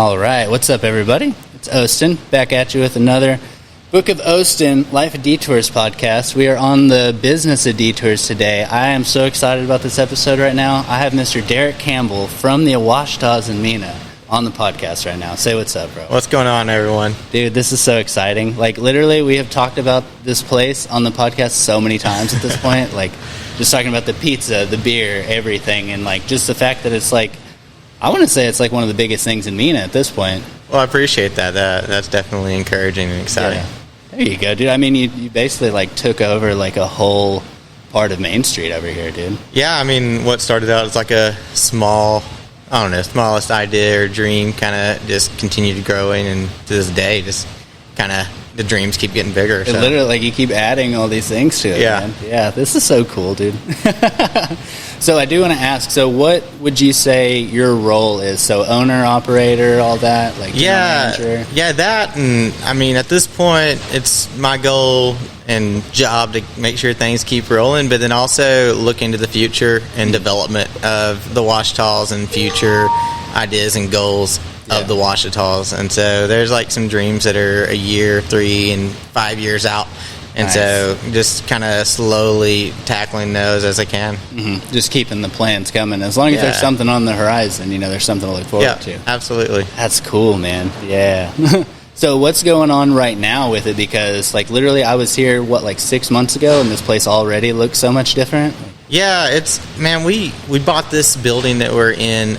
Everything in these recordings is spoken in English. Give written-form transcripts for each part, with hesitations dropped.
All right, what's up, everybody? It's Ostin, back at you with another Book of Ostin, Life of Detours podcast. We are on the business of detours today. I am so excited about this episode right now. I have Mr. Derek Campbell from the Ouachitas in Mena on the podcast right now. Say what's up, bro. What's going on, everyone? Dude, this is so exciting. Like, literally, we have talked about this place on the podcast so many times at this point. Like, just talking about the pizza, the beer, everything, and, like, just the fact that it's, like, I want to say it's, like, one of the biggest things in Mena at this point. Well, I appreciate that. That's definitely encouraging and exciting. Yeah. There you go, dude. I mean, you basically, like, took over, like, a whole part of Main Street over here, dude. Yeah, I mean, what started out as, like, a small, I don't know, smallest idea or dream kind of just continued growing, and to this day, just kind of the dreams keep getting bigger. So. Literally, like, you keep adding all these things to it, man. Yeah, this is so cool, dude. So I do want to ask, so what would you say your role is? So owner, operator, all that? Like, manager? Yeah, that, and I mean, at this point, it's my goal and job to make sure things keep rolling, but then also look into the future and development of the Ouachitas and future ideas and goals of the Ouachitas. And so there's like some dreams that are a year, 3 and 5 years out. And so just kind of slowly tackling those as I can. Mm-hmm. Just keeping the plans coming. As long as there's something on the horizon, you know, there's something to look forward to. Absolutely. That's cool, man. Yeah. So what's going on right now with it? Because, like, literally I was here, like 6 months ago, and this place already looks so much different. Yeah, we bought this building that we're in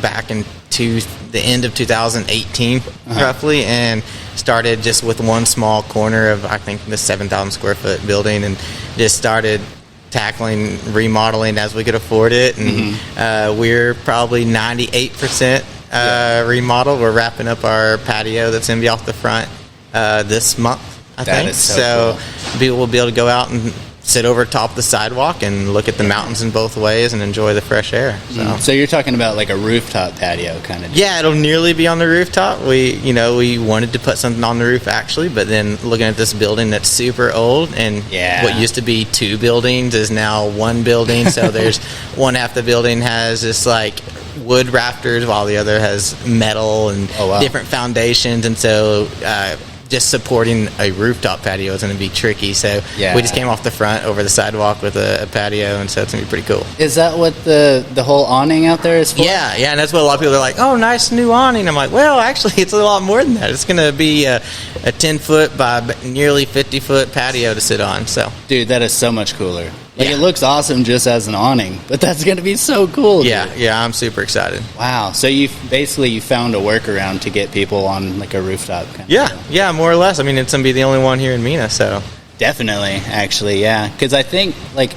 back in the end of 2018, roughly, and started just with one small corner of, I think, the 7,000 square foot building, and just started tackling remodeling as we could afford it. And we're probably 98% remodeled. We're wrapping up our patio that's going to be off the front this month, I think. Is so cool. People will be able to go out and sit over top the sidewalk and look at the mountains in both ways and enjoy the fresh air. So you're talking about like a rooftop patio kind of. Yeah, it'll nearly be on the rooftop. We wanted to put something on the roof actually, but then looking at this building that's super old, and what used to be 2 buildings is now 1 building. So there's one half the building has this like wood rafters while the other has metal and different foundations, and so just supporting a rooftop patio is going to be tricky. So we just came off the front over the sidewalk with a patio, and so it's going to be pretty cool. Is that what the whole awning out there is for? Yeah, and that's what a lot of people are like, oh, nice new awning. I'm like, well, actually, it's a lot more than that. It's going to be a 10-foot by nearly 50-foot patio to sit on. So, dude, that is so much cooler. Like, it looks awesome just as an awning, but that's going to be so cool. Dude. Yeah, I'm super excited. Wow. So you found a workaround to get people on like a rooftop kind of thing. Yeah, more or less. I mean, it's going to be the only one here in Mena, so. Definitely, actually, yeah. Because I think, like,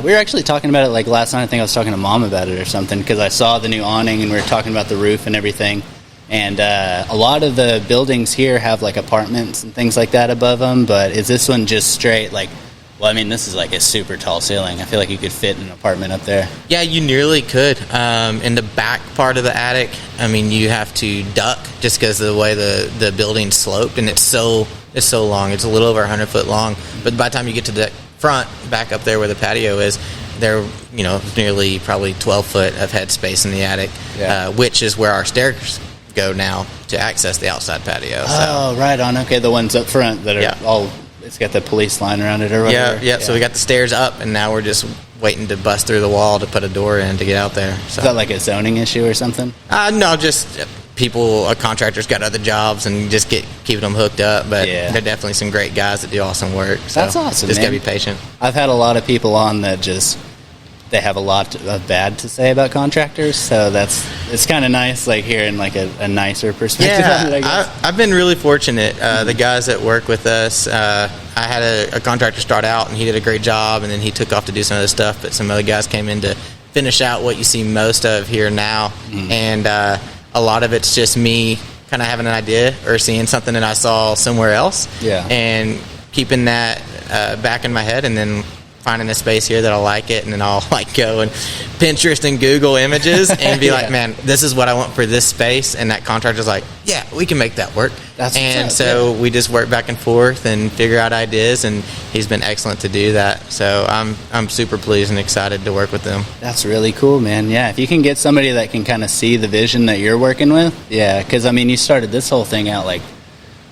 we were actually talking about it, like, last night. I think I was talking to Mom about it or something, because I saw the new awning, and we were talking about the roof and everything. And a lot of the buildings here have, like, apartments and things like that above them, but is this one just straight, like, well, I mean, this is like a super tall ceiling. I feel like you could fit an apartment up there. Yeah, you nearly could. In the back part of the attic, I mean, you have to duck just because of the way the building's sloped, and it's so long. It's a little over 100 foot long. But by the time you get to the front, back up there where the patio is, there, nearly probably 12 foot of headspace in the attic, which is where our stairs go now to access the outside patio. Oh, right on. Okay, the ones up front that are all... It's got the police line around it or whatever. Yeah. So we got the stairs up, and now we're just waiting to bust through the wall to put a door in to get out there. So. Is that like a zoning issue or something? No, just contractors got other jobs and just keeping them hooked up. But there are definitely some great guys that do awesome work. So that's awesome, just got to be patient. I've had a lot of people on that they have a lot of bad to say about contractors, so it's kind of nice, like, hearing like a nicer perspective on it, I guess. I've been really fortunate. The guys that work with us, I had a contractor start out, and he did a great job, and then he took off to do some other stuff, but some other guys came in to finish out what you see most of here now, and a lot of it's just me kind of having an idea or seeing something that I saw somewhere else, and keeping that back in my head, and then finding a space here that I like it, and then I'll like go and Pinterest and Google images and be like, man, this is what I want for this space, and that contractor's like, yeah, we can make that work. We just work back and forth and figure out ideas, and he's been excellent to do that. So I'm super pleased and excited to work with them. That's really cool, man. Yeah, if you can get somebody that can kind of see the vision that you're working with, yeah, because I mean, you started this whole thing out like,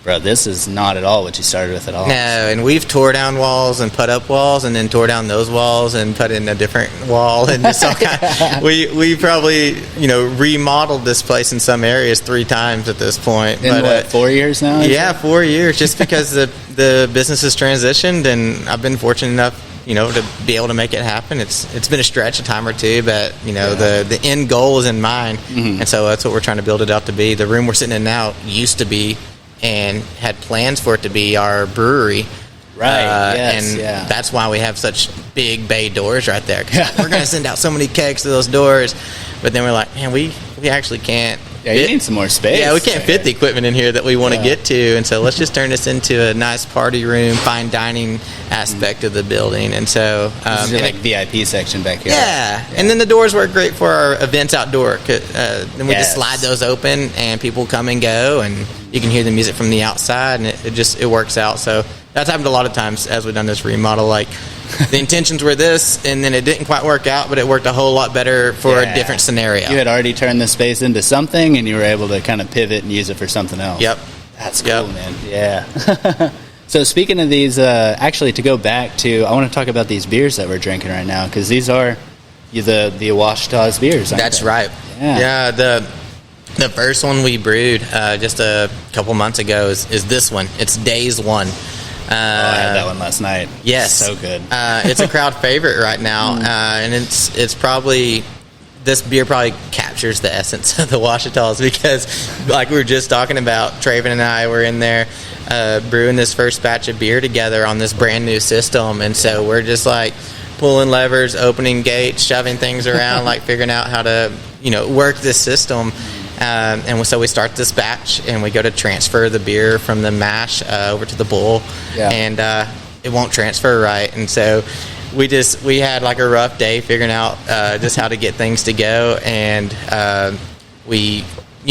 bro, this is not at all what you started with at all. No, and we've tore down walls and put up walls, and then tore down those walls and put in a different wall, and just all we probably remodeled this place in some areas 3 times at this point. In what, 4 years now? Yeah, 4 years, just because the business has transitioned, and I've been fortunate enough to be able to make it happen. It's been a stretch, a time or two, but the end goal is in mind, and so that's what we're trying to build it out to be. The room we're sitting in now used to be, and had plans for it to be, our brewery. Right, and that's why we have such big bay doors right there. 'Cause we're going to send out so many kegs to those doors, but then we're like, man, we actually can't. Yeah, you need some more space. Yeah, we can't fit the equipment in here that we want to get to, and so let's just turn this into a nice party room, fine dining aspect of the building. And so this is like VIP section back here. Yeah, and then the doors work great for our events outdoor. Then we just slide those open, and people come and go, and you can hear the music from the outside, and it works out. So that's happened a lot of times as we've done this remodel. Like, the intentions were this, and then it didn't quite work out, but it worked a whole lot better for a different scenario. You had already turned the space into something, and you were able to kind of pivot and use it for something else. Yep. That's cool, man. Yeah. So speaking of these, actually, to go back to, I want to talk about these beers that we're drinking right now, because these are the Ouachitas beers, aren't That's they? right. Yeah, the first one we brewed just a couple months ago is this one. It's Days 1. I had that one last night. Yes, so good. It's a crowd favorite right now, and it's probably, this beer probably captures the essence of the Ouachitas, because, like we were just talking about, Traven and I were in there brewing this first batch of beer together on this brand new system, and so we're just like pulling levers, opening gates, shoving things around, like figuring out how to work this system. And so we start this batch, and we go to transfer the beer from the mash over to the bull, and it won't transfer right. And so we had like a rough day figuring out just how to get things to go, and we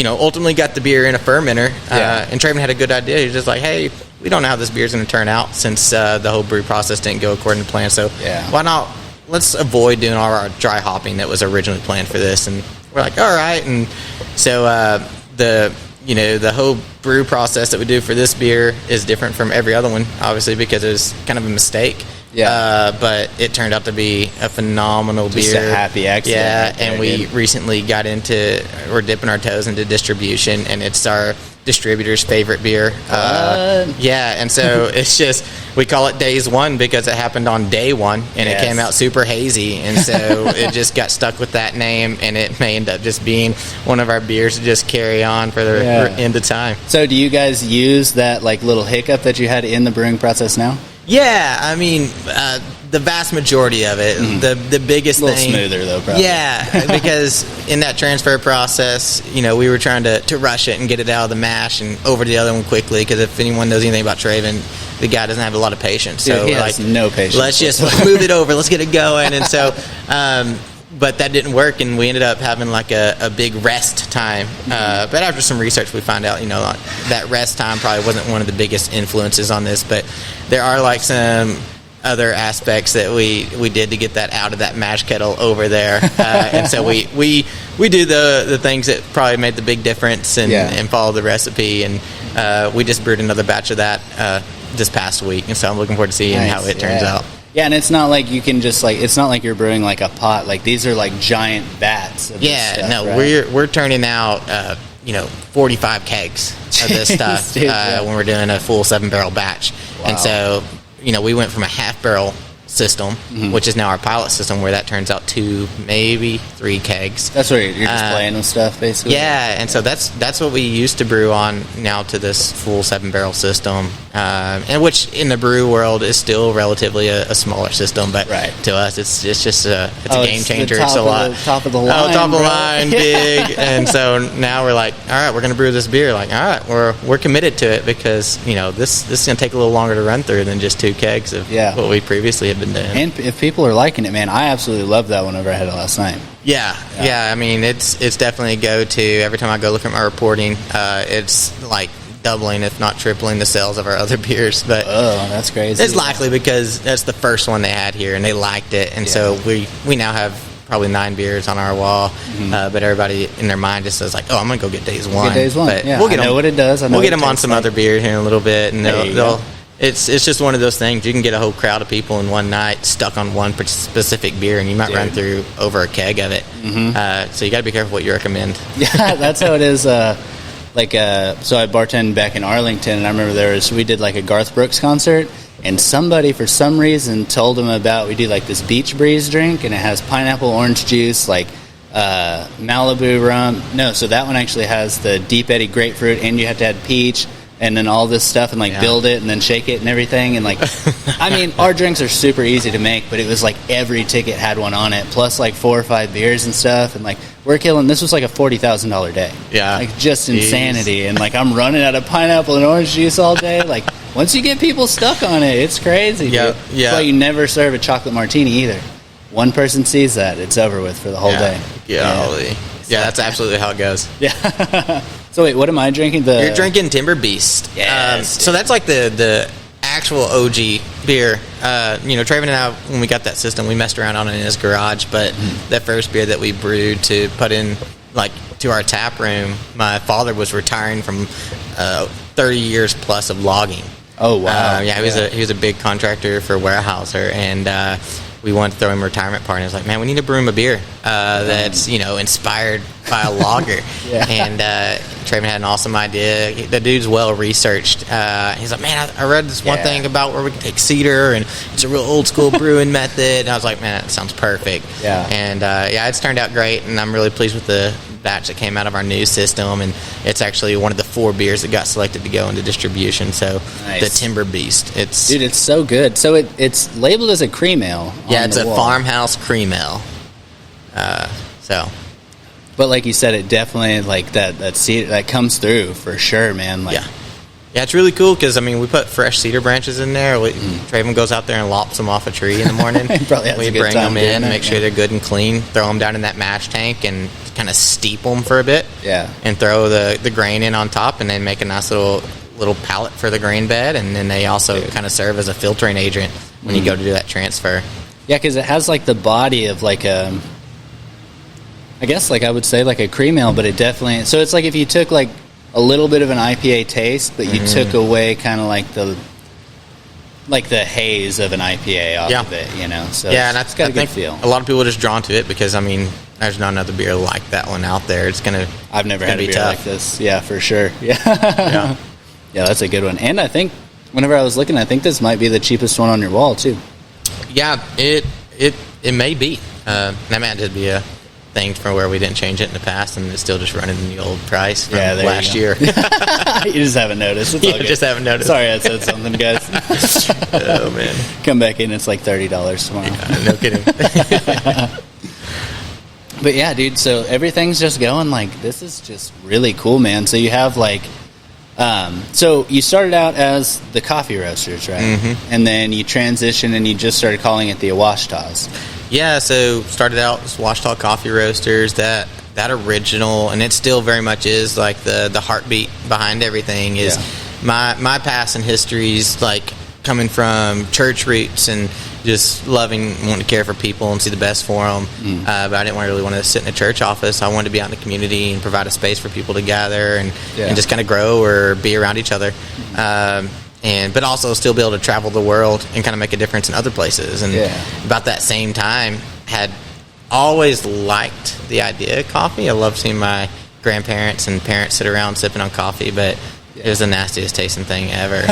ultimately got the beer in a fermenter. And Traven had a good idea. He was just like, hey, we don't know how this beer's going to turn out, since the whole brew process didn't go according to plan. So why not? Let's avoid doing all our dry hopping that was originally planned for this. And we're like, all right. And so the whole brew process that we do for this beer is different from every other one, obviously, because it was kind of a mistake. But it turned out to be a phenomenal beer. Just a happy accident. Yeah, and we recently we're dipping our toes into distribution, and it's our distributor's favorite beer. And so it's just, we call it Days 1 because it happened on day 1, and it came out super hazy, and so it just got stuck with that name, and it may end up just being one of our beers to just carry on for the end of time. So do you guys use that like little hiccup that you had in the brewing process now? Yeah, I mean, the vast majority of it, the biggest thing. A little smoother, though, probably. Yeah, because in that transfer process, we were trying to rush it and get it out of the mash and over to the other one quickly, because if anyone knows anything about Traven, the guy doesn't have a lot of patience. So he has no patience. Let's just move it over. Let's get it going. And so, but that didn't work, and we ended up having like a big rest time. But after some research, we found out, that rest time probably wasn't one of the biggest influences on this, but there are like some other aspects that we did to get that out of that mash kettle over there. And so we do the things that probably made the big difference and follow the recipe. And we just brewed another batch of that this past week. And so I'm looking forward to seeing how it turns out. Yeah, and it's not like you can just it's not like you're brewing like a pot. Like these are like giant vats of this stuff, right? We're turning out 45 kegs of this stuff when we're doing a full 7-barrel batch. Wow. And so we went from a half-barrel system, which is now our pilot system, where that turns out 2, maybe 3 kegs. That's where you're just playing with stuff, basically. Yeah, and so that's what we used to brew on now to this full 7-barrel system, and which in the brew world is still relatively a smaller system, but to us it's just a game changer. It's a lot. Top of the line. Top of the line, big. And so now we're like, all right, we're going to brew this beer. Like, all right, we're committed to it, because this is going to take a little longer to run through than just 2 kegs of what we previously had been doing. And if people are liking it, man, I absolutely love that one whenever I had it last night. Yeah. I mean, it's definitely a go-to. Every time I go look at my reporting, it's like doubling, if not tripling, the sales of our other beers. But that's crazy. It's likely because that's the first one they had here, and they liked it. And so we now have probably 9 beers on our wall, but everybody in their mind just says like, "Oh, I'm gonna go get Days One." But we'll get them. What it does. We'll get them on some other beer here in a little bit, and they'll. It's just one of those things. You can get a whole crowd of people in one night stuck on one specific beer, and you might run through over a keg of it. So you got to be careful what you recommend. Yeah, that's how it is. So I bartended back in Arlington, and I remember we did like a Garth Brooks concert. And somebody, for some reason, told them we do like this Beach Breeze drink, and it has pineapple, orange juice, like Malibu rum. No, so that one actually has the Deep Eddy grapefruit, and you have to add peach, and then all this stuff, and like build it, and then shake it and everything. And like, I mean, our drinks are super easy to make, but it was like every ticket had one on it, plus like 4 or 5 beers and stuff. And like, we're killing. This was like a $40,000 day. Yeah, like just insanity. And like, I'm running out of pineapple and orange juice all day. Like, once you get people stuck on it, it's crazy. Yeah. That's why you never serve a chocolate martini either. One person sees that, it's over with for the whole day. Yeah, that's absolutely how it goes. Yeah. So wait, what am I drinking? You're drinking Timber Beast. Yes. So that's like the actual OG beer. Traven and I, when we got that system, we messed around on it in his garage. But that first beer that we brewed to put in, like, to our tap room, my father was retiring from 30 years plus of logging. Oh wow! He was a big contractor for Weyerhaeuser, and we wanted to throw him a retirement party. I was like, man, we need to brew him a beer that's inspired by a lager. And Traven had an awesome idea. The dude's well researched. He's like, man, I read this one thing about where we can take cedar, and it's a real old school brewing method. And I was like, man, that sounds perfect. Yeah. And it's turned out great, and I'm really pleased with the batch that came out of our new system, and it's actually one of the 4 beers that got selected to go into distribution. So the Timber Beast, it's so good. So it's labeled as a cream ale. Yeah, it's a farmhouse cream ale. But like you said, it definitely like that comes through for sure, man. Like, yeah, it's really cool because we put fresh cedar branches in there. Traven goes out there and lops them off a tree in the morning. We bring them in, make sure they're good and clean, throw them down in that mash tank, and kind of steep them for a bit. Yeah, and throw the grain in on top, and then make a nice little pallet for the grain bed, and then they also kind of serve as a filtering agent when you go to do that transfer. Yeah, because it has like the body of like I guess like I would say like a cream ale, but it definitely. So it's like if you took like a little bit of an IPA taste, but you took away kind of like the haze of an IPA off of it, So and that's got a good feel. A lot of people are just drawn to it because there's not another beer like that one out there. I've never had a beer like this. Yeah, for sure. Yeah. Yeah, that's a good one. And I think whenever I was looking, I think this might be the cheapest one on your wall too. Yeah, it may be. That might just be a thing from where we didn't change it in the past, and it's still just running the old price from last year. You just haven't noticed. It's all good. Just haven't noticed. Sorry, I said something, guys. Oh man, come back in. It's like $30 tomorrow. Yeah, no kidding. But yeah, dude. So everything's just going like this is just really cool, man. So you have like. So you started out as the coffee roasters, right? Mm-hmm. And then you transitioned and you just started calling it the Ouachitas. Yeah, so started out as Ouachita Coffee Roasters. That original, and it still very much is like the heartbeat behind everything is my past and histories, like coming from church roots and just wanting to care for people and see the best for them. But I didn't really want to sit in a church office. I wanted to be out in the community and provide a space for people to gather and just kind of grow or be around each other. But also still be able to travel the world and kind of make a difference in other places. And about that same time, had always liked the idea of coffee. I love seeing my grandparents and parents sit around sipping on coffee, but it was the nastiest tasting thing ever.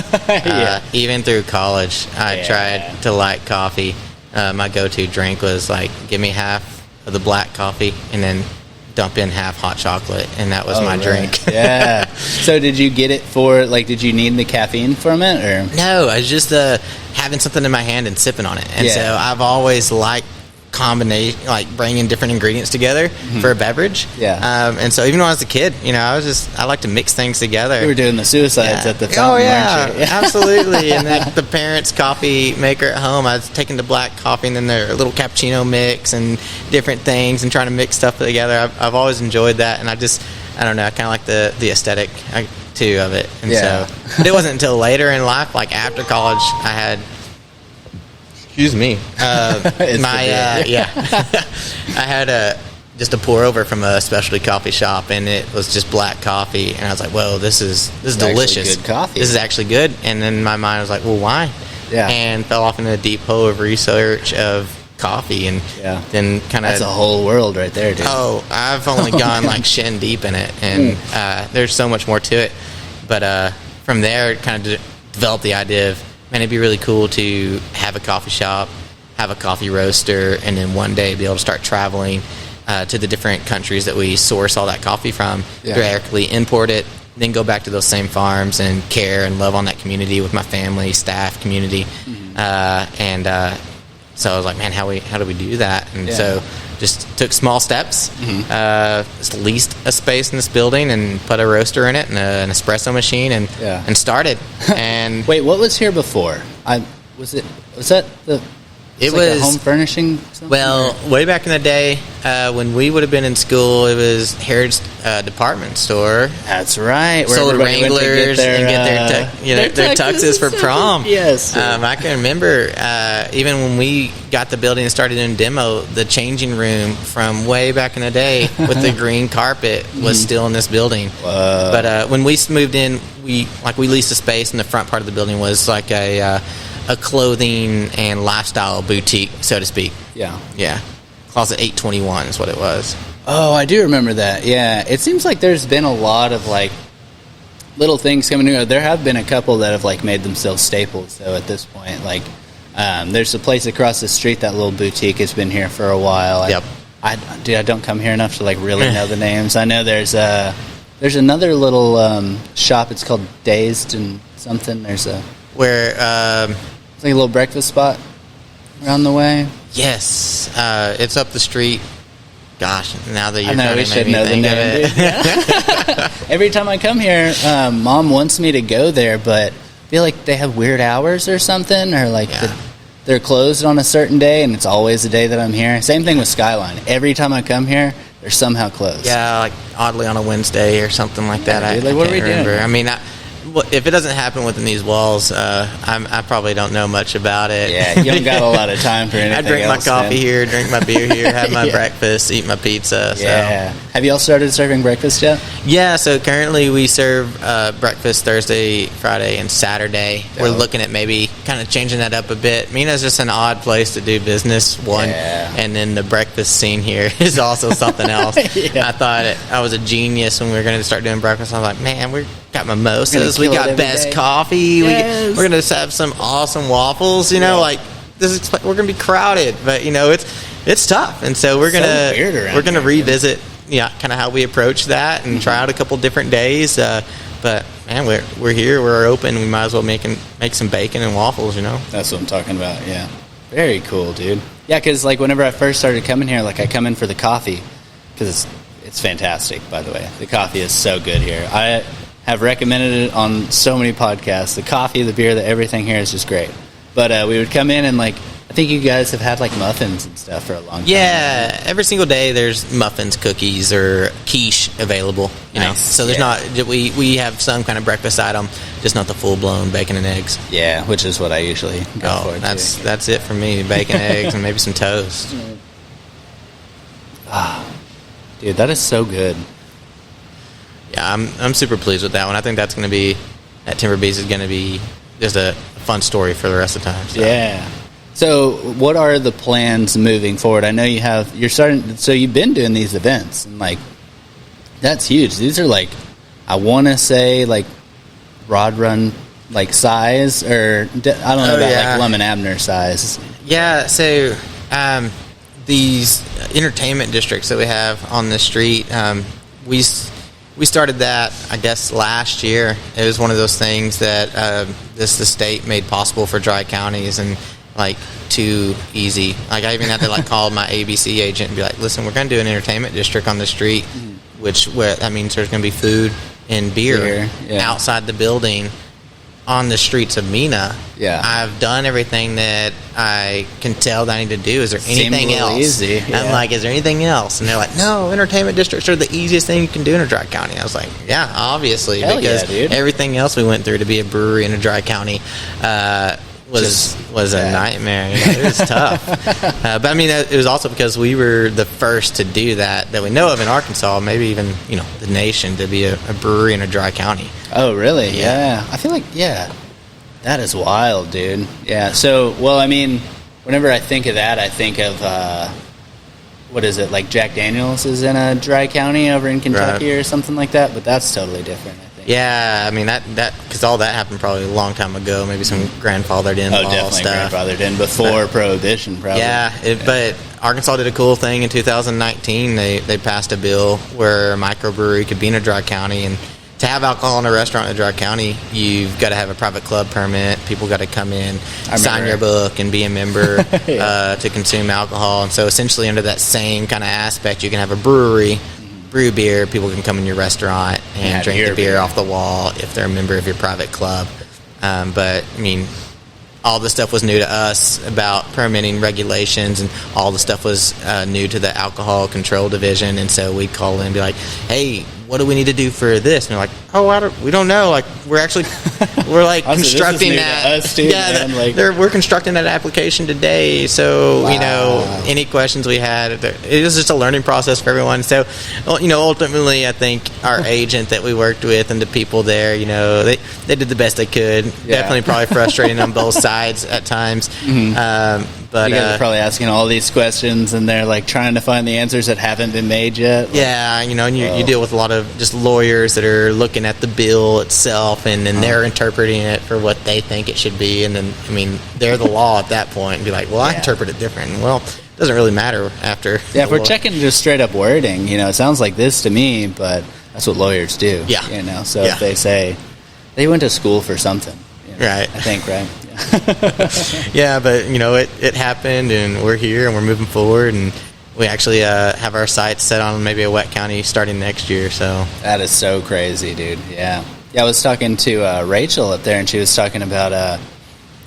Even through college, I tried to like coffee. My go-to drink was like, give me half of the black coffee and then dump in half hot chocolate, and that was my drink. Yeah. So did you get it for, like, did you need the caffeine from it, or? No, I was just having something in my hand and sipping on it. And so I've always liked combination, like bringing different ingredients together for a beverage. Yeah. And so even when I was a kid, I like to mix things together. You were doing the suicides at the fountain, Oh yeah, weren't you? absolutely. And then the parents' coffee maker at home, I was taking the black coffee and then their little cappuccino mix and different things and trying to mix stuff together. I've always enjoyed that, and I don't know, I kind of like the aesthetic too of it. And so, but it wasn't until later in life, like after college, I had. Excuse me. I had just a pour over from a specialty coffee shop, and it was just black coffee, and I was like, "Whoa, this is delicious. Good coffee. This is actually good." And then my mind was like, "Well, why?" Yeah. And fell off into a deep hole of research of coffee, and then kind of that's a whole world right there, dude. Oh, I've only gone like shin deep in it, and there's so much more to it. But from there, kind of developed the idea of, man, it'd be really cool to have a coffee shop, have a coffee roaster, and then one day be able to start traveling to the different countries that we source all that coffee from, directly import it, then go back to those same farms and care and love on that community with my family, staff, community. So I was like, man, how do we do that? And so just took small steps, just leased a space in this building and put a roaster in it and an espresso machine and started. And wait, what was here before? Was that the It like was a home furnishing. Something, well, way back in the day when we would have been in school, it was Heritage Department Store. That's right. Where Sold everybody went to Wranglers and get their tuxes for prom. Yes, I can remember even when we got the building and started doing demo, the changing room from way back in the day with the green carpet was still in this building. But when we moved in, we leased a space, and the front part of the building was like a clothing and lifestyle boutique, so to speak. Yeah. Closet 821 is what it was. Oh, I do remember that. Yeah. It seems like there's been a lot of like little things coming in. There have been a couple that have like made themselves staples. So at this point, like there's a place across the street, that little boutique has been here for a while. Yep. I don't come here enough to like really know the names. I know there's another little shop. It's called Dazed and something. There's a where it's like a little breakfast spot around the way. Yes, it's up the street. Gosh, now that you're we should know the name. Every time I come here, Mom wants me to go there, but I feel like they have weird hours or something, or like they're closed on a certain day, and it's always the day that I'm here. Same thing with Skyline. Every time I come here, they're somehow closed. Yeah, like oddly on a Wednesday or something like that. Dude, what are we remember. doing? I mean, if it doesn't happen within these walls, I probably don't know much about it. Yeah, you don't got a lot of time for anything. I drink else, my coffee here, drink my beer here, have my breakfast, eat my pizza. Yeah. Have you all started serving breakfast yet? Yeah, so currently we serve breakfast Thursday, Friday, and Saturday. Oh. We're looking at maybe kind of changing that up a bit. Mena's just an odd place to do business, and then the breakfast scene here is also something else. I thought I was a genius when we were going to start doing breakfast. I was like, man, we got mimosas, we got best coffee, we're going to have some awesome waffles, like we're going to be crowded, but it's tough, and so we're going to revisit kind of how we approach that and try out a couple different days, but man, we're here, we're open, we might as well make some bacon and waffles. That's what I'm talking about. Yeah, very cool, dude. Yeah, because like whenever I first started coming here, like I come in for the coffee because it's fantastic, by the way. The coffee is so good here. I have recommended it on so many podcasts. The coffee, the beer, everything here is just great. But we would come in and I think you guys have had like muffins and stuff for a long time. Yeah, every single day there's muffins, cookies, or quiche available. Nice. So there's not we have some kind of breakfast item, just not the full blown bacon and eggs. Yeah, which is what I usually go for. That's it for me. Bacon, eggs, and maybe some toast. Dude, that is so good. Yeah, I'm super pleased with that one. I think that Timber Beast is going to be just a fun story for the rest of the time. So. Yeah. So what are the plans moving forward? I know you're starting, so you've been doing these events, and that's huge. These are I want to say rod run size, or I don't know about Lemon Abner size. Yeah, so these entertainment districts that we have on the street, we started that, I guess, last year. It was one of those things that the state made possible for dry counties, and like too easy. Like I even had to like call my ABC agent and be like, listen, we're going to do an entertainment district on the street, where that means there's going to be food and beer outside the building on the streets of Mena. Yeah. I've done everything that I can tell that I need to do. Is there anything else? Easy. Yeah. I'm like, is there anything else? And they're like, no, entertainment districts are the easiest thing you can do in a dry county. I was like, yeah, obviously. Hell because dude. everything else we went through to be a brewery in a dry county was a nightmare. It was tough. But I mean, it was also because we were the first to do that we know of in Arkansas, maybe even, the nation, to be a brewery in a dry county. Oh, really? Yeah. I feel like, that is wild, dude. Yeah. So, well, I mean, whenever I think of that, I think of, what is it, like Jack Daniels is in a dry county over in Kentucky or something like that, but that's totally different, I think. Yeah, I mean, that because all that happened probably a long time ago, maybe some grandfathered in law definitely stuff. grandfathered in before Prohibition, probably. But Arkansas did a cool thing in 2019. They passed a bill where a microbrewery could be in a dry county, and to have alcohol in a restaurant in a dry county, you've got to have a private club permit. People got to come in, sign your book, and be a member to consume alcohol. And so essentially under that same kind of aspect, you can have a brewery, brew beer. People can come in your restaurant and drink the beer off the wall if they're a member of your private club. But, I mean, all the stuff was new to us about permitting regulations, and all the stuff was new to the alcohol control division. And so we'd call in and be like, hey, what do we need to do for this? And they're like, we don't know. Like, we're like constructing that. Us too, man. We're constructing that application today. So, any questions we had, it was just a learning process for everyone. So, ultimately, I think our agent that we worked with and the people there, they did the best they could. Yeah. Definitely probably frustrating on both sides at times. Mm-hmm. But you guys are probably asking all these questions, and they're like trying to find the answers that haven't been made yet. Yeah, and you deal with a lot of just lawyers that are looking at the bill itself, and then they're interpreting it for what they think it should be, and then they're the law at that point, and be like, well, I interpret it different. Well, it doesn't really matter after. Yeah, if we're checking just straight up wording, it sounds like this to me, but that's what lawyers do. Yeah, so if they say they went to school for something, right? I think right. Yeah, but it happened, and we're here, and we're moving forward, and we actually have our sights set on maybe a wet county starting next year. So that is so crazy, dude. Yeah. I was talking to Rachel up there, and she was talking about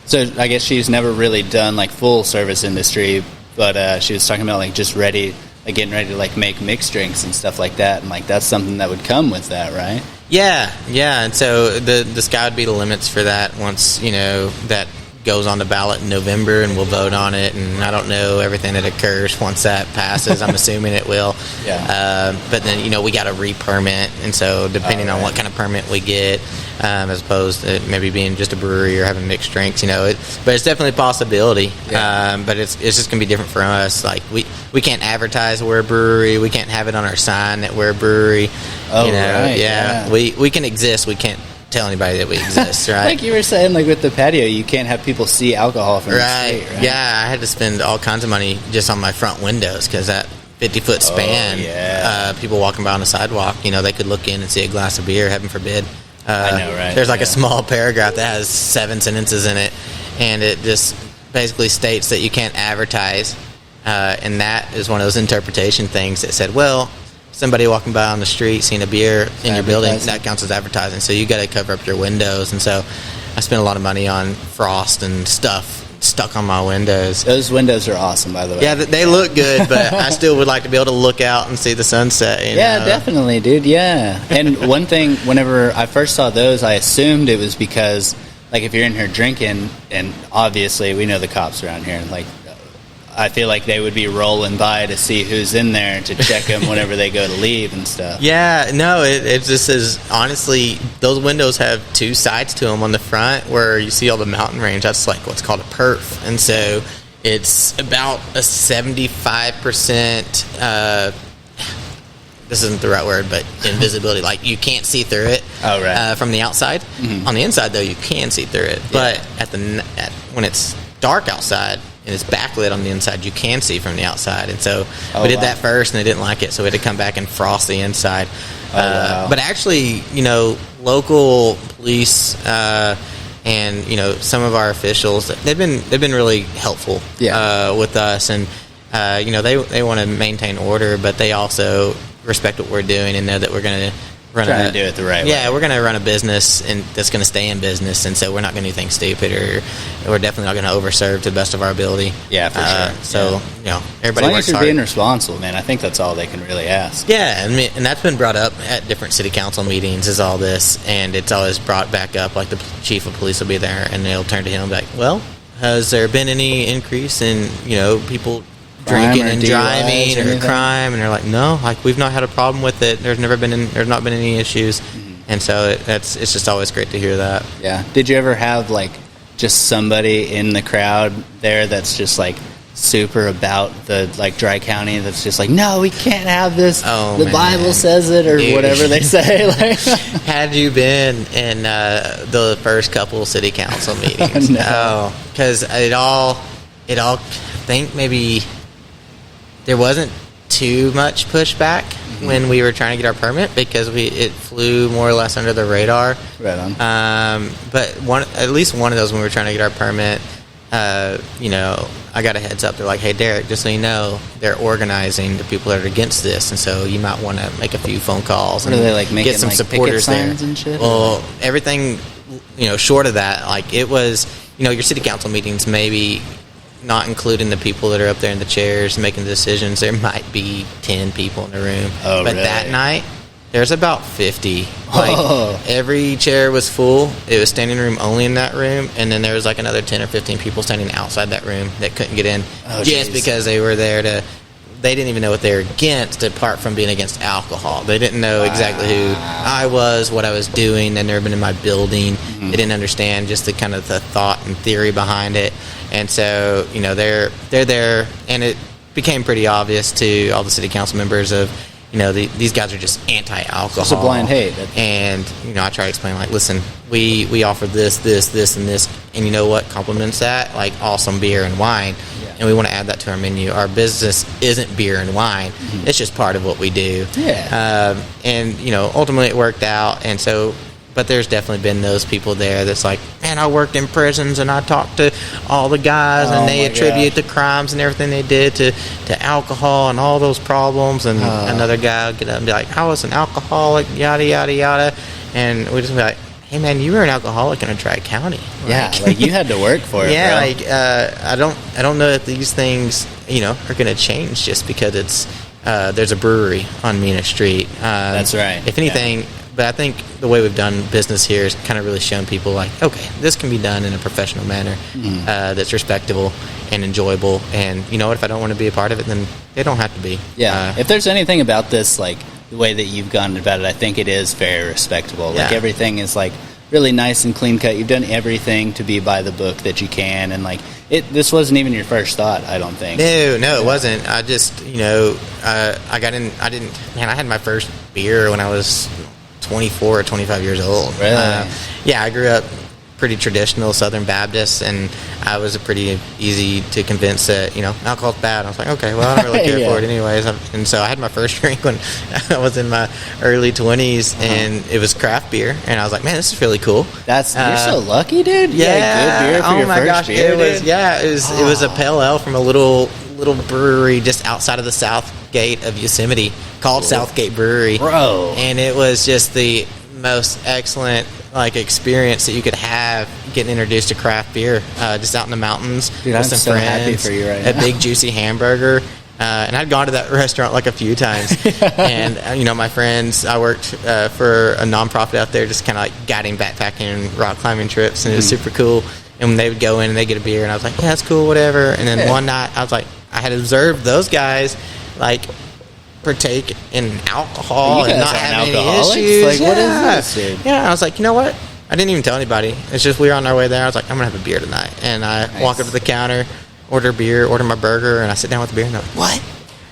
so I guess she's never really done like full service industry, but she was talking about like just getting ready to like make mixed drinks and stuff like that, and like that's something that would come with that, right? Yeah, and so the sky would be the limits for that once that goes on the ballot in November, and we'll vote on it. And I don't know everything that occurs once that passes. I'm assuming it will. Yeah. But then we got to re-permit, and so depending on what kind of permit we get, as opposed to maybe being just a brewery or having mixed drinks, but it's definitely a possibility. Yeah. But it's just gonna be different for us. Like we can't advertise we're a brewery. We can't have it on our sign that we're a brewery. Oh, right. Yeah. We can exist. We can't tell anybody that we exist, right? Like you were saying, like with the patio, you can't have people see alcohol from the street, right? Yeah, I had to spend all kinds of money just on my front windows because that 50-foot span, people walking by on the sidewalk, they could look in and see a glass of beer, heaven forbid. I know, right? There's like a small paragraph that has 7 sentences in it, and it just basically states that you can't advertise, and that is one of those interpretation things that said, well, somebody walking by on the street seeing a beer in your building, that counts as advertising. So you got to cover up your windows. And so I spent a lot of money on frost and stuff stuck on my windows. Those windows are awesome, by the way. Yeah, they look good, but I still would like to be able to look out and see the sunset. Yeah, definitely, dude. Yeah. And one thing, whenever I first saw those, I assumed it was because, like, if you're in here drinking, and obviously we know the cops around here, like, I feel like they would be rolling by to see who's in there to check them whenever they go to leave and stuff. Yeah, no, it just is, honestly, those windows have 2 sides to them on the front where you see all the mountain range. That's like what's called a perf. And so it's about a 75%, this isn't the right word, but invisibility. Like, you can't see through it from the outside. Mm-hmm. On the inside, though, you can see through it. But when it's dark outside, and it's backlit on the inside, you can see from the outside. And so we did that first, and they didn't like it, so we had to come back and frost the inside. But actually, local police And some of our officials, they've been really helpful with us, and they want to maintain order, but they also respect what we're doing and know that we're going to trying to do it the right way. Yeah, we're going to run a business and that's going to stay in business, and so we're not going to do anything stupid, or we're definitely not going to overserve to the best of our ability. Yeah, for sure. So everybody as long works as you're hard. being responsible, man, I think that's all they can really ask. Yeah, and that's been brought up at different city council meetings, is all this, and it's always brought back up. Like the chief of police will be there, and they'll turn to him and be like, well, has there been any increase in people drinking and driving or crime? And they're like, no, like we've not had a problem with it. There's not been any issues. And so it's just always great to hear that. Yeah. Did you ever have like just somebody in the crowd there that's just like super about the like Dry County, that's just like, no, we can't have this, the Bible says it, or Dude. whatever they say? Like, had you been in the first couple city council meetings? No. Because it all I think maybe there wasn't too much pushback when we were trying to get our permit, because it flew more or less under the radar. Right on. But at least one of those, when we were trying to get our permit, I got a heads up. They're like, hey, Derek, just so you know, they're organizing the people that are against this, and so you might want to make a few phone calls. What, and are they like making get some like supporters picket there signs and shit? Well, everything, short of that, like it was, your city council meetings, maybe not including the people that are up there in the chairs making the decisions, there might be 10 people in the room. Oh, but really? that night, there's about 50. Like, every chair was full. It was standing room only in that room, and then there was like another 10 or 15 people standing outside that room that couldn't get in just because they were there they didn't even know what they were against, apart from being against alcohol. They didn't know exactly who I was, what I was doing. They'd never been in my building. Mm-hmm. They didn't understand just the kind of the thought and theory behind it. And so, they're there, and it became pretty obvious to all the city council members of, these guys are just anti-alcohol. It's a blind hate. And, I try to explain, like, listen, we offer this, and this, and you know what complements that? Like, awesome beer and wine. Yeah. And we want to add that to our menu. Our business isn't beer and wine. Mm-hmm. It's just part of what we do. Yeah. And, ultimately it worked out. And so, but there's definitely been those people there that's like, man, I worked in prisons and I talked to all the guys and they attribute the crimes and everything they did to alcohol and all those problems. And another guy would get up and be like, I was an alcoholic, yada, yada, yada. And we just be like, hey, man, you were an alcoholic in a dry county. Like you had to work for it, yeah, bro. like I don't know that these things, are going to change just because it's there's a brewery on Mena Street. That's right. If anything, but I think the way we've done business here has kind of really shown people like, okay, this can be done in a professional manner that's respectable and enjoyable. And you know what? If I don't want to be a part of it, then they don't have to be. Yeah. If there's anything about this, like the way that you've gone about it, I think it is very respectable. Like everything is like really nice and clean cut. You've done everything to be by the book that you can, and like this wasn't even your first thought, I don't think. No, it wasn't. I just, I got in. I had my first beer when I was 24 or 25 years old. Really? I grew up pretty traditional Southern Baptist, and I was pretty easy to convince that, alcohol's bad. I was like, okay, well, I don't really care for it anyways. And so I had my first drink when I was in my early 20s, and it was craft beer, and I was like, man, this is really cool. You're so lucky, dude. Yeah, good beer for your first beer, it was a pale ale from a little brewery just outside of the south gate of Yosemite called Southgate Brewery. Bro. And it was just the most excellent experience that you could have getting introduced to craft beer just out in the mountains. Dude, with I'm some so friends, happy for you right now. a big juicy hamburger. And I'd gone to that restaurant a few times. And, my friends, I worked for a nonprofit out there, just kind of guiding backpacking and rock climbing trips, and it was super cool. And when they would go in and they get a beer, and I was like, yeah, that's cool, whatever. And then one night, I was like, I had observed those guys, partake in alcohol and not have any issues. Like, what is this, dude? Yeah, I was like, you know what? I didn't even tell anybody. It's just we were on our way there. I was like, I'm going to have a beer tonight. And I walk up to the counter, order beer, order my burger, and I sit down with the beer, and they're like, what?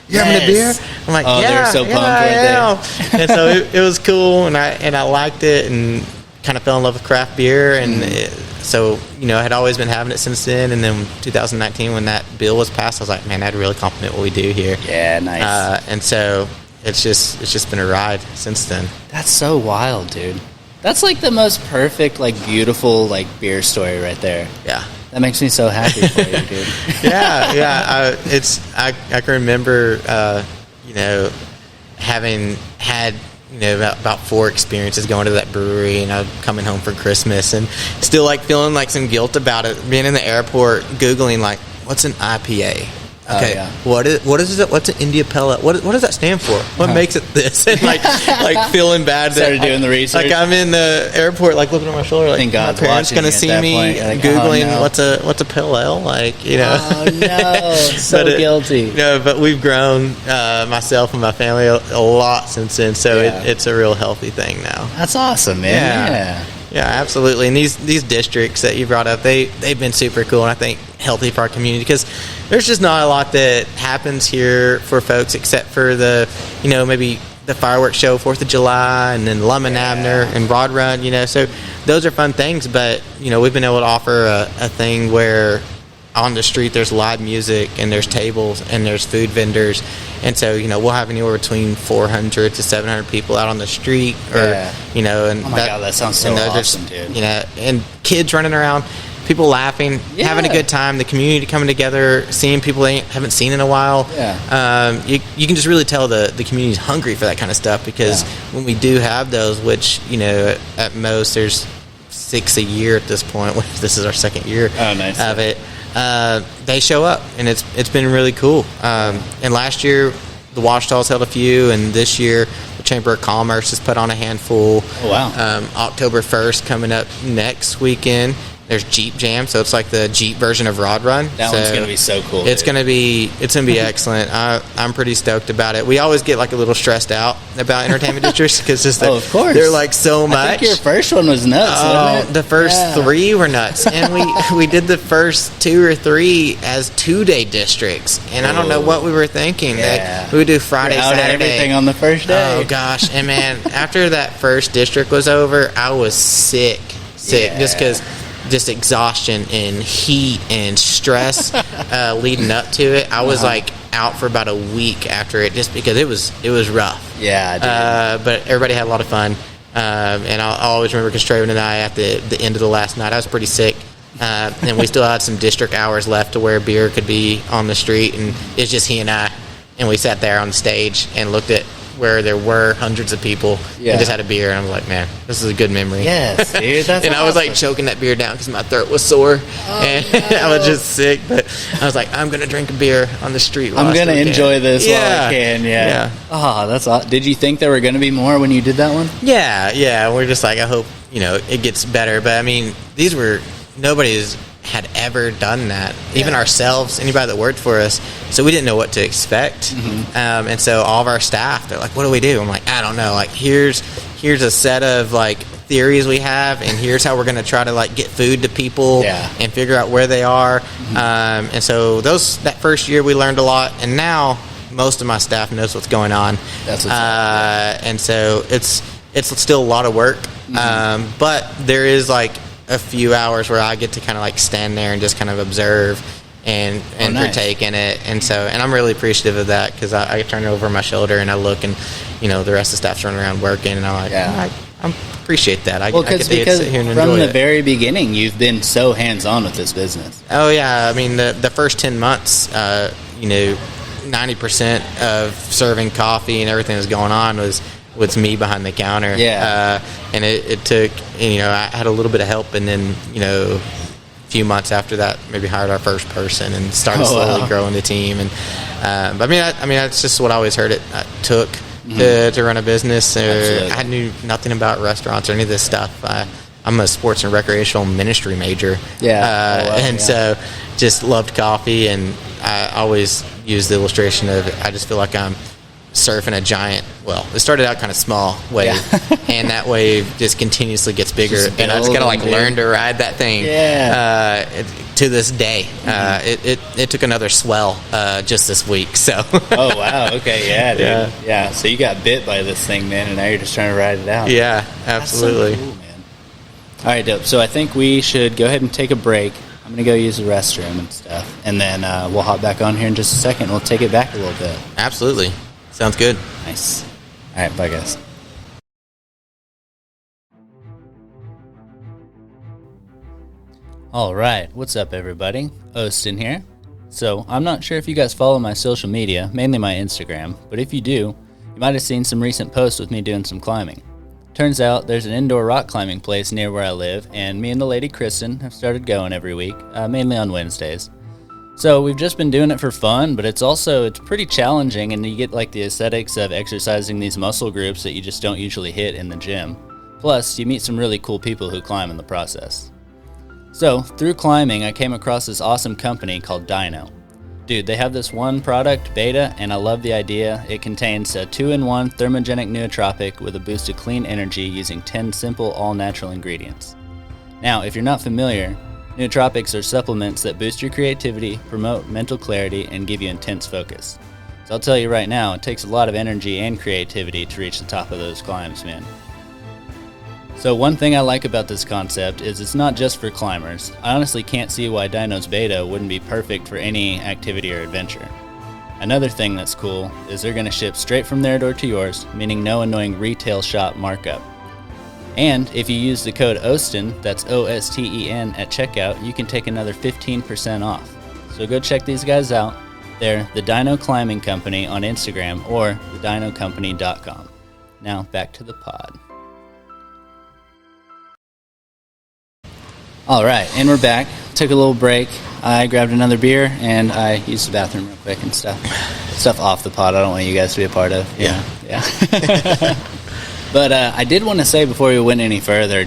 You're having a beer? I'm like, they're so pumped right there. And so it was cool, and I liked it, and kind of fell in love with craft beer, and so I had always been having it since then. And then 2019, when that bill was passed, I was like, man, that'd really compliment what we do here. Yeah, nice. And so it's just been a ride since then. That's so wild, dude. That's like the most perfect, like beautiful, like beer story right there. Yeah. That makes me so happy for you, dude. Yeah. I can remember, having had, about 4 experiences going to that brewery, and coming home for Christmas and still like feeling like some guilt about it. Being in the airport, Googling like, what's an IPA? Okay, what is it? What's an India Pellet? What does that stand for? What makes it this? And like feeling bad. Started doing the research. Like I'm in the airport, like looking on my shoulder, like my parents gonna see me like, Googling what's a pale ale, like Oh no, so guilty. But we've grown, myself and my family a lot since then, so it's a real healthy thing now. That's awesome, man. Yeah, absolutely. And these districts that you brought up, they've been super cool, and I think healthy for our community, because there's just not a lot that happens here for folks except for the, maybe the fireworks show, 4th of July, and then Lum and Abner and Rod Run, so those are fun things. But, we've been able to offer a thing where on the street there's live music and there's tables and there's food vendors, and so we'll have anywhere between 400 to 700 people out on the street, or and oh my god, that sounds so awesome, dude. And kids running around, people laughing, having a good time, the community coming together, seeing people they haven't seen in a while. You can just really tell the community's hungry for that kind of stuff, because when we do have those, which at most there's 6 a year at this point, which this is our 2nd year of it. They show up, and it's been really cool. And last year the Ouachaitas held a few, and this year the Chamber of Commerce has put on a handful. Oh wow. October 1st coming up next weekend. There's Jeep Jam, so it's like the Jeep version of Rod Run. That one's gonna be so cool. It's gonna be excellent. I'm pretty stoked about it. We always get like a little stressed out about entertainment districts, because just of course they're like so much. I think your first one was nuts. Wasn't it? The first 3 were nuts, and we did the first 2 or 3 as 2-day districts, and I don't know what we were thinking. Like, we would do Friday, Saturday, everything on the first day. Oh gosh, and man, after that first district was over, I was sick, just because. Just exhaustion and heat and stress leading up to it. I was like out for about a week after it, just because it was rough. Yeah, but everybody had a lot of fun, and I'll always remember because Traven and I, at the end of the last night, I was pretty sick, and we still had some district hours left to where beer could be on the street, and it's just he and I, and we sat there on the stage and looked at where there were hundreds of people and just had a beer, and I was like, man, this is a good memory. Yes, dude, that's and I was like choking that beer down because my throat was sore, and I was just sick, but I was like, I'm gonna drink a beer on the street. I'm gonna enjoy this while I can. Oh, that's awesome. Did you think there were gonna be more when you did that one? Yeah, we're just like, I hope it gets better, but I mean, nobody's had ever done that, even ourselves, anybody that worked for us, so we didn't know what to expect. And so all of our staff, they're like, what do we do? I'm like, I don't know, like here's a set of like theories we have, and here's how we're going to try to like get food to people and figure out where they are. And so that first year we learned a lot, and now most of my staff knows what's going on. That's what's up. And so it's still a lot of work, but there is like a few hours where I get to kind of like stand there and just kind of observe and partake in it, and I'm really appreciative of that, because I turn over my shoulder and I look, and the rest of the staff's running around working, and I'm like, I appreciate that. I get to sit here and enjoy from the very beginning you've been so hands-on with this business. Oh yeah, I mean the first 10 months, 90% of serving coffee and everything that's going on was me behind the counter. And it took, I had a little bit of help, and then, a few months after that, maybe hired our first person and started slowly growing the team. And but I mean, that's just what I always heard it took to run a business. I knew nothing about restaurants or any of this stuff. I'm a sports and recreational ministry major. So just loved coffee, and I always use the illustration of, I just feel like I'm surfing a giant, it started out kind of small wave, and that wave just continuously gets bigger, and I just gotta like learn to ride that thing. To this day, it took another swell just this week. So oh wow, okay, dude. So you got bit by this thing, man, and now you're just trying to ride it out. Absolutely. That's so cool, man. All right, dope. So I think we should go ahead and take a break. I'm gonna go use the restroom and stuff, and then we'll hop back on here in just a second. We'll take it back a little bit. Absolutely. Sounds good. Nice. All right, bye, guys. All right, what's up, everybody? Austin here. So, I'm not sure if you guys follow my social media, mainly my Instagram, but if you do, you might have seen some recent posts with me doing some climbing. Turns out there's an indoor rock climbing place near where I live, and me and the lady Kristen have started going every week, mainly on Wednesdays. So we've just been doing it for fun, but it's pretty challenging, and you get like the aesthetics of exercising these muscle groups that you just don't usually hit in the gym. Plus, you meet some really cool people who climb in the process. So, through climbing, I came across this awesome company called Dino. Dude, they have this one product, Beta, and I love the idea. It contains a 2-in-1 thermogenic nootropic with a boost of clean energy using 10 simple, all-natural ingredients. Now, if you're not familiar, nootropics are supplements that boost your creativity, promote mental clarity, and give you intense focus. So I'll tell you right now, it takes a lot of energy and creativity to reach the top of those climbs, man. So one thing I like about this concept is it's not just for climbers. I honestly can't see why Dino's Beta wouldn't be perfect for any activity or adventure. Another thing that's cool is they're going to ship straight from their door to yours, meaning no annoying retail shop markup. And if you use the code OSTEN, that's OSTEN, at checkout, you can take another 15% off. So go check these guys out. They're the Dino Climbing Company on Instagram or thedinocompany.com. Now back to the pod. All right, and we're back. Took a little break. I grabbed another beer, and I used the bathroom real quick and stuff off the pod I don't want you guys to be a part of. Yeah. But I did want to say before we went any further,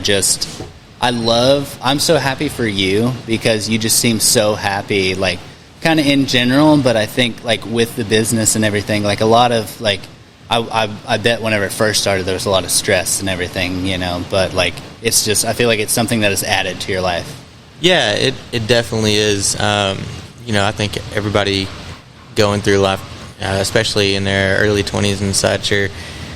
I'm so happy for you because you just seem so happy, like, kind of in general, but I think, like, with the business and everything, like, a lot of, like, I bet whenever it first started there was a lot of stress and everything, you know, but like it's just I feel like it's something that is added to your life. Yeah, it definitely is. I think everybody going through life, especially in their early 20s and such, are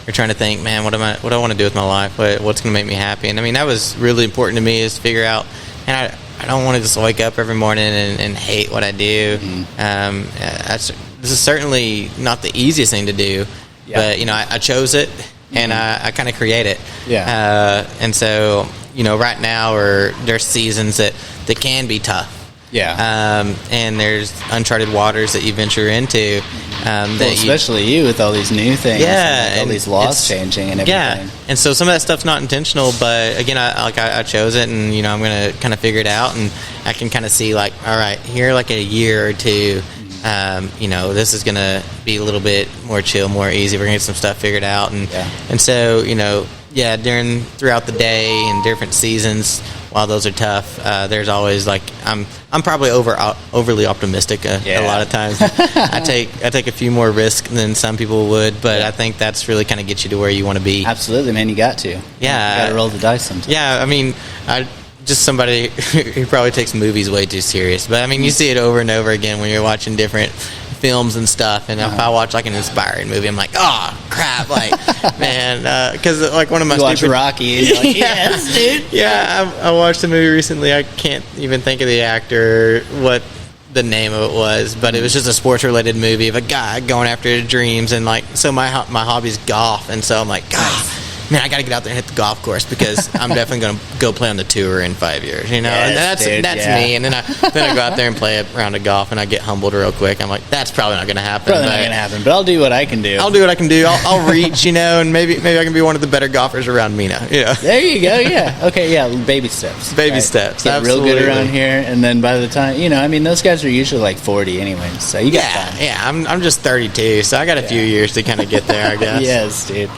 trying to think, man, what do I want to do with my life? What's going to make me happy? And I mean, that was really important to me, is to figure out, and I don't want to just wake up every morning and hate what I do. Mm-hmm. This is certainly not the easiest thing to do. Yeah. But, I chose it, and I kind of create it. Yeah. And so, right now there's seasons that can be tough. Yeah. And there's uncharted waters that you venture into. Especially you with all these new things. Yeah. And all these laws changing and everything. Yeah. And so some of that stuff's not intentional, but again, I chose it, and, I'm going to kind of figure it out, and I can kind of see, like, all right, here, like a year or two, this is going to be a little bit more chill, more easy. We're going to get some stuff figured out. And so, throughout the day and different seasons, while those are tough, there's always, like, I'm probably overly optimistic a lot of times. I take a few more risks than some people would, but I think that's really kind of gets you to where you want to be. Absolutely, man. You got to. Yeah. You got to roll the dice sometimes. Yeah, I mean, just somebody who probably takes movies way too serious. But, I mean, you see it over and over again when you're watching different films and stuff. And if I watch, like, an inspiring movie, I'm like, oh, crap. Like, man, because, like, one of my you watch Rocky, and you're like, yes, dude. Yeah, I watched a movie recently. I can't even think of the actor, what the name of it was, but it was just a sports-related movie of a guy going after his dreams. And, like, so my hobby's golf. And so I'm like, God, man, I got to get out there and hit the golf course because I'm definitely going to go play on the tour in 5 years, Yes, and that's me. And then I go out there and play a round of golf, and I get humbled real quick. I'm like, that's probably not going to happen. Probably not going to happen, but I'll do what I can do. I'll do what I can do. I'll reach, and maybe I can be one of the better golfers around Mena. There you go. Yeah. Okay. Yeah. Baby steps. Baby steps. Get absolutely. Real good around here, and then by the time those guys are usually like 40 anyway, so you got time. Yeah. I'm just 32, so I got a few years to kind of get there, I guess. Yes, dude.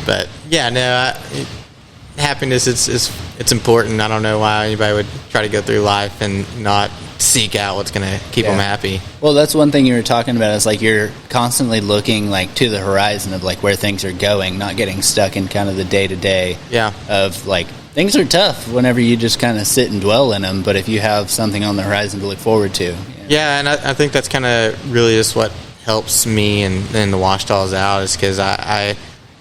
But happiness it's important. I don't know why anybody would try to go through life and not seek out what's going to keep them happy. Well, that's one thing you were talking about, is like you're constantly looking like to the horizon of like where things are going, not getting stuck in kind of the day to day. Yeah. Of like things are tough whenever you just kind of sit and dwell in them, but if you have something on the horizon to look forward to. Yeah, and I think that's kind of really just what helps me and the Ouchaitas out, is because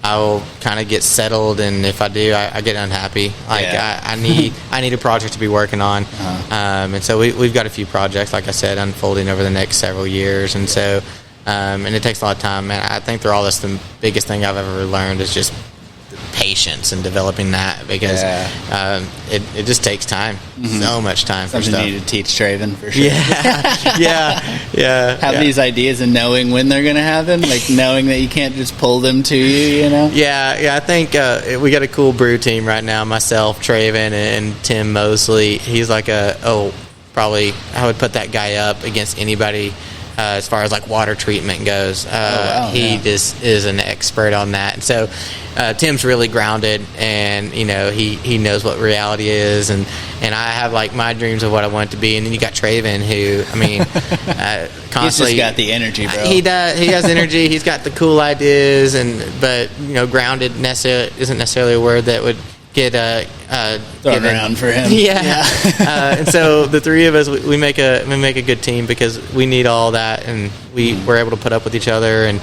I will kind of get settled, and if I do, I get unhappy. Like I need a project to be working on, and so we've got a few projects, like I said, unfolding over the next several years, and so and it takes a lot of time. Man, I think through all this, the biggest thing I've ever learned is just patience and developing that, because it just takes time, so much time. Something you need to teach Traven for sure. Have these ideas and knowing when they're going to happen, like knowing that you can't just pull them to you, you know? Yeah, I think we got a cool brew team right now. Myself, Traven, and Tim Mosley. He's like probably I would put that guy up against anybody as far as like water treatment goes. He just is an expert on that. And so Tim's really grounded, and he knows what reality is, and I have like my dreams of what I want it to be. And then you got Traven, who constantly, he's just got the energy, bro. He has energy. He's got the cool ideas, but grounded isn't necessarily a word that would get thrown around for him. And so the three of us, we make a good team, because we need all that, and we're able to put up with each other, and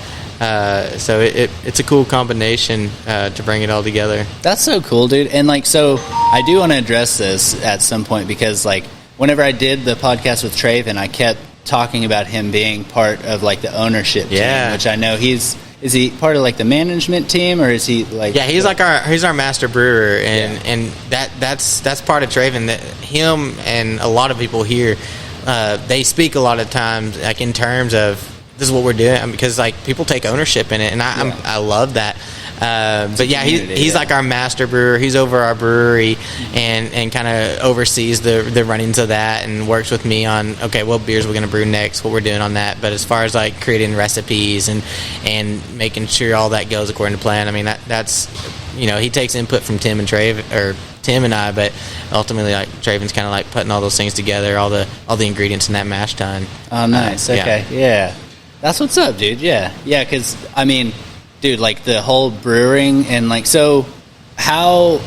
so it's a cool combination to bring it all together. That's so cool, dude. And so I do want to address this at some point, because whenever I did the podcast with Traven, I kept talking about him being part of the ownership team, which I know is he part of the management team, or is he he's our master brewer, and that's part of Traven. That him and a lot of people here, they speak a lot of times in terms of this is what we're doing, because people take ownership in it, and I love that. But he's like our master brewer. He's over our brewery and kind of oversees the runnings of that, and works with me on what beers we're going to brew next, what we're doing on that. But as far as creating recipes and making sure all that goes according to plan, I mean that's he takes input from Tim and I, but ultimately Traven's kind of putting all those things together, all the ingredients in that mash tun. Oh, nice. Okay, that's what's up, dude. Yeah, because I mean, dude, the whole brewing and so how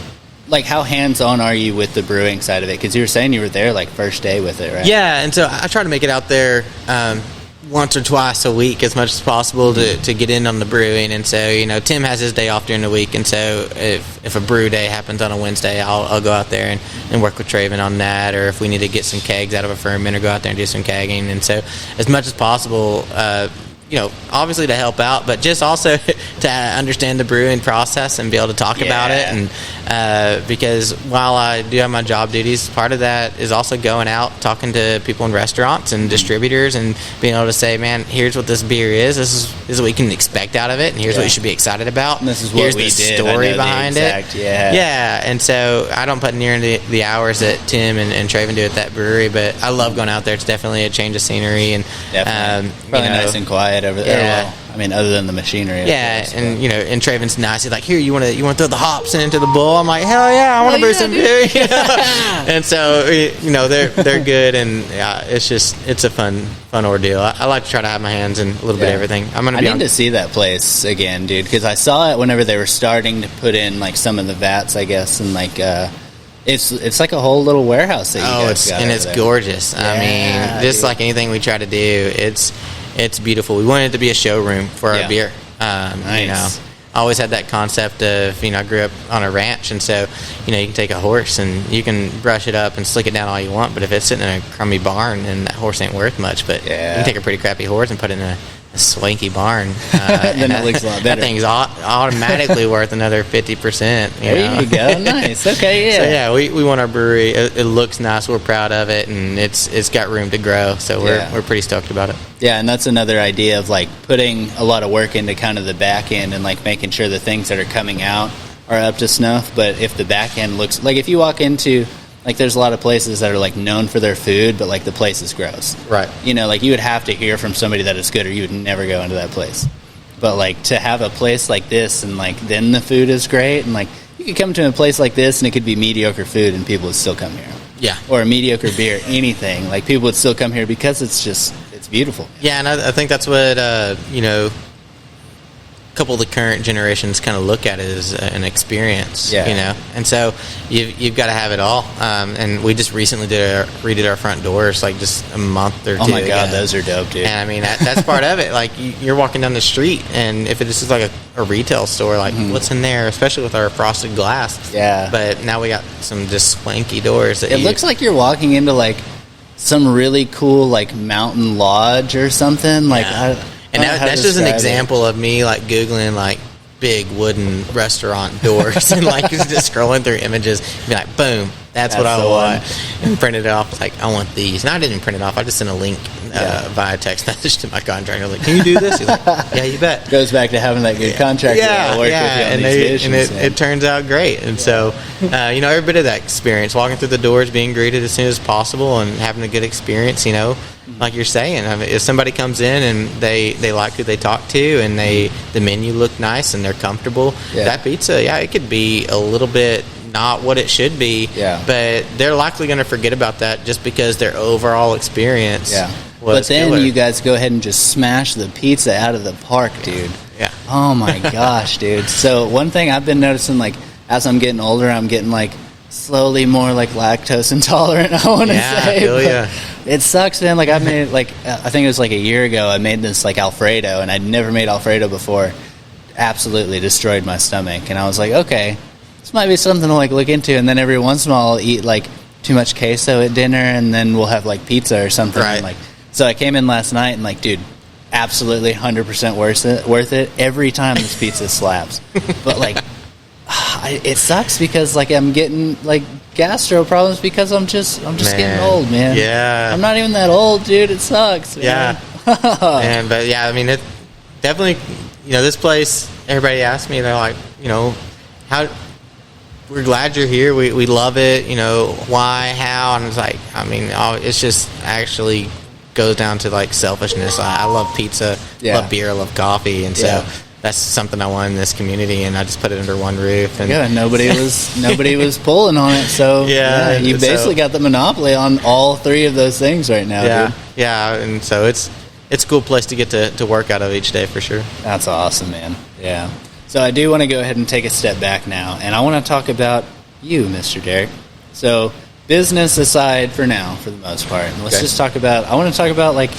hands-on are you with the brewing side of it? Because you were saying you were there first day with it, right? Yeah, and so I try to make it out there once or twice a week as much as possible to get in on the brewing. And so Tim has his day off during the week, and so if a brew day happens on a Wednesday, I'll go out there and work with Traven on that, or if we need to get some kegs out of a fermenter, go out there and do some kegging. And so as much as possible, obviously to help out, but just also to understand the brewing process and be able to talk about it. And because while I do have my job duties, part of that is also going out, talking to people in restaurants and distributors, and being able to say, man, here's what this beer is. This is what you can expect out of it, and here's what you should be excited about. And this is what here's we the did. story behind it. Yeah. And so I don't put near the hours that Tim and Traven do at that brewery, but I love going out there. It's definitely a change of scenery, and probably nice and quiet over there. Yeah. I mean, other than the machinery. Yeah, course, and and Traven's nice. He's like, here, you want to throw the hops into the bowl? I'm like, hell yeah, I want to brew some beer. And so they're good, and it's a fun ordeal. I like to try to have my hands in a little bit of everything. I need to see that place again, dude, because I saw it whenever they were starting to put in some of the vats, I guess, and it's like a whole little warehouse that you guys got. And it's gorgeous. Yeah, I mean, just like anything we try to do, it's beautiful. We wanted it to be a showroom for our beer. Nice. I always had that concept of, I grew up on a ranch, and so, you can take a horse and you can brush it up and slick it down all you want, but if it's sitting in a crummy barn, then that horse ain't worth much. But you can take a pretty crappy horse and put it in a swanky barn. Then it looks a lot better. That thing's automatically worth another 50%. There you go. Nice. Okay, yeah. So, we want our brewery. It looks nice. We're proud of it, and it's got room to grow. So we're pretty stoked about it. Yeah, and that's another idea of putting a lot of work into kind of the back end and making sure the things that are coming out are up to snuff. But if the back end looks if you walk into there's a lot of places that are known for their food, but the place is gross. Right. You would have to hear from somebody that it's good, or you would never go into that place. But to have a place like this, and then the food is great, and you could come to a place like this and it could be mediocre food and people would still come here. Yeah. Or a mediocre beer, anything. People would still come here because it's beautiful. Yeah, and I think that's what couple of the current generations kind of look at it as an experience, and so you've got to have it all. And we just recently redid our front doors just a month or two. Oh my god, ago. those are dope, dude. And I mean that's part of it. You're walking down the street, and if it is a retail store, what's in there, especially with our frosted glass. Yeah. But now we got some just swanky doors. It looks like you're walking into some really cool mountain lodge or something. And that's just an example of me Googling big wooden restaurant doors and like just scrolling through images, be like, boom, that's what I want, and printed it off. Like, I want these. And I didn't print it off. I just sent a link via text message to my contractor. I was like, can you do this? He's like, yeah, you bet. Goes back to having that good contractor that work with you on and these visions, it turns out great. And so, every bit of that experience, walking through the doors, being greeted as soon as possible, and having a good experience, like you're saying, I mean, if somebody comes in and they like who they talk to, and the menu look nice and they're comfortable, that pizza, it could be a little bit not what it should be, but they're likely going to forget about that just because their overall experience was But then killer. you guys go ahead and just smash the pizza out of the park, dude. Yeah. Oh my gosh, dude. So one thing I've been noticing, like, as I'm getting older, I'm getting like slowly more like lactose intolerant, I want to say. It sucks, man. Like, I made like I think it was like a year ago, I made this like Alfredo, and I'd never made Alfredo before. Absolutely destroyed my stomach, and I was like, okay, this might be something to like look into. And then every once in a while I'll eat like too much queso at dinner, and then we'll have like pizza or something. Right. And, like, so I came in last night and like, dude, absolutely 100% worth it. Every time this pizza slaps. But like, it sucks because like I'm getting like gastro problems because I'm just getting old, man. Yeah. I'm not even that old, dude. It sucks, man. But I mean, it definitely, this place, everybody asks me, they're like, how, we're glad you're here. We love it. Why, how? And it's like, I mean, it's just actually goes down to like selfishness. I love pizza, love beer, love coffee. And so that's something I want in this community, and I just put it under one roof. And nobody was pulling on it. So you basically got the monopoly on all three of those things right now. Dude. And so it's a cool place to get to work out of each day for sure. That's awesome, man. Yeah. So I do want to go ahead and take a step back now, and I want to talk about you, Mr. Derek. So business aside for now, for the most part, and let's just talk about. I want to talk about like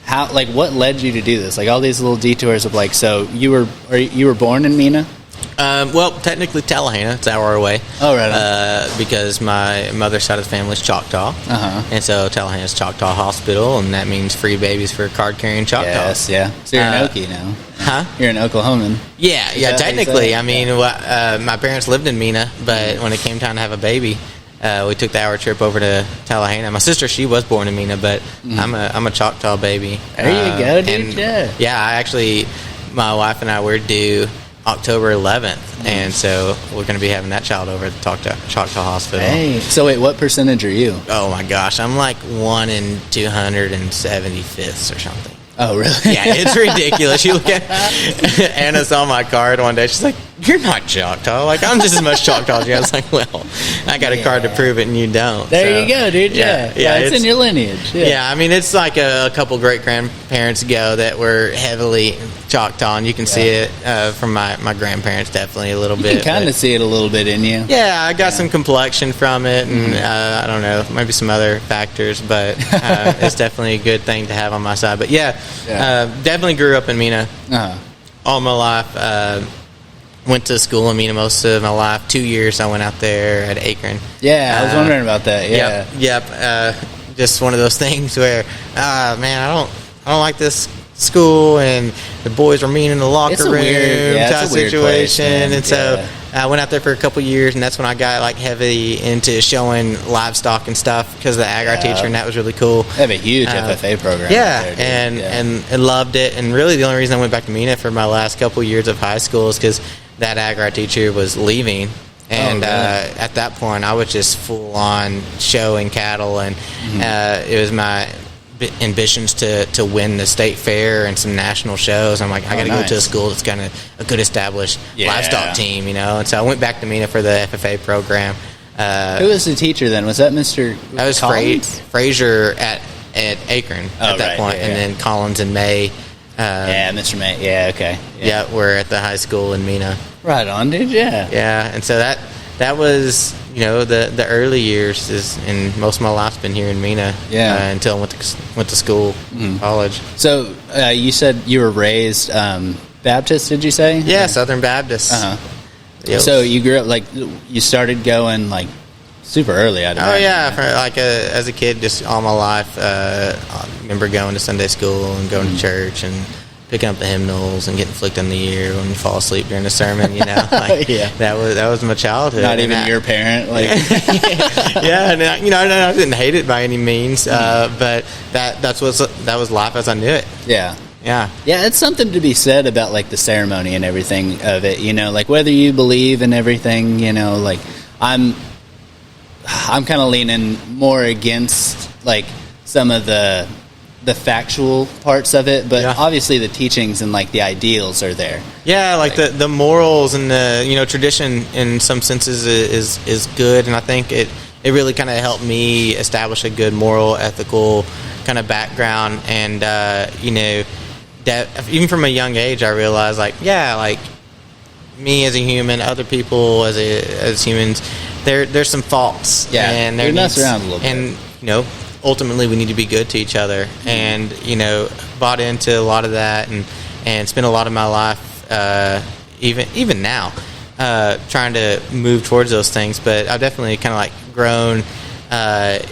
how, like, what led you to do this, like all these little detours of like. So you were born in Mena? Well, technically Tallahassee. It's an hour away. Oh, right. Because my mother's side of the family is Choctaw. And so Tallahassee is Choctaw Hospital, and that means free babies for card-carrying Choctaws. Yes, yeah. So you're an Okie now. Huh? You're an Oklahoman. Yeah, technically. I mean, my parents lived in Mena, but when it came time to have a baby, we took the hour trip over to Tallahassee. My sister, she was born in Mena, but I'm a Choctaw baby. There you go, dude. I actually, my wife and I were due October 11th, and so we're going to be having that child over at the Choctaw Hospital. Hey, so wait, what percentage are you? Oh my gosh, I'm like 1 in 275th or something. Oh, really? Yeah, it's ridiculous. You look at Anna saw my card one day. She's like, "You're not Choctaw." Like, I'm just as much Choctaw as you. I was like, "Well, I got a card to prove it, and you don't." There you go, dude. Yeah, it's in your lineage. Yeah, I mean, it's like a couple great grandparents ago that were heavily Choctaw, and you can see it from my grandparents definitely a little bit. You can kind of see it a little bit in you. Yeah, I got some complexion from it, and I don't know, maybe some other factors, but it's definitely a good thing to have on my side. But definitely grew up in Mena all my life. Went to school in Mena most of my life. 2 years I went out there at Akron. Yeah, I was wondering about that. Yeah. Yep. Just one of those things where, man, I don't like this school, and the boys are mean in the locker room type situation. And so I went out there for a couple years, and that's when I got like heavy into showing livestock and stuff because of the agri teacher, and that was really cool. They have a huge FFA program. And loved it. And really the only reason I went back to Mena for my last couple years of high school is because that agri teacher was leaving. And at that point, I was just full on showing cattle, and it was my ambitions to win the state fair and some national shows. I'm like, I got to go to a school that's got a good established livestock team, And so I went back to Mena for the FFA program. Who was the teacher then? Was that Mr. I was Frazier at Akron at that point, and then Collins and May. Mr. May. Yeah, okay. Yeah, we're at the high school in Mena. Right on, dude. Yeah. Yeah, and so that was, the early years and most of my life's been here in Mena. Yeah. Until I went to school, college. So you said you were raised Baptist, did you say? Yeah, Southern Baptist. Yep. So you grew up, like, you started going, like, super early, I'd imagine. Oh, yeah. As a kid, just all my life, I remember going to Sunday school and going to church and picking up the hymnals and getting flicked in the ear when you fall asleep during the sermon, like, Yeah. that was my childhood. Not even your parent, like. Yeah, and I didn't hate it by any means, but that was life as I knew it. Yeah. Yeah. Yeah, it's something to be said about, like, the ceremony and everything of it, like, whether you believe in everything, like, I'm kind of leaning more against, like, some of the factual parts of it, but obviously the teachings and, like, the ideals are there. Yeah, like the morals and the, tradition in some senses is good, and I think it really kind of helped me establish a good moral, ethical kind of background, and, that even from a young age, I realized, like, me as a human, other people as humans, there's some faults. Yeah, and we mess around a little bit. And, ultimately we need to be good to each other. And, bought into a lot of that and spent a lot of my life, even now, trying to move towards those things. But I've definitely kind of, like, grown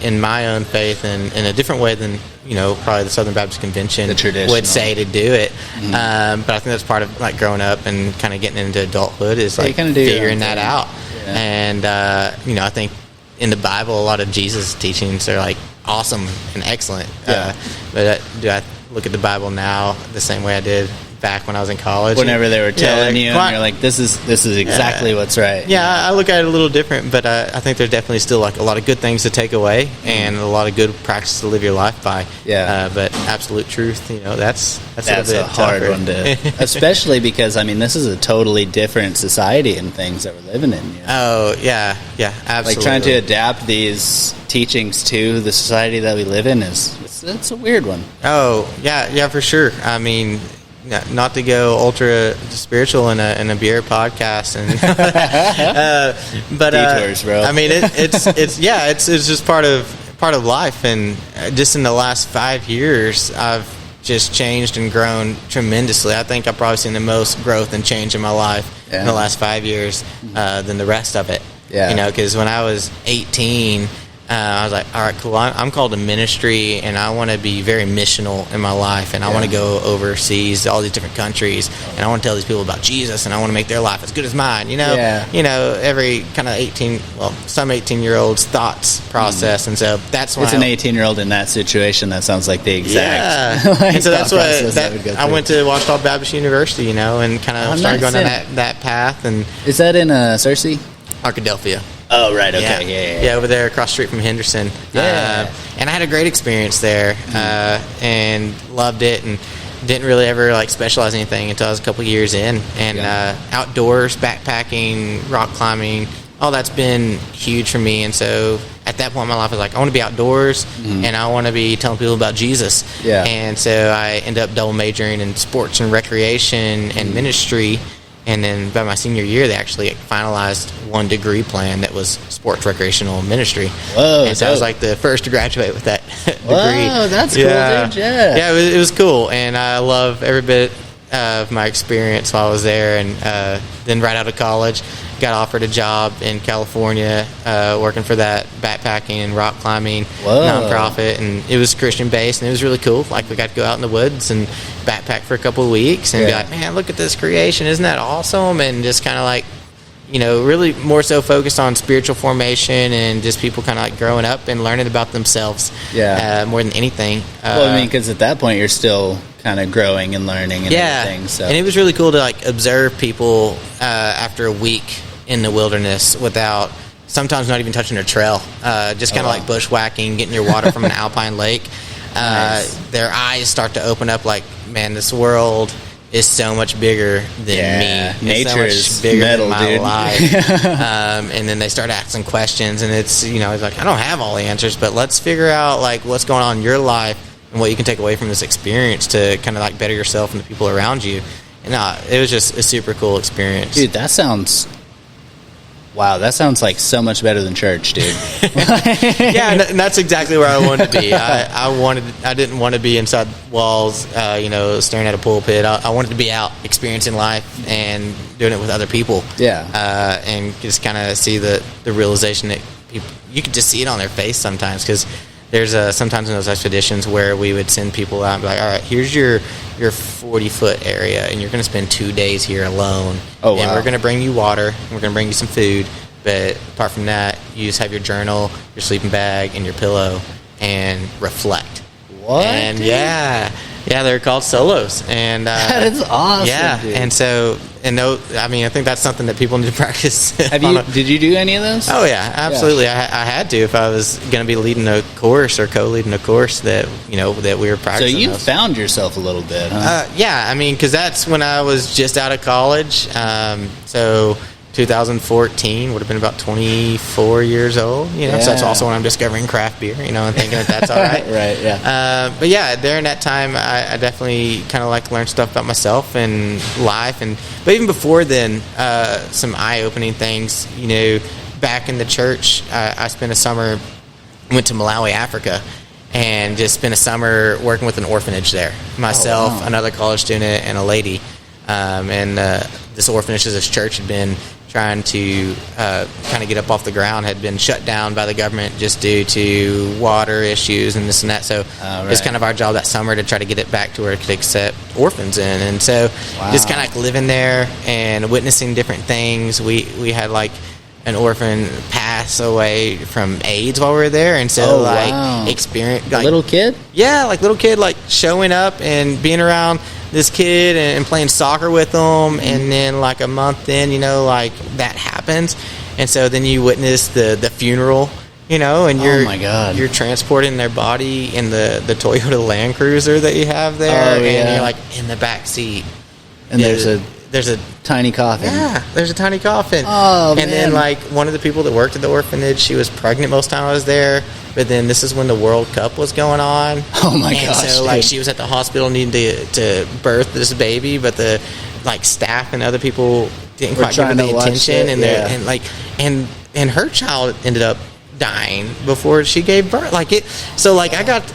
in my own faith in a different way than probably the Southern Baptist Convention would say to do it. But I think that's part of, like, growing up and kind of getting into adulthood is, like, figuring that out. Yeah. And I think in the Bible a lot of Jesus' teachings are, like, awesome and excellent. Yeah. But do I look at the Bible now the same way I did back when I was in college? Whenever they were telling you, and you're like, this is exactly what's right. Yeah, I look at it a little different, but I think there's definitely still, like, a lot of good things to take away and a lot of good practice to live your life by. Yeah. But absolute truth, that's a hard one to, especially because, I mean, this is a totally different society and things that we're living in. Oh, yeah, absolutely. Like, trying to adapt these teachings to the society that we live in it's a weird one. Oh, yeah, for sure. I mean, not to go ultra spiritual in a beer podcast, but Detours, bro. I mean, it's just part of life, and just in the last 5 years, I've just changed and grown tremendously. I think I've probably seen the most growth and change in my life in the last 5 years than the rest of it. Yeah, because when I was 18. I was like, all right, cool. I'm called to ministry, and I want to be very missional in my life, and I want to go overseas to all these different countries, and I want to tell these people about Jesus, and I want to make their life as good as mine. Every kind of some 18-year-olds thoughts process, and so that's why it's an 18-year-old in that situation. That sounds like the exact. And so that's why I went to Ouachita Baptist University, and kind of started going down that path. And is that in Searcy? Arkadelphia. Oh, right, okay, yeah, over there across the street from Henderson. Yeah. And I had a great experience there, and loved it, and didn't really ever, like, specialize in anything until I was a couple years in. And outdoors, backpacking, rock climbing, all that's been huge for me. And so at that point in my life, I was like, I want to be outdoors, and I want to be telling people about Jesus. Yeah. And so I ended up double majoring in sports and recreation and ministry. And then by my senior year, they actually finalized one degree plan that was sports recreational ministry. Whoa! And so I was like the first to graduate with that degree. Whoa, that's cool, dude. Yeah, it was cool, and I love every bit of my experience while I was there. And then right out of college, got offered a job in California, working for that backpacking and rock climbing nonprofit, and it was Christian based, and it was really cool. Like, we got to go out in the woods and backpack for a couple of weeks and be like, man, look at this creation, isn't that awesome? And just kind of like, really more so focused on spiritual formation and just people kind of like growing up and learning about themselves more than anything. Well, I mean, because at that point you're still kind of growing and learning and everything. So. And it was really cool to, like, observe people after a week in the wilderness without sometimes not even touching a trail, just kind of like bushwhacking, getting your water from an alpine lake. Nice. Their eyes start to open up like, man, this world is so much bigger than me. Nature so much is bigger metal, than my dude. life. And then they start asking questions, and it's, it's like, I don't have all the answers, but let's figure out, like, what's going on in your life and what you can take away from this experience to kind of, like, better yourself and the people around you. And it was just a super cool experience. Dude, that sounds like so much better than church, dude. Yeah, and that's exactly where I wanted to be. I didn't want to be inside walls, staring at a pulpit. I wanted to be out experiencing life and doing it with other people. Yeah. And just kind of see the realization that people, you could just see it on their face sometimes, because there's sometimes in those expeditions where we would send people out and be like, all right, here's your 40-foot area, and you're going to spend 2 days here alone. Oh, wow. And we're going to bring you water, and we're going to bring you some food. But apart from that, you just have your journal, your sleeping bag, and your pillow, and reflect. What? And yeah, they're called solos. And that is awesome. Yeah, dude. and so, I mean, I think that's something that people need to practice. Did you do any of those? Oh yeah, absolutely. Yeah. I had to if I was going to be leading a course or co-leading a course that that we were practicing. So you those. found yourself a little bit, huh? Yeah, I mean, because that's when I was just out of college. So 2014 would have been about 24 years old. So that's also when I'm discovering craft beer. And thinking that's all right. Right. Yeah. But yeah, during that time, I definitely kind of like to learn stuff about myself and life, but even before then, some eye-opening things. Back in the church, I spent a summer, went to Malawi, Africa, and just spent a summer working with an orphanage there. Myself, another college student, and a lady. And this orphanage, this church had been trying to kind of get up off the ground, had been shut down by the government just due to water issues and this and that. So it's kind of our job that summer to try to get it back to where it could accept orphans in. And so just kind of like living there and witnessing different things. We had like an orphan pass away from AIDS while we were there, and so experience like, little kid. Yeah, like little kid, like showing up and being around this kid and playing soccer with them, and then like a month in, like that happens, and so then you witness the funeral, and you're transporting their body in the Toyota Land Cruiser that you have there, and you're like in the back seat, and there's a tiny coffin. Yeah, there's a tiny coffin. Oh, and then like one of the people that worked at the orphanage, she was pregnant most of the time I was there. But then this is when the World Cup was going on. Oh my gosh! And so like she was at the hospital needing to birth this baby, but the like staff and other people didn't quite give her the attention, and her child ended up dying before she gave birth. I got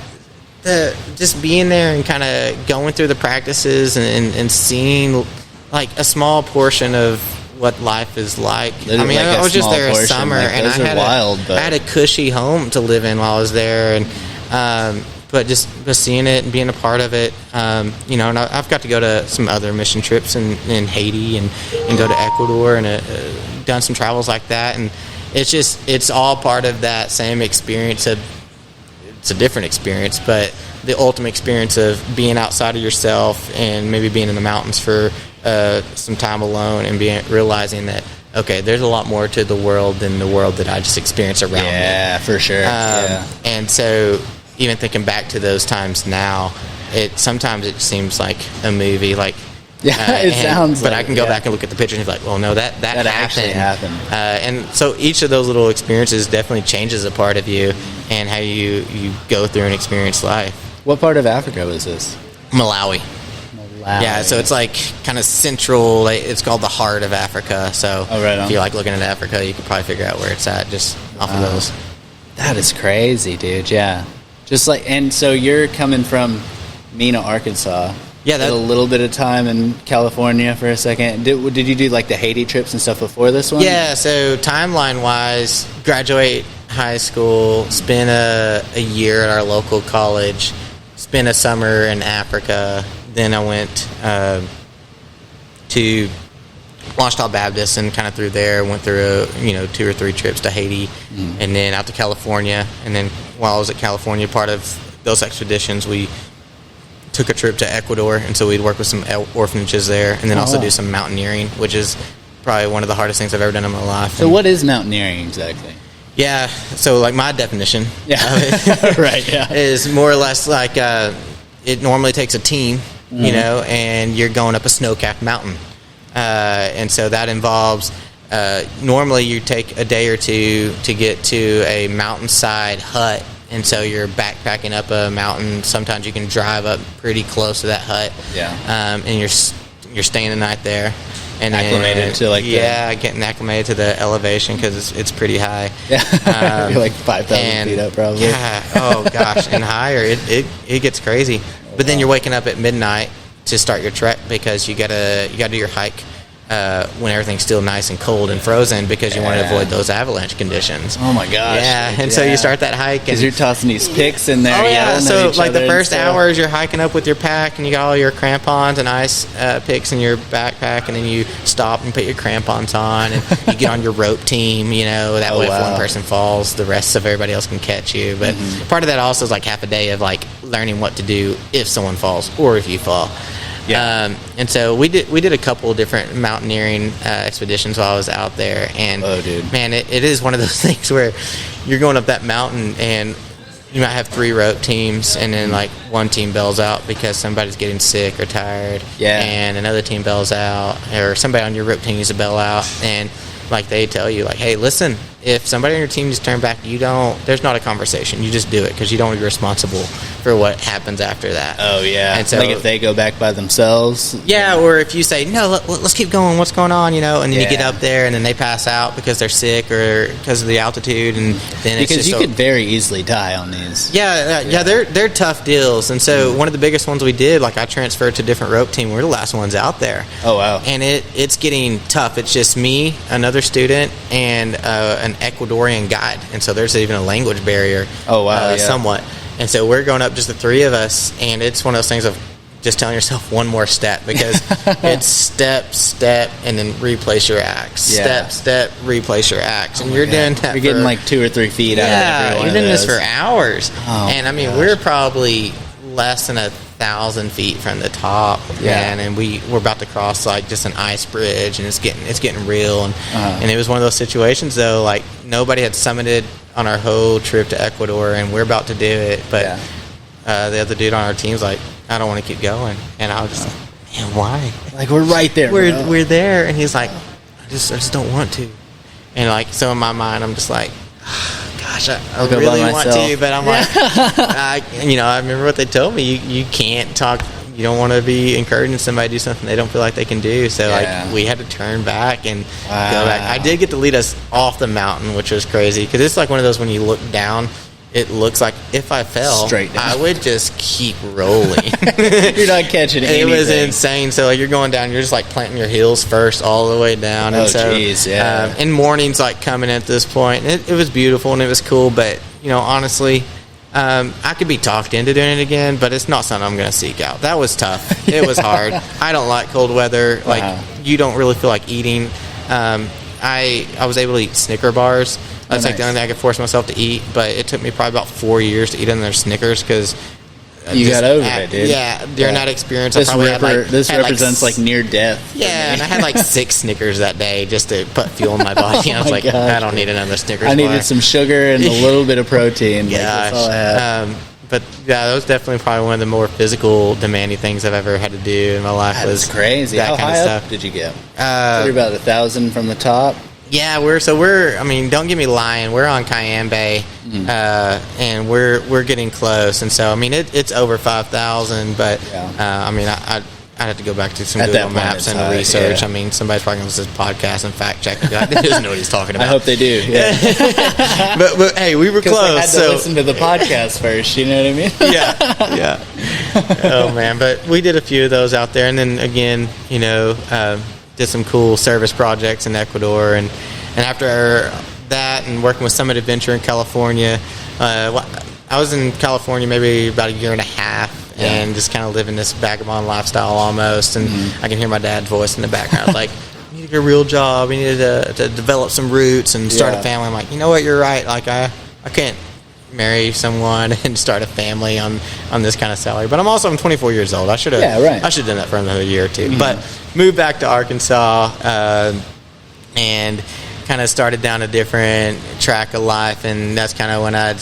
just being there and kind of going through the practices and seeing like a small portion of what life is like. I was just there a summer, and I had a cushy home to live in while I was there, and but just seeing it and being a part of it, and I've got to go to some other mission trips in Haiti and go to Ecuador and done some travels like that, and it's all part of that same experience. It's a different experience, but the ultimate experience of being outside of yourself and maybe being in the mountains for some time alone and realizing that, okay, there's a lot more to the world than the world that I just experience around me. Yeah, for sure. And so even thinking back to those times now, sometimes it seems like a movie, like sounds. But I can go back and look at the picture and be like, well, no, that actually happened. And so each of those little experiences definitely changes a part of you and how you go through and experience life. What part of Africa was this? Malawi. Yeah, so it's like kind of central. It's called the heart of Africa. So if you like looking at Africa, you can probably figure out where it's at just off of those. That is crazy, dude. Yeah, just like, and so you're coming from Mena, Arkansas. Yeah, a little bit of time in California for a second. Did you do like the Haiti trips and stuff before this one? Yeah, so timeline wise, graduate high school, spend a year at our local college, spend a summer in Africa. Then I went to Ouachita Baptist and kind of through there, went through 2 or 3 trips to Haiti, and then out to California. And then while I was at California, part of those expeditions, we took a trip to Ecuador, and so we'd work with some orphanages there, and then also do some mountaineering, which is probably one of the hardest things I've ever done in my life. So what is mountaineering exactly? Yeah, so like my definition is more or less like it normally takes a team, and you're going up a snow-capped mountain. And so that involves, normally you take a day or two to get to a mountainside hut, and so you're backpacking up a mountain. Sometimes you can drive up pretty close to that hut, and you're staying the night there. And acclimated to getting acclimated to the elevation because it's pretty high. Yeah, you're like 5,000 feet up probably. Yeah, oh gosh, and higher. It gets crazy. But then you're waking up at midnight to start your trek because you gotta do your hike when everything's still nice and cold and frozen, because you want to avoid those avalanche conditions. Oh my gosh. Yeah, and so you start that hike, because you're tossing these picks in there. Oh yeah, so like the first hour hours you're hiking up with your pack, and you got all your crampons and ice picks in your backpack, and then you stop and put your crampons on, and you get on your rope team, that way if one person falls, the rest of everybody else can catch you. But part of that also is like half a day of like learning what to do if someone falls or if you fall. Yeah. And so we did a couple of different mountaineering expeditions while I was out there, and man, it is one of those things where you're going up that mountain and you might have 3 rope teams, and then like one team bails out because somebody's getting sick or tired, and another team bails out, or somebody on your rope team needs to bail out, and like they tell you like, hey, listen, if somebody on your team just turn back, there's not a conversation. You just do it, because you don't want to be responsible for what happens after that. Oh, yeah. And so, like if they go back by themselves? Yeah, or if you say, no, let's keep going, what's going on, and then you get up there, and then they pass out because they're sick or because of the altitude, and then it's because you could very easily die on these. Yeah, they're tough deals. And so one of the biggest ones we did, like I transferred to a different rope team. We're the last ones out there. Oh, wow. And it's getting tough. It's just me, another student, and an Ecuadorian guide, and so there's even a language barrier. Oh wow, somewhat. And so we're going up, just the 3 of us, and it's one of those things of just telling yourself one more step, because it's step, and then replace your axe. Step, replace your axe, and you're doing that. You're getting like 2 or 3 feet out of every one. You're doing this for hours, and I mean we're probably less than 1,000 feet from the top, man, and we're about to cross like just an ice bridge, and it's getting real, and it was one of those situations though, like nobody had summited on our whole trip to Ecuador, and we're about to do it, but the other dude on our team's like, I don't want to keep going, and I was just like, man, why? Like we're right there, we're there, and he's like, I just don't want to, and like so in my mind I'm just like, gosh, I really want to, but I'm like, I remember what they told me. You can't talk. You don't want to be encouraging somebody to do something they don't feel like they can do. So like we had to turn back and go back. I did get to lead us off the mountain, which was crazy, because it's like one of those when you look down, it looks like if I fell, straight down, I would just keep rolling. You're not catching anything. It was insane. So like you're going down, you're just like planting your heels first all the way down. And and morning's like coming at this point. And it was beautiful and it was cool, but honestly, I could be talked into doing it again, but it's not something I'm going to seek out. That was tough. It was hard. I don't like cold weather. Like you don't really feel like eating. I was able to eat Snicker bars. That's like the only thing I could force myself to eat, but it took me probably about 4 years to eat another Snickers, because you got over it, dude. Yeah, during that experience, this I probably this represents like near death. Yeah, and I had like 6 Snickers that day just to put fuel in my body. I was like, I don't need another Snickers bar. I needed some sugar and a little bit of protein. Yeah, that's all I had. But yeah, that was definitely probably one of the more physical, demanding things I've ever had to do in my life. That's crazy. That How kind high of stuff. Up did you get? You're about 1,000 from the top. Yeah, we're. I mean, don't get me lying. We're on Cayambe, and we're getting close. And so, I mean, it's over 5,000. But I mean, I'd have to go back to some Google Maps and research. I mean, somebody's probably going to listen to this podcast and fact check. He doesn't know what he's talking about. I hope they do. Yeah. but hey, we were close. They had to listen to the podcast first. You know what I mean? Yeah. Oh man, but we did a few of those out there, and then again, did some cool service projects in Ecuador, and after that and working with Summit Adventure in California, I was in California maybe about a year and a half, and just kind of living this vagabond lifestyle almost, and I can hear my dad's voice in the background like, you need to get a real job, you need to develop some roots and start a family. I'm like, you know what, you're right, like I can't marry someone and start a family on this kind of salary, but I'm 24 years old. I should have I should have done that for another year or two. But moved back to Arkansas and kind of started down a different track of life, and that's kind of when I'd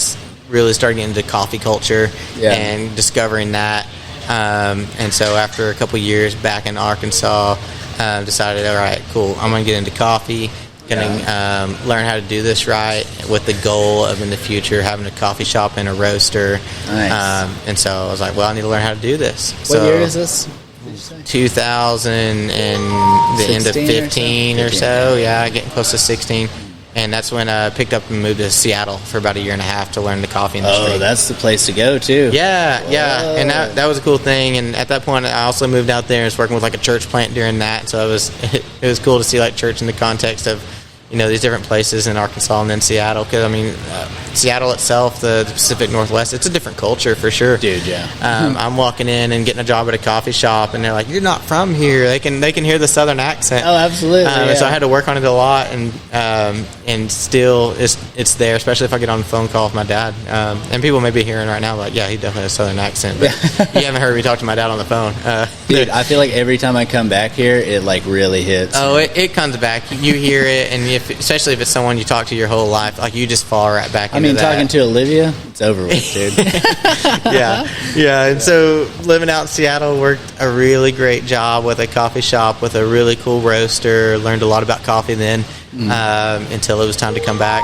really started getting into coffee culture and discovering that, and so after a couple years back in Arkansas, decided, all right, cool, I'm gonna get into coffee. Going to learn how to do this right, with the goal of in the future having a coffee shop and a roaster. Nice. And so I was like, well, I need to learn how to do this. What year is this? 2000 and the end of 15 or so. Yeah, getting close to 16. And that's when I picked up and moved to Seattle for about a year and a half to learn the coffee industry. Oh, that's the place to go, too. Yeah. And that was a cool thing. And at that point, I also moved out there and was working with, like, a church plant during that. So it was cool to see, like, church in the context of, these different places in Arkansas and then Seattle. Because, Seattle itself, the Pacific Northwest, it's a different culture for sure. Dude, yeah. I'm walking in and getting a job at a coffee shop, and they're like, "You're not from here." They can hear the Southern accent. Oh, absolutely. So I had to work on it a lot, and still it's there, especially if I get on a phone call with my dad. And people may be hearing right now, like, yeah, he definitely has a Southern accent, but you haven't heard me talk to my dad on the phone. Dude, I feel like every time I come back here, it like really hits. Oh, it comes back. You hear it, and especially if it's someone you talk to your whole life, like you just fall right back into that. Talking to Olivia, it's over with, dude. Yeah. And so living out in Seattle, worked a really great job with a coffee shop with a really cool roaster. Learned a lot about coffee then until it was time to come back,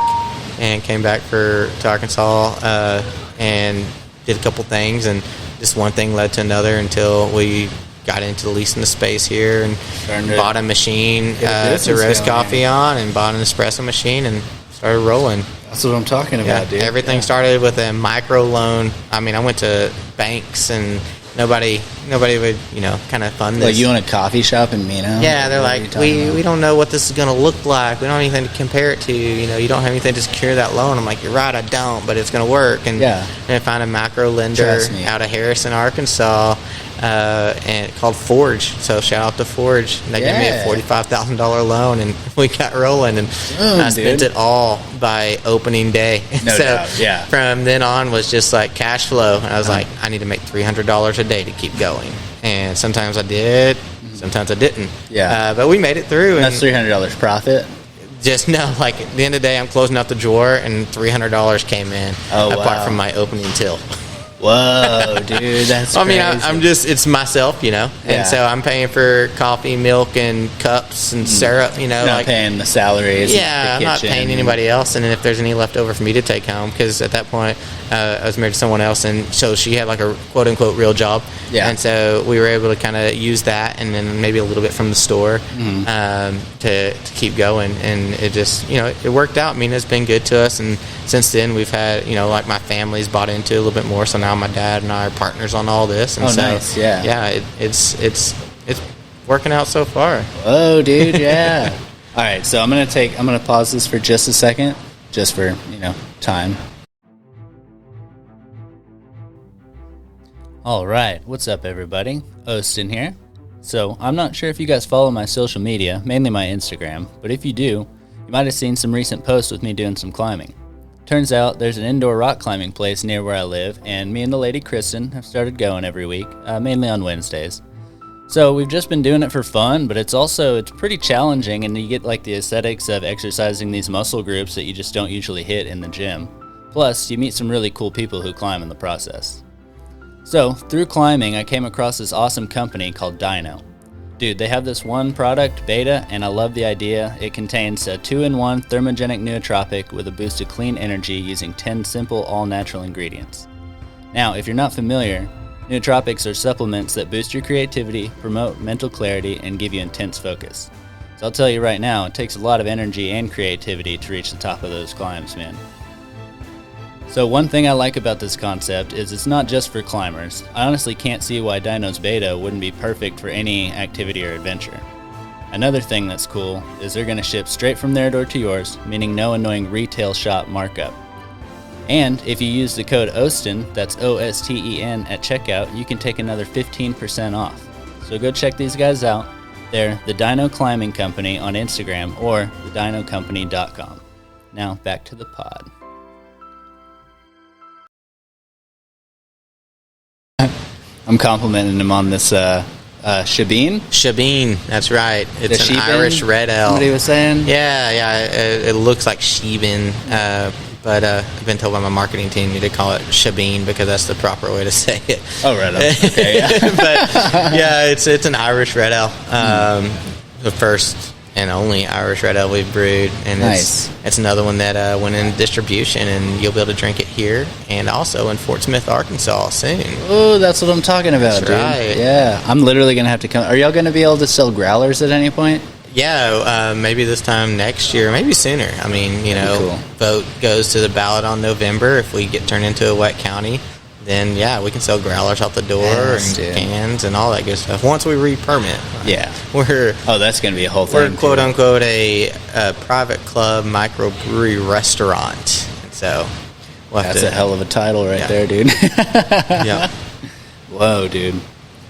and came back to Arkansas and did a couple things, and just one thing led to another until we got into leasing the space here and bought a machine to roast coffee on, and bought an espresso machine and started rolling. That's what I'm talking about, dude. Everything started with a micro loan. I went to banks and nobody would, kind of fund this. Like, you own a coffee shop in Mena? Yeah, they're like, we don't know what this is going to look like. We don't have anything to compare it to. You don't have anything to secure that loan. I'm like, you're right, I don't, but it's going to work. And I found a macro lender out of Harrison, Arkansas, and called Forge. So shout out to Forge. They gave me a $45,000 loan, and we got rolling. And I spent it all by opening day. No doubt. From then on was just like cash flow. And I was like, I need to make $300 a day to keep going. And sometimes I did, sometimes I didn't. But we made it through. And that's $300 profit? Just like at the end of the day, I'm closing out the drawer, and $300 came in apart from my opening till. Whoa, dude, that's crazy. I'm just, it's myself, and so I'm paying for coffee, milk, and cups and syrup, not paying the salaries. Yeah, I'm not paying anybody else, and then if there's any left over for me to take home, because at that point I was married to someone else, and so she had like a quote unquote real job, and so we were able to kind of use that, and then maybe a little bit from the store to keep going, and it just it worked out. It's been good to us, and since then we've had like my family's bought into it a little bit more, so now my dad and I are partners on all this, and nice. It's working out so far. Oh, dude, yeah. All right, so I'm gonna pause this for just a second, just for time. All right, what's up, everybody? Austin here. So I'm not sure if you guys follow my social media, mainly my Instagram, but if you do, you might have seen some recent posts with me doing some climbing. Turns out there's an indoor rock climbing place near where I live, and me and the lady Kristen have started going every week, mainly on Wednesdays. So we've just been doing it for fun, but it's pretty challenging, and you get like the aesthetics of exercising these muscle groups that you just don't usually hit in the gym. Plus, you meet some really cool people who climb in the process. So, through climbing, I came across this awesome company called Dino. Dude, they have this one product, Beta, and I love the idea. It contains a 2-in-1 thermogenic nootropic with a boost of clean energy using 10 simple, all-natural ingredients. Now, if you're not familiar, nootropics are supplements that boost your creativity, promote mental clarity, and give you intense focus. So I'll tell you right now, it takes a lot of energy and creativity to reach the top of those climbs, man. So one thing I like about this concept is it's not just for climbers. I honestly can't see why Dino's Beta wouldn't be perfect for any activity or adventure. Another thing that's cool is they're going to ship straight from their door to yours, meaning no annoying retail shop markup. And if you use the code OSTEN, that's OSTEN, at checkout, you can take another 15% off. So go check these guys out. They're the Dino Climbing Company on Instagram or thedinocompany.com. Now back to the pod. I'm complimenting him on this Shebeen. Shebeen, that's right. It's an Irish red ale. Somebody was saying? Yeah. It looks like Shebeen, but I've been told by my marketing team to call it Shebeen because that's the proper way to say it. Oh, red ale. Okay, yeah. But yeah, it's an Irish red ale. The first and only Irish red ale we've brewed, and nice. It's another one that went in distribution, and you'll be able to drink it here and also in Fort Smith, Arkansas soon. Oh, that's what I'm talking about, that's dude. Right. Yeah, I'm literally gonna have to come. Are y'all gonna be able to sell growlers at any point? Maybe this time next year, maybe sooner. I mean, Cool. vote goes to the ballot on November. If we get turned into a wet county, then we can sell growlers out the door and cans and all that good stuff. Once we re-permit, that's going to be a whole thing. We're quote unquote a private club microbrewery restaurant. So that's a hell of a title right there, dude. Yeah. Whoa, dude.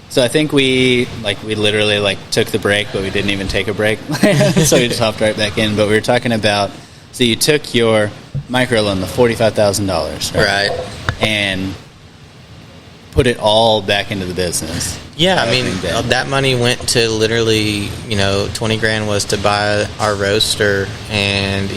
So I think we literally took the break, but we didn't even take a break. So we just hopped right back in. But we were talking about, so you took your micro loan, the $45,000, right? And put it all back into the business. Yeah, I mean, that money went to literally, $20,000 was to buy our roaster, and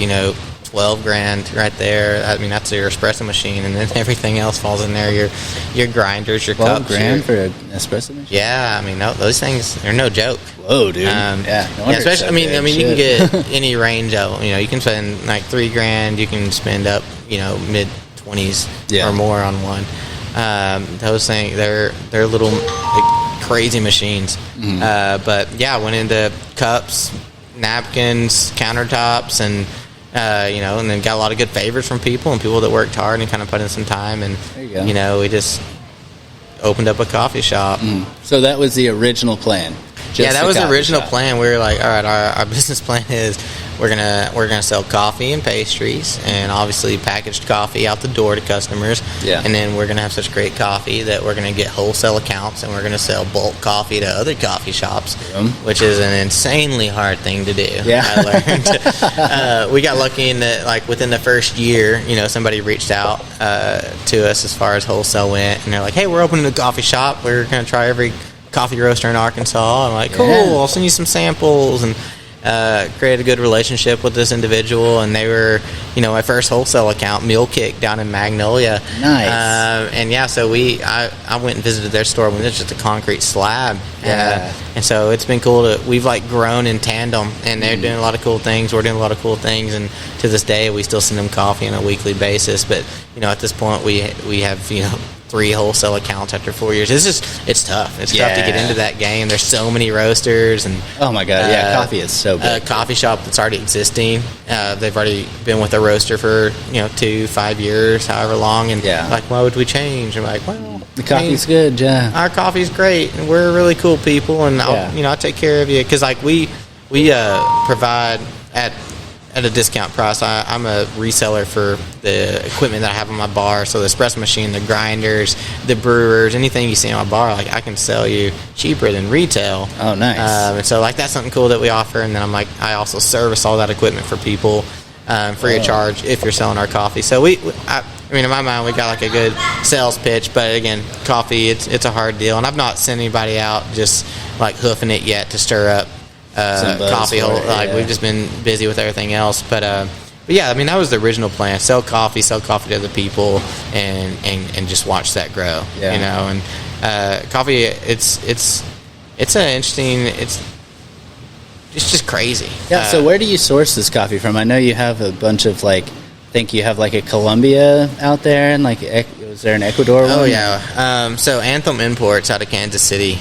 12 grand right there. I mean, that's your espresso machine, and then everything else falls in there. Your grinders, your cups. 12 grand for an espresso machine? Yeah, I mean, those things are no joke. Whoa, dude. No especially. I mean, you can get any range of. You can spend like $3,000. You can spend up, mid 20s or more on one. Those things, they're little crazy machines. But went into cups, napkins, countertops, and and then got a lot of good favors from people and people that worked hard and kind of put in some time. And there you go. We just opened up a coffee shop. So that was the original plan. That was the original plan. We were like, all right, our business plan is we're gonna sell coffee and pastries, and obviously packaged coffee out the door to customers. Yeah. And then we're gonna have such great coffee that we're gonna get wholesale accounts, and we're gonna sell bulk coffee to other coffee shops, which is an insanely hard thing to do. Yeah. I learned. We got lucky in that, within the first year, somebody reached out to us as far as wholesale went, and they're like, hey, we're opening a coffee shop. We're gonna try every coffee roaster in Arkansas. I'm like, cool, I'll send you some samples, and created a good relationship with this individual, and they were, my first wholesale account, Meal Kick, down in Magnolia. Nice. So I went and visited their store when it was just a concrete slab. And so it's been cool we've grown in tandem, and they're doing a lot of cool things. We're doing a lot of cool things, and to this day we still send them coffee on a weekly basis. But at this point we have 3 wholesale accounts after 4 years. It's tough. It's tough to get into that game. There's so many roasters, and oh my god, coffee is so big. A coffee shop that's already existing. They've already been with a roaster for 2-5 years, however long, and why would we change? I'm like, well, the coffee's good. Yeah, our coffee's great, and we're really cool people, and I'll take care of you, because we provide at a discount price. I'm a reseller for the equipment that I have on my bar, so the espresso machine, the grinders, the brewers, anything you see on my bar, I can sell you cheaper than retail. Oh, nice. And so that's something cool that we offer. And then I also service all that equipment for people free of charge if you're selling our coffee. So in my mind, we got a good sales pitch, but again, coffee, it's a hard deal, and I've not sent anybody out just hoofing it yet to stir up coffee. We've just been busy with everything else, but that was the original plan: sell coffee to other people, and just watch that grow. And coffee, it's an interesting, it's just crazy. So where do you source this coffee from? I know you have a bunch of I think you have a Colombia out there, and was there an Ecuador one? Oh yeah. So Anthem Imports out of Kansas City.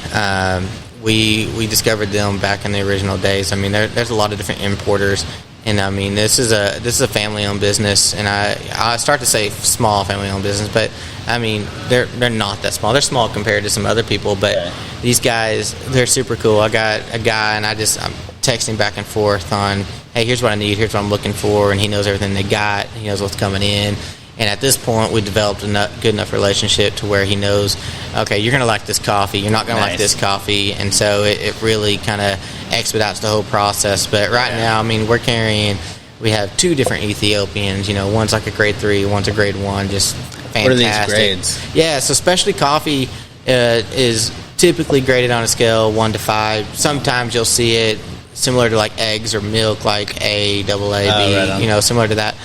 We discovered them back in the original days. I mean, there's a lot of different importers, and I mean, this is a family-owned business, and I start to say small family-owned business, but I mean, they're not that small. They're small compared to some other people, but these guys, they're super cool. I got a guy, and I'm texting back and forth on, hey, here's what I need, here's what I'm looking for, and he knows everything they got. He knows what's coming in. And at this point, we developed a good enough relationship to where he knows, okay, you're going to like this coffee, you're not going to like this coffee. And so it really kind of expedites the whole process. But right now, I mean, we have 2 different Ethiopians. One's a grade 3, one's a grade 1, just fantastic. What are these grades? Yeah, so specialty coffee is typically graded on a scale 1 to 5. Sometimes you'll see it similar to eggs or milk, A, AA, B, right similar to that.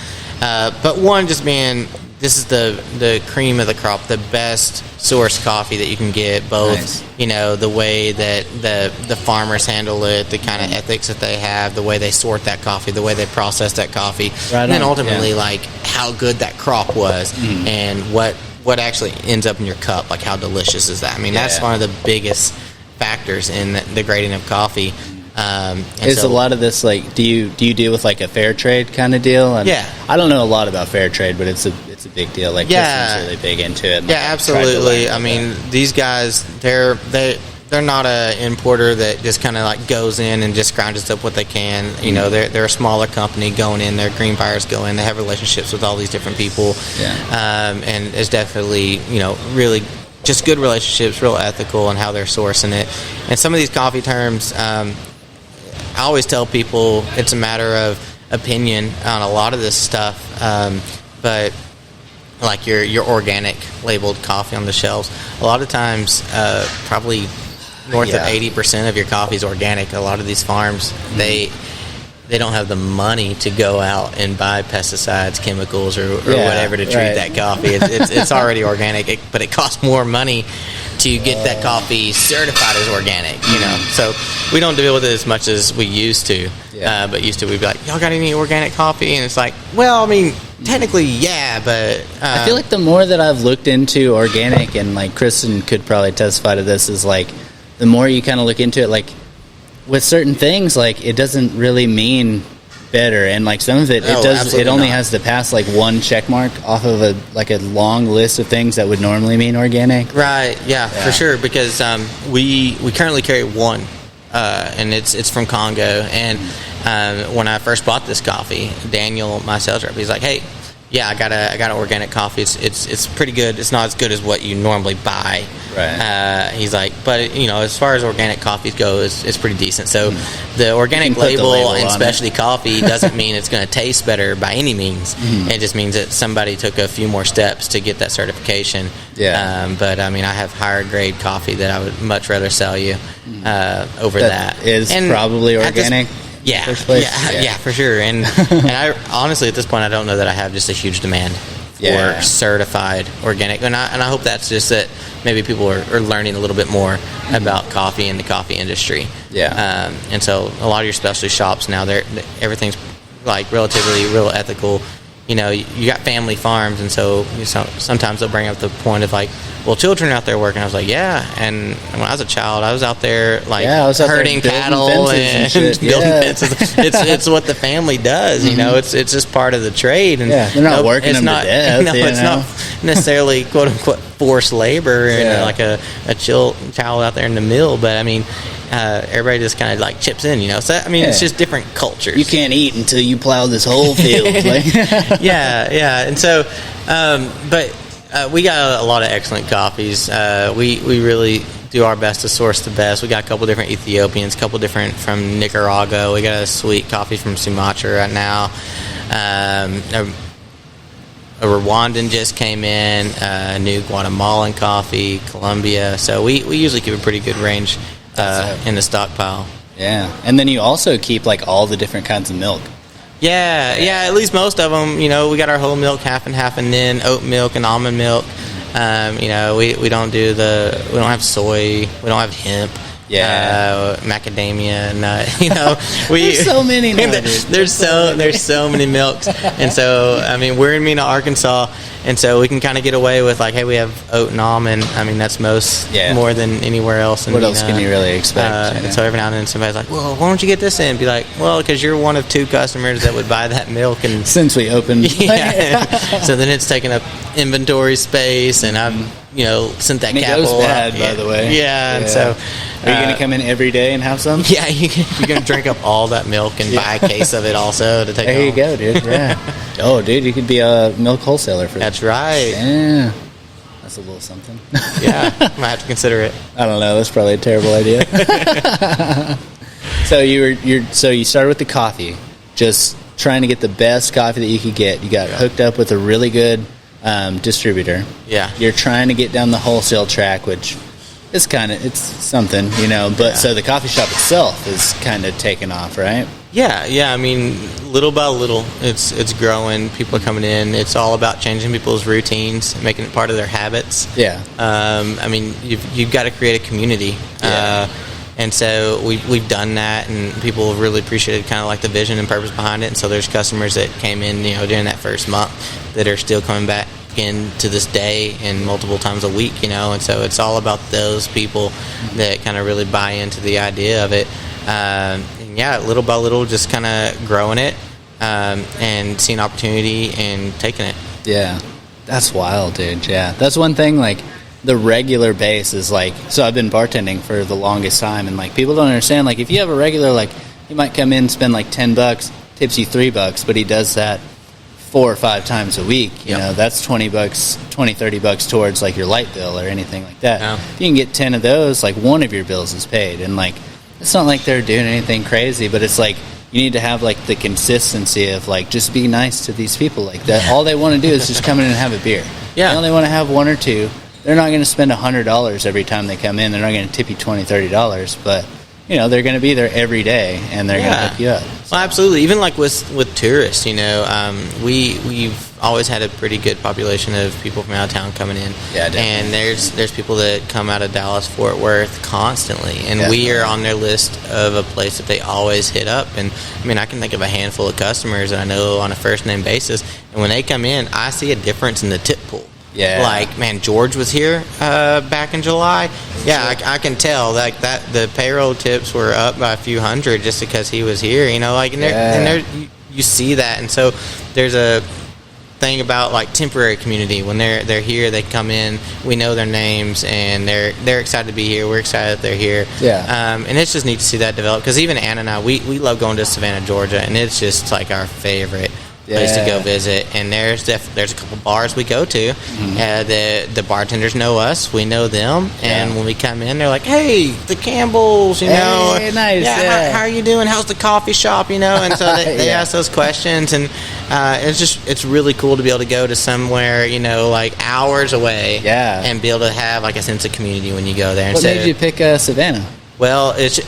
But 1 just being, this is the cream of the crop, the best source coffee that you can get, both, nice. The way that the farmers handle it, the kind of ethics that they have, the way they sort that coffee, the way they process that coffee, and then ultimately, how good that crop was, and what actually ends up in your cup, how delicious is that? I mean, that's one of the biggest factors in the grading of coffee. Is a lot of this like, do you deal with like a fair trade kind of deal? And yeah, I don't know a lot about fair trade, but it's a big deal. Like, Kristen's really big into it. Yeah, absolutely. I mean, these guys, they're not a importer that just kind of like goes in and just grinds up what they can. You know, they're a smaller company going in. Their green buyers go in. They have relationships with all these different people, and it's definitely, you know, really just good relationships, real ethical in how they're sourcing it. And some of these coffee terms, I always tell people it's a matter of opinion on a lot of this stuff, but like your organic labeled coffee on the shelves, a lot of times probably north of 80% of your coffee is organic. A lot of these farms, they don't have the money to go out and buy pesticides, chemicals, or whatever to treat that coffee. It's already organic, but it costs more money to get that coffee certified as organic, you know. So we don't deal with it as much as we used to. But used to, we'd be like, y'all got any organic coffee? And it's like, well, I mean, technically, yeah, but I feel like the more that I've looked into organic, and like Kristen could probably testify to this, is like the more you kind of look into it, like with certain things, like it doesn't really mean better, and like some of it, it only has to pass like one check mark off of a long list of things that would normally mean organic. Right? Yeah, for sure. Because we currently carry one, and it's from Congo. And when I first bought this coffee, Daniel, my sales rep, he's like, "Hey, yeah, I got an organic coffee. It's pretty good. It's not as good as what you normally buy." Right. He's like, but you know, as far as organic coffees go, it's pretty decent. So the organic label in specialty coffee doesn't mean it's going to taste better by any means. It just means that somebody took a few more steps to get that certification. Yeah. But I mean, I have higher grade coffee that I would much rather sell you over that. Is probably organic. Yeah, for sure. And I honestly, at this point, I don't know that I have just a huge demand for certified organic. And I hope that's just that maybe people are learning a little bit more about coffee and the coffee industry. Yeah. And so a lot of your specialty shops now, everything's like relatively real ethical. You know, you got family farms, and so sometimes they'll bring up the point of like, well, children are out there working. I was like, yeah. And when I was a child, I was out there like herding cattle and building fences. It's what the family does. You know, it's just part of the trade. And they're not working them to death. It's not necessarily quote unquote forced labor and like a child out there in the mill. But I mean, everybody just kind of like chips in, you know. So I mean, it's just different cultures. You can't eat until you plow this whole field. And so, but we got a lot of excellent coffees. We really do our best to source the best. We got a couple different Ethiopians, a couple different from Nicaragua. We got a sweet coffee from Sumatra right now. A Rwandan just came in. A new Guatemalan coffee, Colombia. So we usually keep a pretty good range in the stockpile. Yeah, and then you also keep like all the different kinds of milk. Yeah, at least most of them. You know, we got our whole milk, half and half, and then oat milk and almond milk. You know, we don't have soy, we don't have hemp. Macadamia nut. You know, there's so many. There's so many milks, and so I mean, we're in Mena, Arkansas, and so we can kind of get away with like, hey, we have oat and almond. I mean, that's more than anywhere else. What else can you really expect? And so every now and then somebody's like, well, why don't you get this in? Be like, well, because you're one of 2 customers that would buy that milk, and since we opened, so then it's taking up inventory space, and I've sent that Campbell. It goes bad, by the way. And so. Are you going to come in every day and have some? Yeah, you're going to drink up all that milk and buy a case of it also to take home. There you go, dude. Yeah. Oh, dude, you could be a milk wholesaler for that. That's right. Yeah. That's a little something. Yeah, might have to consider it. I don't know. That's probably a terrible idea. So you started with the coffee, just trying to get the best coffee that you could get. You got hooked up with a really good distributor. Yeah. You're trying to get down the wholesale track, which... It's something, you know, but so the coffee shop itself is kind of taking off, right? Yeah. I mean, little by little, it's growing. People are coming in. It's all about changing people's routines, making it part of their habits. Yeah. I mean, you've got to create a community. Yeah. And so we've done that, and people have really appreciated kind of like the vision and purpose behind it. And so there's customers that came in, you know, during that first month that are still coming back in to this day and multiple times a week, you know. And so it's all about those people that kind of really buy into the idea of it. And yeah, little by little, just kind of growing it and seeing opportunity and taking it. Yeah, that's wild, dude. Yeah, that's one thing, like, the regular base is, like, so I've been bartending for the longest time, and, like, people don't understand, like, if you have a regular, like, he might come in, spend, like, $10, tips you $3, but he does that 4 or 5 times a week, you know, that's $20, $30 towards, like, your light bill or anything like that. Yeah. If you can get 10 of those, like, one of your bills is paid, and, like, it's not like they're doing anything crazy, but it's like you need to have, like, the consistency of, like, just be nice to these people, like that. All they want to do is just come in and have a beer. Yeah, they only want to have 1 or 2. They're not going to spend $100 every time they come in. They're not going to tip you $20, $30, but you know they're going to be there every day and they're going to hook you up. So. Well, absolutely. Even like with tourists, you know, we've always had a pretty good population of people from out of town coming in. Yeah, definitely. And there's people that come out of Dallas, Fort Worth constantly, and we are on their list of a place that they always hit up. And I mean, I can think of a handful of customers that I know on a first name basis, and when they come in, I see a difference in the tip pool. Yeah. Like, man, George was here back in July. Yeah, I can tell like that the payroll tips were up by a few hundred just because he was here. You know, like, and you see that, and so there's a thing about like temporary community when they're here, they come in, we know their names, and they're excited to be here. We're excited that they're here. Yeah. And it's just neat to see that develop because even Anna and I, we love going to Savannah, Georgia, and it's just like our favorite place to go visit. And there's a couple bars we go to. The bartenders know us, we know them, and when we come in, they're like, "Hey, the Campbells, you know, nice. How are you doing? How's the coffee shop, you know?" And so they ask those questions, and it's really cool to be able to go to somewhere, you know, like hours away, and be able to have like a sense of community when you go there. What made you pick Savannah? Well, it's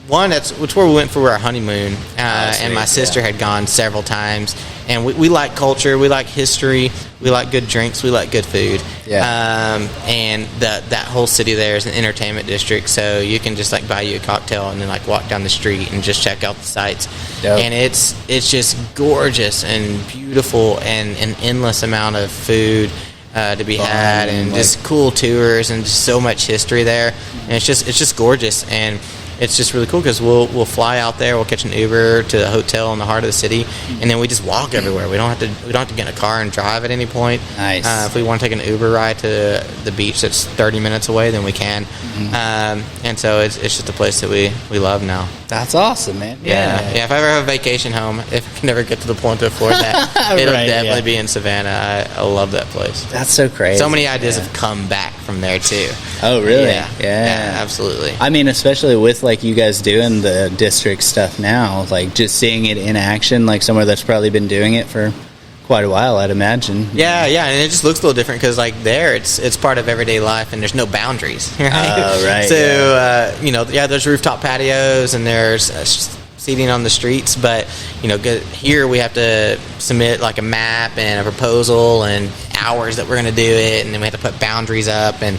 where we went for our honeymoon, and my sister had gone several times. And we like culture, we like history, we like good drinks, we like good food. And that whole city there is an entertainment district, so you can just like buy you a cocktail and then like walk down the street and just check out the sights. Dope. And it's just gorgeous and beautiful, and an endless amount of food to be had, and just cool tours, and just so much history there. And it's just gorgeous, and it's just really cool because we'll fly out there, we'll catch an Uber to the hotel in the heart of the city, and then we just walk everywhere. We don't have to get in a car and drive at any point. Nice. If we want to take an Uber ride to the beach that's 30 minutes away, then we can. And so it's just a place that we love now. That's awesome, man. Yeah. If I ever have a vacation home, if I can never get to the point to afford that, it'll definitely be in Savannah. I love that place. That's so crazy. So many ideas have come back from there too. Oh, really? Yeah, absolutely. I mean, especially with like you guys doing the district stuff now, like just seeing it in action, like somewhere that's probably been doing it for quite a while, I'd imagine. Yeah, and it just looks a little different because like there, it's part of everyday life, and there's no boundaries. Right? Oh, right. So you know, there's rooftop patios, and there's seating on the streets, but you know, here we have to submit like a map and a proposal and hours that we're going to do it, and then we have to put boundaries up and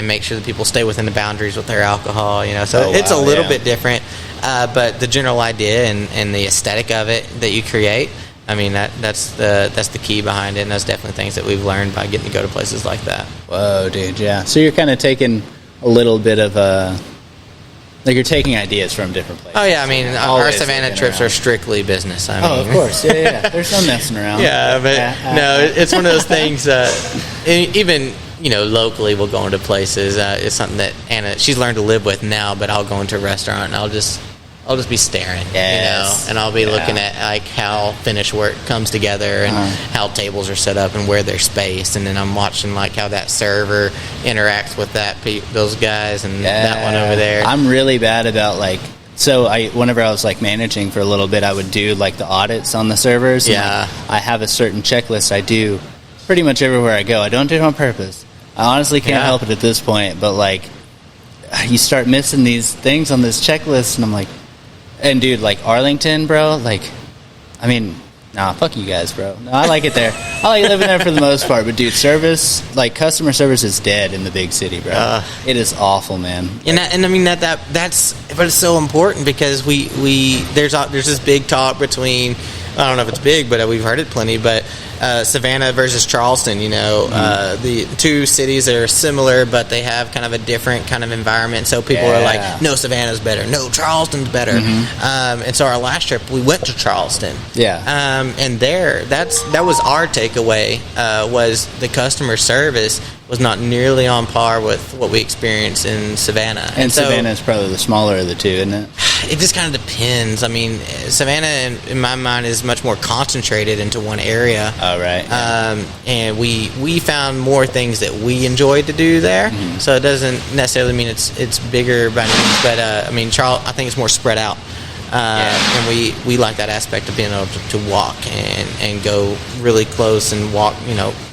make sure that people stay within the boundaries with their alcohol, you know. So it's a little bit different, but the general idea and the aesthetic of it that you create, I mean, that's the key behind it, and that's definitely things that we've learned by getting to go to places like that. Whoa, dude, yeah. So you're kind of taking a little bit of like you're taking ideas from different places. Oh yeah, I mean, our Savannah trips are strictly business. I mean, of course, yeah. There's no messing around. Yeah, but no, it's one of those things. Even locally, we'll go into places. It's something that Anna, she's learned to live with now. But I'll go into a restaurant and I'll just be staring, and I'll be looking at like how finished work comes together and how tables are set up and where they're spaced, and then I'm watching like how that server interacts with those guys and that one over there. I'm really bad about whenever I was like managing for a little bit, I would do like the audits on the servers. And, I have a certain checklist I do pretty much everywhere I go. I don't do it on purpose. I honestly can't help it at this point, but like you start missing these things on this checklist, and I'm like. And dude, like Arlington, bro, like, I mean, nah, fuck you guys, bro. No, I like it there. I like living there for the most part. But dude, customer service is dead in the big city, bro. It is awful, man. And I mean that's but it's so important because there's this big talk between, I don't know if it's big, but we've heard it plenty, but Savannah versus Charleston. The two cities are similar, but they have kind of a different kind of environment. So people are like, no, Savannah's better, no, Charleston's better. And so our last trip, we went to Charleston. And that was our takeaway, was the customer service was not nearly on par with what we experienced in Savannah. And so, Savannah is probably the smaller of the two, isn't it? It just kind of depends. I mean, Savannah, in my mind, is much more concentrated into one area. Oh, right. And we found more things that we enjoyed to do there. So it doesn't necessarily mean it's bigger by any means, but I think it's more spread out. And we like that aspect of being able to walk and go really close and walk,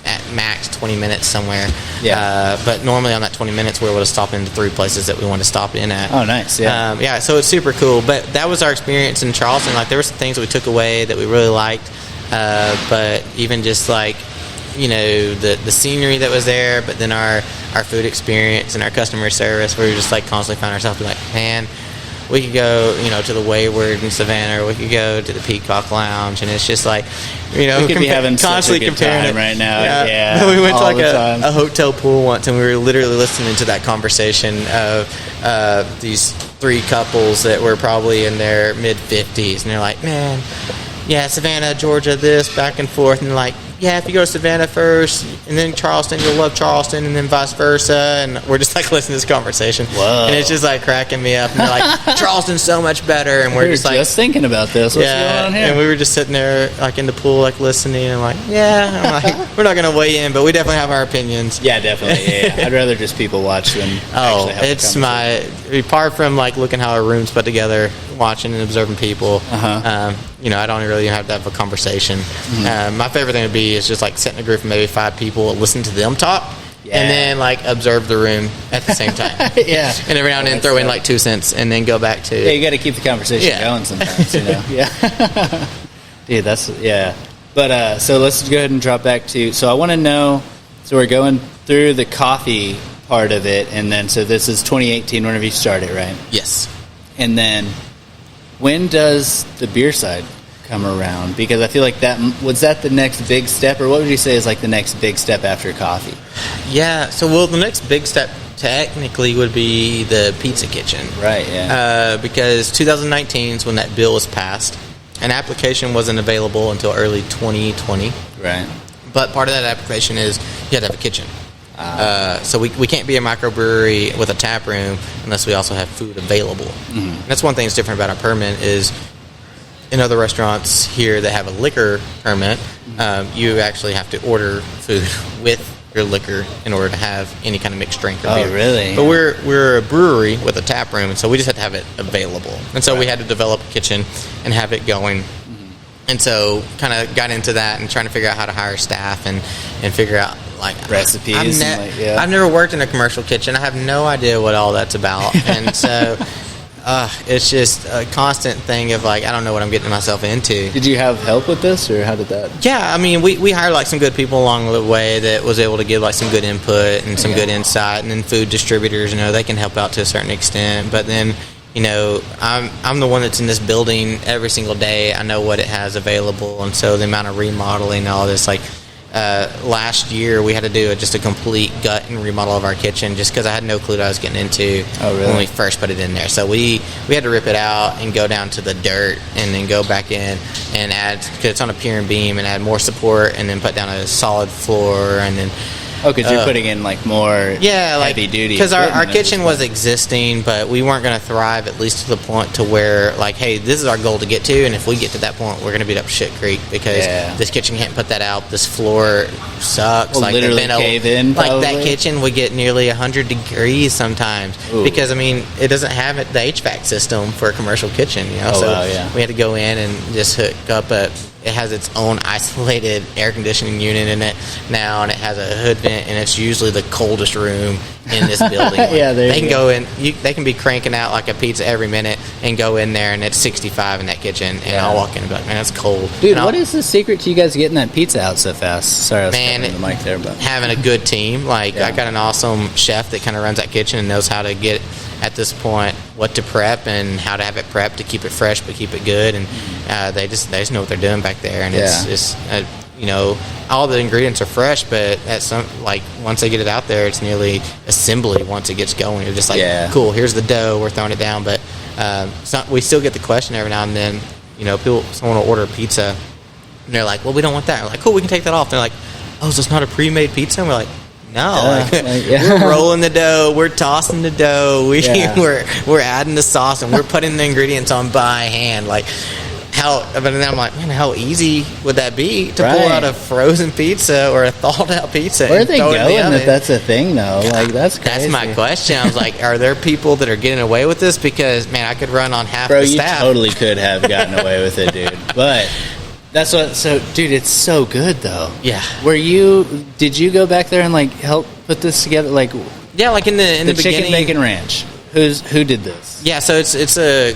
at max 20 minutes somewhere. But normally on that 20 minutes, we're able to stop into 3 places that we want to stop in at. Oh, nice. Yeah. So it's super cool. But that was our experience in Charleston. Like, there were some things that we took away that we really liked. But even just like, the scenery that was there, but then our food experience and our customer service, we were just like constantly found ourselves like, man, we could go, to the Wayward in Savannah, or we could go to the Peacock Lounge, and it's just like, we could be having constantly such a good time right now. Yeah. We went to like a hotel pool once, and we were literally listening to that conversation of these 3 couples that were probably in their mid-50s, and they're like, man, Savannah, Georgia, this, back and forth, and like, if you go to Savannah first and then Charleston, you'll love Charleston, and then vice versa. And we're just like listening to this conversation. Whoa. And it's just like cracking me up. And they're like, Charleston's so much better. And we're just like, thinking about this. What's going on here? And we were just sitting there like in the pool, like listening, and like, I'm like, we're not going to weigh in, but we definitely have our opinions. Yeah, definitely. Yeah. I'd rather just people watch than actually have it's apart from like looking how our room's put together, watching and observing people. I don't really have to have a conversation. My favorite thing would be is just like sit in a group of maybe 5 people, listen to them talk, and then like observe the room at the same time. And every now and then throw in like 2 cents, and then go back to. You got to keep the conversation going sometimes. Dude, that's But so let's go ahead and drop back to. So I want to know. So we're going through the coffee part of it, and then so this is 2018. Whenever you started, right? Yes. And then when does the beer side come around? Because I feel like was that the next big step, or what would you say is like the next big step after coffee? So the next big step technically would be the pizza kitchen, right? Because 2019 is when that bill was passed. An application wasn't available until early 2020, right? But part of that application is you have to have a kitchen. So we can't be a microbrewery with a tap room unless we also have food available. And that's one thing that's different about our permit is in other restaurants here that have a liquor permit, you actually have to order food with your liquor in order to have any kind of mixed drink or beer. Oh, really? But we're a brewery with a tap room, and so we just have to have it available. And so we had to develop a kitchen and have it going. And so kind of got into that and trying to figure out how to hire staff and figure out like recipes. I've never worked in a commercial kitchen. I have no idea what all that's about. And so it's just a constant thing of like, I don't know what I'm getting myself into. Did you have help with this, or how did that? Yeah, I mean, we hired like some good people along the way that was able to give like some good input and some good insight, and then food distributors, they can help out to a certain extent. But then, I'm the one that's in this building every single day. I know what it has available, and so the amount of remodeling and all this, like last year we had to do just a complete gut and remodel of our kitchen just because I had no clue what I was getting into when we first put it in there. So we had to rip it out and go down to the dirt and then go back in and add, because it's on a pier and beam, and add more support, and then put down a solid floor, and then because you're putting in like more heavy duty. Because our kitchen was existing, but we weren't going to thrive, at least to the point to where like, hey, this is our goal to get to, and if we get to that point, we're going to beat up shit creek because this kitchen can't put that out. This floor sucks. Well, like literally cave in. Like that kitchen would get nearly 100 degrees sometimes. Ooh. Because I mean it doesn't have the HVAC system for a commercial kitchen. We had to go in and just hook up it has its own isolated air conditioning unit in it now, and it has a hood vent, and it's usually the coldest room in this building. They can go in. They can be cranking out like a pizza every minute and go in there, and it's 65 in that kitchen, and I'll walk in and be like, man, that's cold. Dude, what is the secret to you guys getting that pizza out so fast? Sorry, I was stepping on the mic there, but having a good team. I got an awesome chef that kind of runs that kitchen and knows how to get at this point what to prep and how to have it prepped to keep it fresh but keep it good, and they just know what they're doing back there, and it's all the ingredients are fresh, but at some, like, once they get it out there, it's nearly assembly once it gets going. You're just like, cool, here's the dough, we're throwing it down. But we still get the question every now and then, someone will order a pizza, and they're like, well, we don't want that. We're like, cool, we can take that off. They're like, oh, so it's not a pre-made pizza? And we're like, no, we're rolling the dough, we're tossing the dough, we're adding the sauce, and we're putting the ingredients on by hand. Like, but then I'm like, man, how easy would that be to pull out a frozen pizza or a thawed out pizza? Where are they going that's a thing, though? Like, that's crazy. That's my question. I was like, are there people that are getting away with this? Because, man, I could run on half the staff. You totally could have gotten away with it, dude. But that's what. So, dude, it's so good, though. Yeah. Did you go back there and like help put this together? Like, yeah, like in the chicken beginning, bacon ranch. Who did this? Yeah, so it's a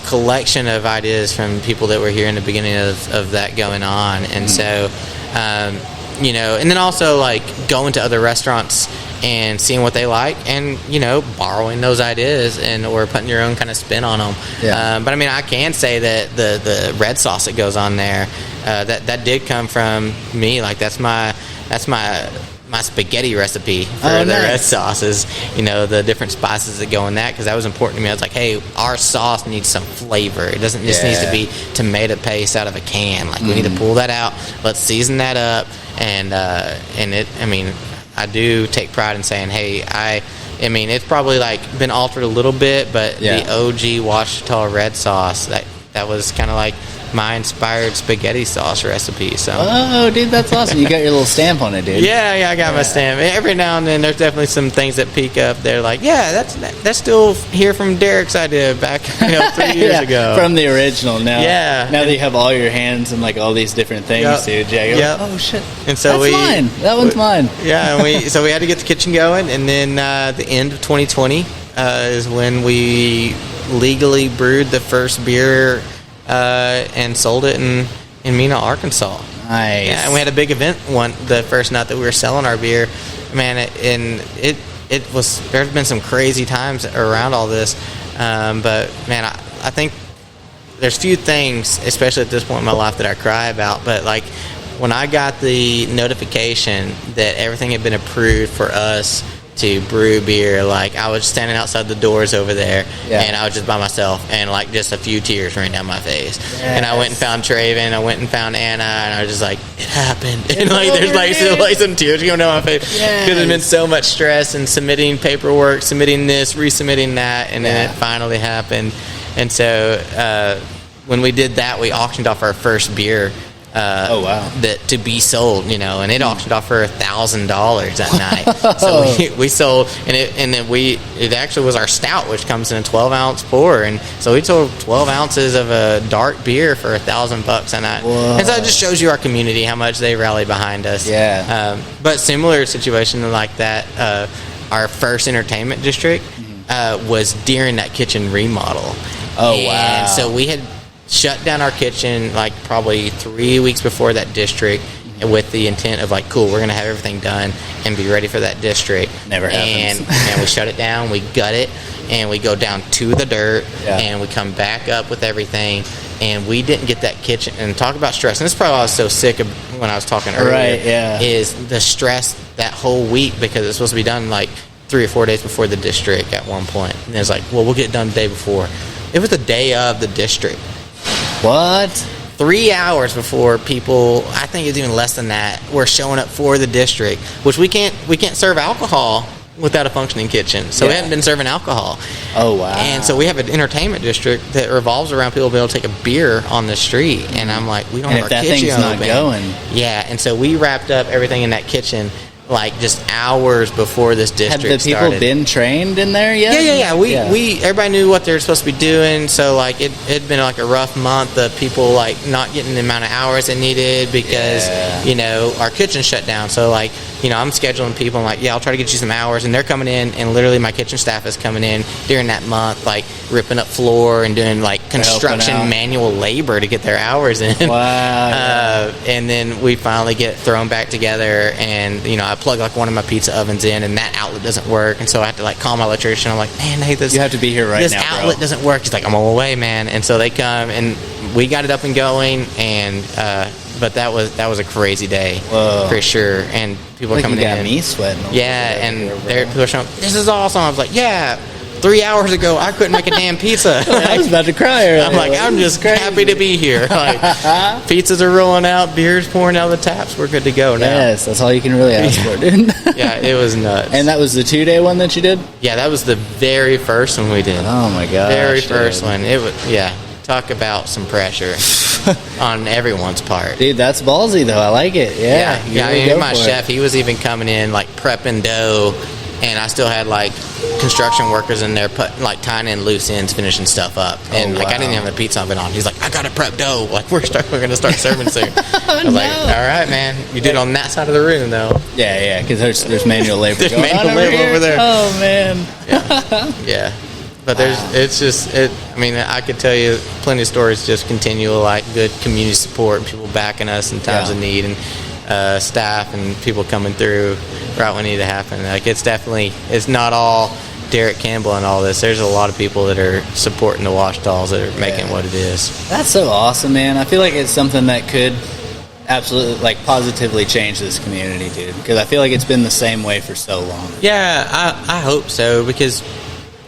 collection of ideas from people that were here in the beginning of that going on, and so and then also like going to other restaurants and seeing what they like, and borrowing those ideas or putting your own kind of spin on them. Yeah. But I mean, I can say that the red sauce that goes on there, that did come from me. Like that's my spaghetti recipe for the red sauces, the different spices that go in that, because that was important to me. I was like, hey, our sauce needs some flavor. It doesn't just need to be tomato paste out of a can. Like, we need to pull that out. Let's season that up. And I do take pride in saying, hey, it's probably like been altered a little bit, but the OG Ouachita red sauce, that was kind of like my inspired spaghetti sauce recipe. So, oh, dude, that's awesome! You got your little stamp on it, dude. Yeah, I got my stamp. Every now and then, there's definitely some things that peek up. They're like, yeah, that's still here from Derek's idea back 3 years ago, from the original. Now that you have all your hands and like all these different things, dude. Yeah, you're like, oh shit! And so that's mine. That one's mine. Yeah, and we had to get the kitchen going, and then the end of 2020 is when we legally brewed the first beer. And sold it in Mena, Arkansas. Nice. Yeah, and we had a big event the first night that we were selling our beer. Man, it was. There's been some crazy times around all this, but man, I think there's few things, especially at this point in my life, that I cry about. But like when I got the notification that everything had been approved for us to brew beer, like I was standing outside the doors over there, and I was just by myself, and like just a few tears ran down my face. And I went and found Traven, I went and found Anna, and I was just like, it happened. And like there's like still like some tears going down my face because there's been so much stress and submitting paperwork, submitting this, resubmitting that, and then it finally happened. And so when we did that, we auctioned off our first beer. That to be sold, and it auctioned off for $1,000 that night. So we sold, and it actually was our stout, which comes in a 12-ounce pour, and so we sold 12 ounces of a dark beer for $1,000 that night. Whoa. And so it just shows you our community, how much they rally behind us. Yeah. But similar situation like that, our first entertainment district was during that kitchen remodel. Wow! So we had shut down our kitchen like probably 3 weeks before that district with the intent of like, cool, we're going to have everything done and be ready for that district. Never happens. And we shut it down, we gut it, and we go down to the dirt, and we come back up with everything, and we didn't get that kitchen. And talk about stress, and this is probably why I was so sick of when I was talking earlier, is the stress that whole week, because it's supposed to be done like 3 or 4 days before the district at one point. And it was like, well, we'll get it done the day before. It was the day of the district. What? 3 hours before people, I think it's even less than that, were showing up for the district, which we can't serve alcohol without a functioning kitchen. So we haven't been serving alcohol. Oh, wow. And so we have an entertainment district that revolves around people being able to take a beer on the street. And I'm like, we don't have our kitchen open. Thing's not going. Yeah, and so we wrapped up everything in that kitchen like just hours before this district started. Have the people been trained in there yet? Yeah. We everybody knew what they were supposed to be doing. So like it had been like a rough month of people like not getting the amount of hours they needed because our kitchen shut down. So like I'm scheduling people. I'm like, I'll try to get you some hours, and they're coming in, and literally my kitchen staff is coming in during that month, like ripping up floor and doing like construction manual labor to get their hours in. Wow. And then we finally get thrown back together, and I plug like one of my pizza ovens in, and that outlet doesn't work, and so I have to like call my electrician. I'm like, man, hey, you have to be here right now, this outlet doesn't work. He's like, I'm on my way, man. And so they come, and we got it up and going, and but that was a crazy day. Whoa. For sure. And people are coming you in. got me sweating. Yeah, and people are showing, this is awesome. I was like, yeah. 3 hours ago, I couldn't make a damn pizza. I was about to cry earlier. I'm like, I'm just happy to be here. Like, pizzas are rolling out, beer's pouring out of the taps. We're good to go now. Yes, that's all you can really ask for, dude. Yeah, it was nuts. And that was the 2-day one that you did? Yeah, that was the very first one we did. Oh my gosh. Very first one. It was, yeah. Talk about some pressure on everyone's part. Dude, that's ballsy though. I like it. Yeah. My chef, he was even coming in like prepping dough. And I still had like construction workers in there, tying in loose ends, finishing stuff up. And I didn't have the pizza oven on. He's like, I got to prep dough. Like we're going to start serving soon. I was like, all right, man. You did it on that side of the room though. Yeah, because there's manual labor. There's manual labor over there. Oh man. Yeah. But I mean, I could tell you plenty of stories. Just continual like good community support, people backing us in times of need, and staff and people coming through right when it needed to happen. Like it's not all Derek Campbell and all this. There's a lot of people that are supporting the Ouachitas that are making what it is. That's so awesome, man. I feel like it's something that could absolutely like positively change this community, dude, because I feel like it's been the same way for so long. Yeah, I hope so, because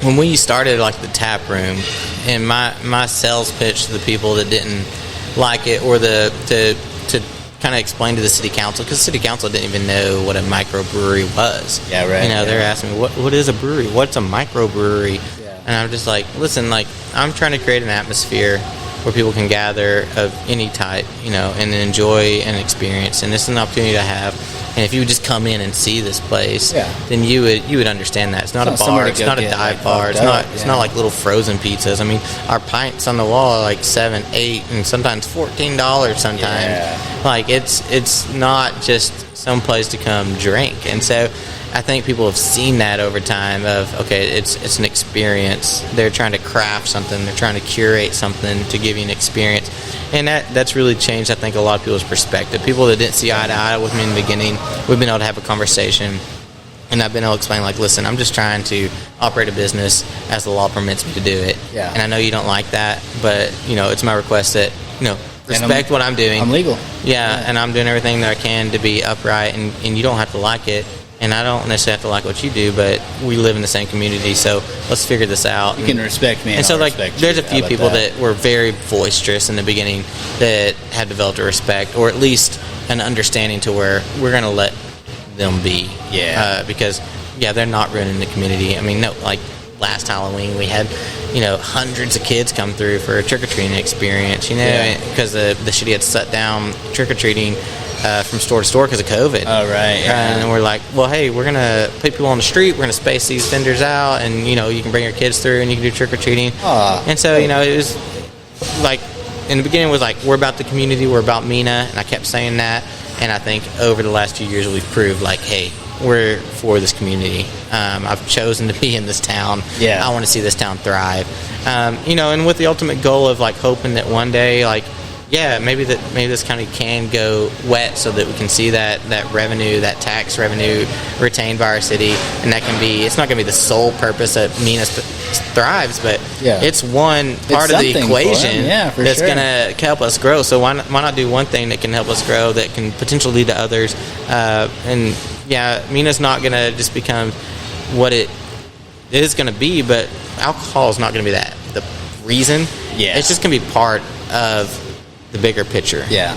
when we started like the tap room, and my sales pitch to the people that didn't like it, or to kind of explain to the city council, because city council didn't even know what a microbrewery was. Yeah, right. They're asking me, what is a brewery? What's a microbrewery? Yeah. And I'm just like, listen, like I'm trying to create an atmosphere where people can gather of any type, and enjoy an experience. And this is an opportunity to have. And if you would just come in and see this place, then you would understand that it's not a bar, it's not a dive bar, it's not like little frozen pizzas. I mean, our pints on the wall are like $7, $8, and sometimes $14 sometimes. Yeah. Like it's not just some place to come drink. And so I think people have seen that over time of, okay, it's an experience. They're trying to craft something, they're trying to curate something to give you an experience. And that's really changed, I think, a lot of people's perspective. People that didn't see eye to eye with me in the beginning, we've been able to have a conversation, and I've been able to explain, like, listen, I'm just trying to operate a business as the law permits me to do it. Yeah. And I know you don't like that, but, it's my request that, respect what I'm doing. I'm legal. Yeah, and I'm doing everything that I can to be upright, and you don't have to like it. And I don't necessarily have to like what you do, but we live in the same community, so let's figure this out. You can respect me, and so like, there's a few people that were very boisterous in the beginning that have developed a respect, or at least an understanding to where we're going to let them be. Yeah. Because they're not ruining the community. I mean, no, like last Halloween we had, hundreds of kids come through for a trick or treating experience. Because the city had shut down trick or treating. From store to store because of COVID. Oh, right. Yeah. And we're like, well, hey, we're going to put people on the street. We're going to space these vendors out, and, you can bring your kids through and you can do trick-or-treating. And so, it was like, in the beginning it was like, we're about the community, we're about Mena, and I kept saying that. And I think over the last few years we've proved, like, hey, we're for this community. I've chosen to be in this town. Yeah. I want to see this town thrive. And with the ultimate goal of, like, hoping that one day, like, maybe this county can go wet so that we can see that revenue, that tax revenue retained by our city, and that can be. It's not going to be the sole purpose that Mena thrives, but it's one part of the equation that's going to help us grow. So why not do one thing that can help us grow, that can potentially lead to others? Mena's not going to just become what it is going to be, but alcohol is not going to be the reason. Yeah, it's just going to be part of the bigger picture. Yeah.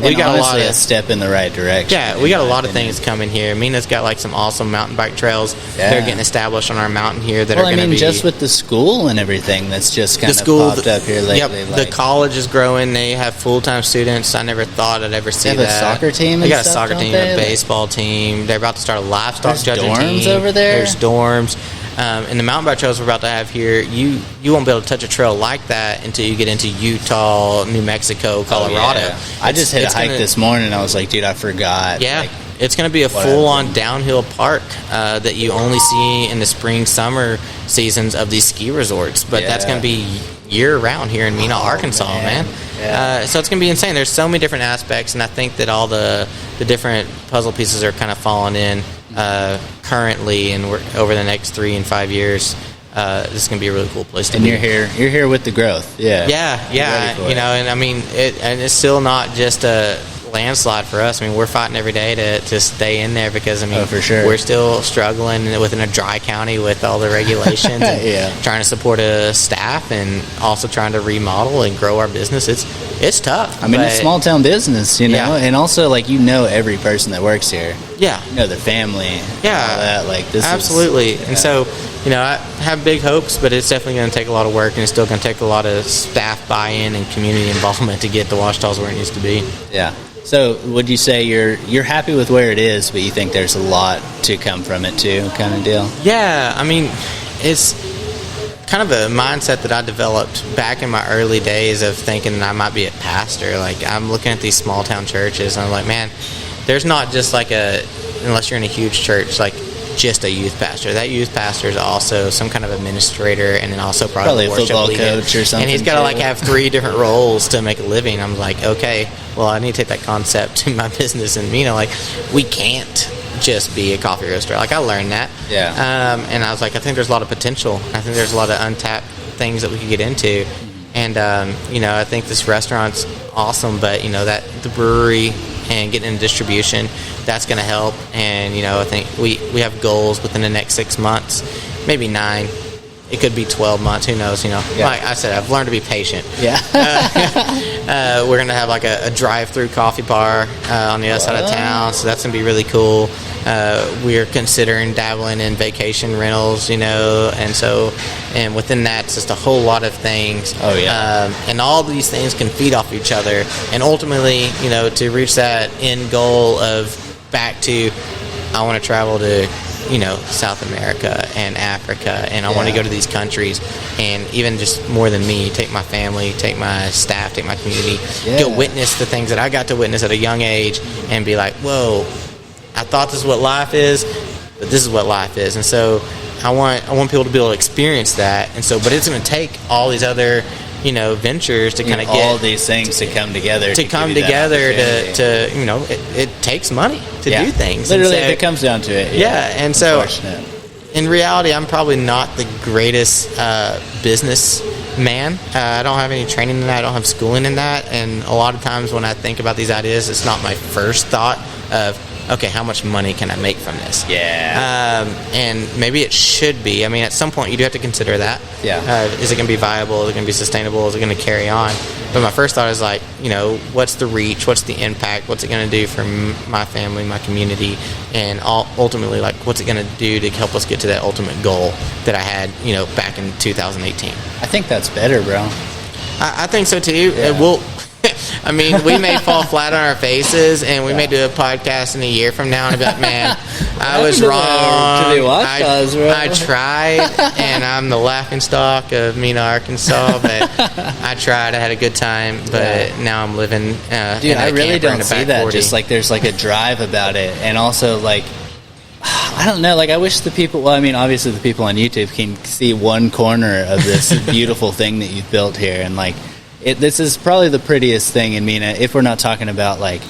We got a lot of a step in the right direction. Yeah, we got a lot of things coming here. Mena's got like some awesome mountain bike trails. Yeah. They're getting established on our mountain here that are going to be just with the school and everything that's just kind of popped up here lately. Yep, the college is growing. They have full-time students. I never thought I'd ever see that. They have a soccer team. They got a soccer team, a baseball team. They're about to start a livestock judging team. There's dorms over there. There's dorms. And the mountain bike trails we're about to have here, you won't be able to touch a trail like that until you get into Utah, New Mexico, Colorado. Oh, yeah. I just hit a hike this morning, and I was like, dude, I forgot. Yeah, like, it's going to be a full-on downhill park that you only see in the spring, summer seasons of these ski resorts. But that's going to be year-round here in Mena, Arkansas, man. Yeah. So it's going to be insane. There's so many different aspects, and I think that all the different puzzle pieces are kind of falling in currently, and we're over the next 3 and 5 years. This is going to be a really cool place to be. And you're here with the growth. Yeah. And I mean, it's still not just a landslide for us. I mean, we're fighting every day to stay in there because, I mean, Oh, for sure. we're still struggling within a dry county with all the regulations and Yeah. trying to support a staff and also trying to remodel and grow our business. It's tough. I mean, it's a small town business, you know, Yeah. and also like every person that works here. Yeah. You know their family. Yeah. All that. Like this. Absolutely. Is, And so, I have big hopes, but it's definitely going to take a lot of work, and it's still going to take a lot of staff buy-in and community involvement to get the Ouachaitas where it needs to be. Yeah. So, would you say you're happy with where it is, but you think there's a lot to come from it too, kind of deal? Yeah, I mean, it's kind of a mindset that I developed back in my early days of thinking that I might be a pastor. Like, I'm looking at these small town churches, and I'm like, man, there's not just like unless you're in a huge church, like just a youth pastor. That youth pastor is also some kind of administrator, and then also probably a worship football leader. coach or something. And he's got to too. like have 3 different roles to make a living. I'm like, okay, well, I need to take that concept to my business, and like, we can't just be a coffee roaster. Like, I learned that. Yeah. And I was like, I think there's a lot of potential. I think there's a lot of untapped things that we could get into. And I think this restaurant's awesome, but that the brewery and getting in distribution, that's going to help. And I think we have goals within the next 6 months, maybe 9. It could be 12 months. Who knows? Yeah. Like I said, I've learned to be patient. Yeah. We're going to have like a drive-through coffee bar on the other side of town, so that's going to be really cool. We're considering dabbling in vacation rentals, and within that, it's just a whole lot of things. Oh, yeah. And all these things can feed off each other, and ultimately, to reach that end goal of back to, I want to travel to South America and Africa, and I want to go to these countries, and even just more than me, take my family, take my staff, take my community, go witness the things that I got to witness at a young age, and be like, whoa, I thought this is what life is, but this is what life is. And so I want people to be able to experience that. And so, but it's going to take all these other ventures to kind of get all these things to come together. To come together it takes money to do things. Literally, if it comes down to it. And so in reality, I'm probably not the greatest business man. I don't have any training in that. I don't have schooling in that. And a lot of times when I think about these ideas, it's not my first thought of, okay, how much money can I make from this? Yeah. And maybe it should be. I mean, at some point, you do have to consider that. Yeah. Is it going to be viable? Is it going to be sustainable? Is it going to carry on? But my first thought is like, what's the reach? What's the impact? What's it going to do for my family, my community? And ultimately, like, what's it going to do to help us get to that ultimate goal that I had, back in 2018? I think that's better, bro. I think so, too. Yeah. I mean, we may fall flat on our faces, and we may do a podcast in a year from now and be like, man, I was wrong. To the Ouachaitas, bro. I tried, and I'm the laughingstock of Mena, Arkansas, but I tried. I had a good time, but now I'm living Dude, in a I really camper in don't a see back that. 40. Just like there's like a drive about it, and also like I don't know. Like I wish the people. Well, I mean, obviously the people on YouTube can see one corner of this beautiful thing that you've built here, and like this is probably the prettiest thing in Mena. If we're not talking about like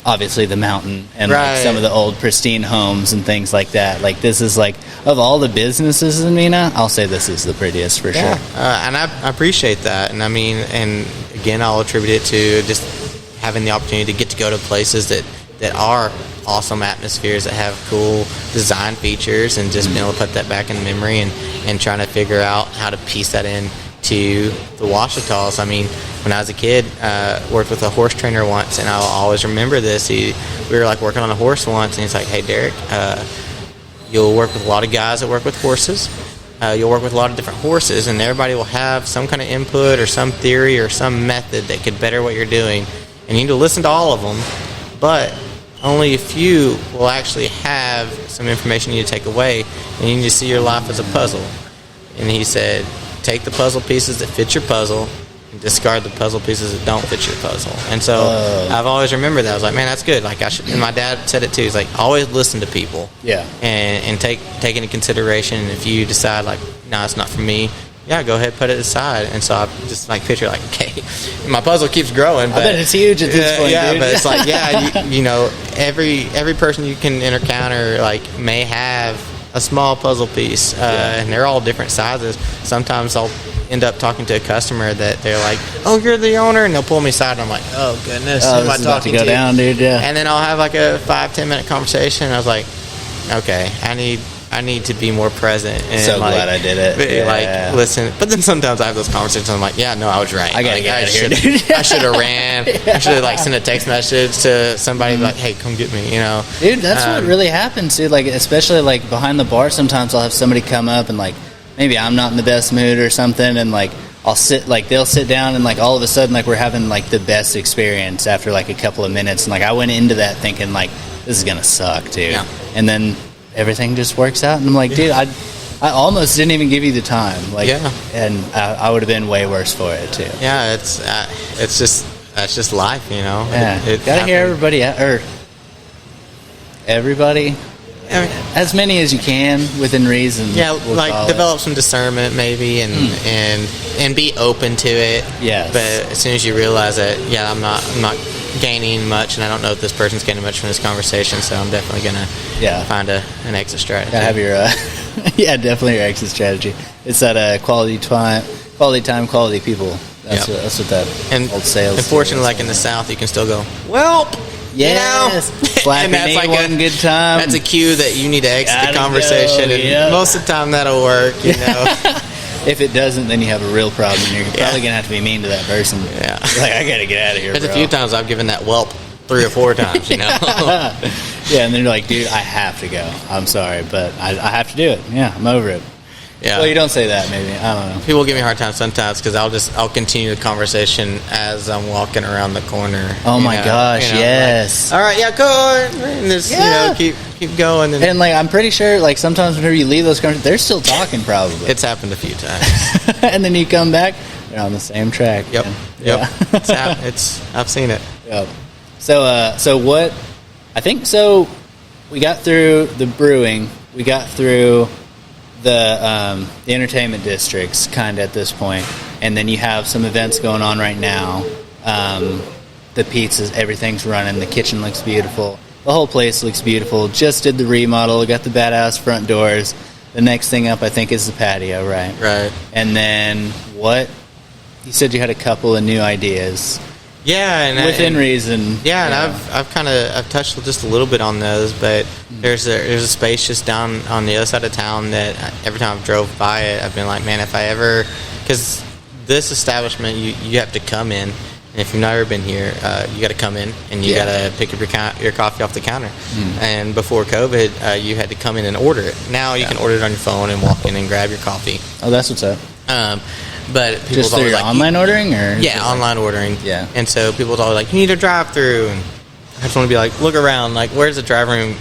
obviously the mountain and like some of the old pristine homes and things like that. Like this is like of all the businesses in Mena, I'll say this is the prettiest for sure. And I appreciate that. And I mean, and again, I'll attribute it to just having the opportunity to get to go to places that are awesome atmospheres, that have cool design features, and just being able to put that back in memory and trying to figure out how to piece that in to the Ouachaitas. I mean, when I was a kid, worked with a horse trainer once, and I'll always remember this. We were like working on a horse once, and he's like, "Hey, Derek, you'll work with a lot of guys that work with horses. You'll work with a lot of different horses, and everybody will have some kind of input or some theory or some method that could better what you're doing. And you need to listen to all of them, but only a few will actually have some information you need to take away, and you need to see your life as a puzzle." And he said, take the puzzle pieces that fit your puzzle and discard the puzzle pieces that don't fit your puzzle. And so I've always remembered that. I was like, man, that's good. Like and my dad said it too. He's like, always listen to people. Yeah. And take into consideration. And if you decide like, no, it's not for me, yeah, go ahead, put it aside. And so I just like picture like, okay, my puzzle keeps growing. But, I bet it's huge at this point, yeah, dude. but it's like, yeah, you know, every person you can encounter like may have a small puzzle piece, and they're all different sizes. Sometimes I'll end up talking to a customer that they're like, "Oh, you're the owner," and they'll pull me aside, and I'm like, "Oh goodness, who am I this is about to talking go to?" down, dude. Yeah. And then I'll have like a 5-10 minute conversation. I was like, "Okay, I need to be more present." And So glad I did it. Like listen, but then sometimes I have those conversations. I'm like, "Yeah, no, I was right. I gotta get out of here, dude. I should have ran. I should have like sent a text message to somebody like, hey, come get me." You know, dude, that's what really happens, dude. Like, especially like behind the bar, sometimes I'll have somebody come up and like maybe I'm not in the best mood or something, and like they'll sit down and like all of a sudden like we're having like the best experience after like a couple of minutes, and like I went into that thinking like this is gonna suck, dude, and then everything just works out, and I'm like, dude, I almost didn't even give you the time, like, and I would have been way worse for it too. Yeah, it's just life, you know. Yeah, gotta hear everybody out, or everybody. I mean, as many as you can within reason. Yeah, like develop some discernment maybe, and be open to it. Yeah. But as soon as you realize that, I'm not gaining much, and I don't know if this person's gaining much from this conversation, so I'm definitely gonna find an exit strategy. Gotta have your definitely your exit strategy. It's that quality time, quality people. That's what that old sales. Unfortunately, like in the South, you can still go, "Well." Yes, and that's like one good time. That's a cue that you need to exit the conversation, and most of the time that'll work. You know, if it doesn't, then you have a real problem. You're probably gonna have to be mean to that person. Yeah, like I gotta get out of here. There's a few times I've given that whelp 3 or 4 times. You know. Yeah, and then you're like, dude, I have to go. I'm sorry, but I have to do it. Yeah, I'm over it. Yeah. Well, you don't say that, maybe. I don't know. People give me a hard time sometimes because I'll continue the conversation as I'm walking around the corner. Oh my gosh, yes. Like, all right, go on. And just, keep going. And like, I'm pretty sure, like, sometimes whenever you leave those conversations, they're still talking probably. It's happened a few times. And then you come back, they're on the same track. Yep. Man. Yep. I've seen it. Yep. So what? I think so. We got through the brewing. We got through the entertainment districts kind of at this point, and then you have some events going on right now. The pizzas, everything's running. The kitchen looks beautiful. The whole place looks beautiful. Just did the remodel. Got the badass front doors. The next thing up, I think, is the patio, right? Right. And then what? You said you had a couple of new ideas. Yeah, and within reason. Yeah, and I've touched just a little bit on those, but there's a space just down on the other side of town that every time I've drove by it, I've been like, man, if I ever, because this establishment you have to come in, and if you've never been here, you got to come in and you got to pick up your coffee off the counter. And before COVID, you had to come in and order it. Now you can order it on your phone and walk in and grab your coffee. Oh, that's what's up. But people's just through always your like, online ordering, or online ordering. Yeah. And so people's always like, you need a drive-through, and I just want to be like, look around, like, where's the drive-through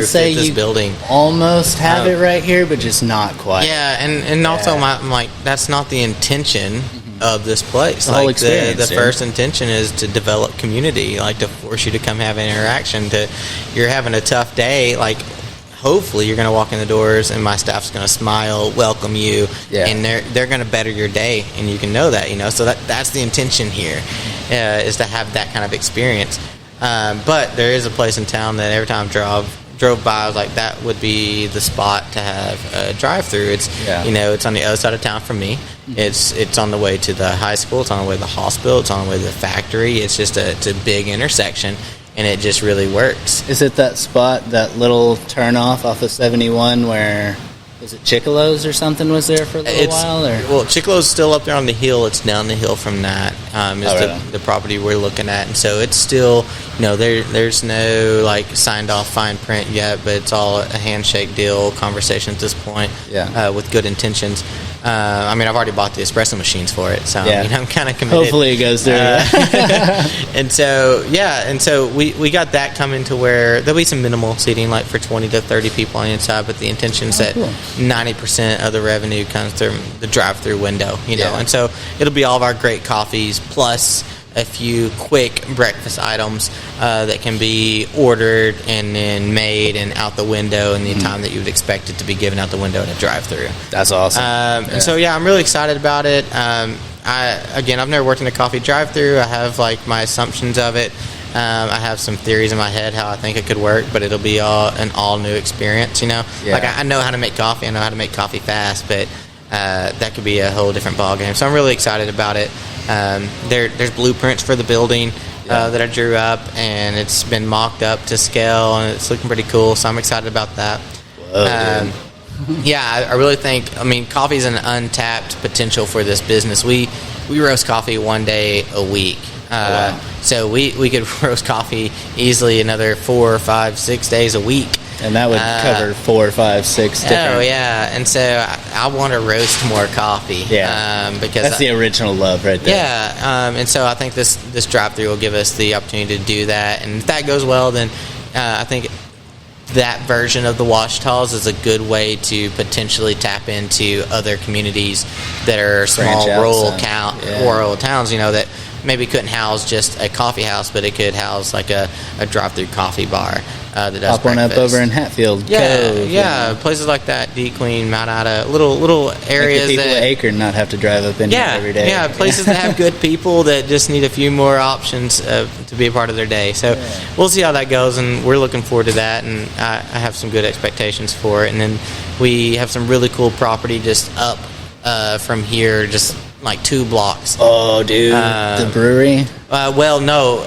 fit this building? Almost have it right here, but just not quite. Yeah, and also I'm like, that's not the intention of this place. The whole experience. The first intention is to develop community, like to force you to come have an interaction. You're having a tough day, like, hopefully you're going to walk in the doors and my staff's going to smile, welcome you, and they're going to better your day, and you can know that, so that's the intention here, is to have that kind of experience. But there is a place in town that every time I drove by, I was like, that would be the spot to have a drive-through. It's it's on the other side of town from me. It's on the way to the high school, it's on the way to the hospital, it's on the way to the factory. It's just it's a big intersection, and it just really works. Is it that spot, that little turnoff off of 71 where, was it Chicolo's or something was there for a little while? Or? Well, Chicolo's still up there on the hill. It's down the hill from that the property we're looking at. And so it's still, there's no, like, signed off fine print yet, but it's all a handshake deal, conversation at this point, with good intentions. I've already bought the espresso machines for it, so I'm kind of committed. Hopefully it goes through. And so we got that coming to where there'll be some minimal seating, like for 20 to 30 people on the inside, but the intention is that 90% of the revenue comes through the drive-through window, and so it'll be all of our great coffees plus a few quick breakfast items that can be ordered and then made and out the window in the time that you would expect it to be given out the window in a drive-through. That's awesome. And so I'm really excited about it. I've never worked in a coffee drive-through. I have like my assumptions of it. I have some theories in my head how I think it could work, but it'll be an all new experience. Like I know how to make coffee. I know how to make coffee fast, but that could be a whole different ballgame. So I'm really excited about it. There's blueprints for the building that I drew up, and it's been mocked up to scale, and it's looking pretty cool. So I'm excited about that. Whoa, I really think, coffee is an untapped potential for this business. We roast coffee one day a week. Wow. So we could roast coffee easily another 4, 5, 6 days a week. And that would cover 4, 5, 6 different... Oh, yeah. And so I want to roast more coffee. Yeah. Because that's the original love right there. Yeah. And so I think this drive-thru will give us the opportunity to do that. And if that goes well, then I think that version of the Ouachaitas is a good way to potentially tap into other communities that are small rural towns, that maybe couldn't house just a coffee house, but it could house like a drive-through coffee bar that does Pop one breakfast. up over in Hatfield. Cove, places like that, D Queen, Mount Ida, little areas Make the people that at Acre not have to drive up in here every day. Yeah, places that have good people that just need a few more options to be a part of their day. So we'll see how that goes, and we're looking forward to that, and I have some good expectations for it. And then we have some really cool property just up from here, just like 2 blocks. Oh, dude, the brewery? Well, no,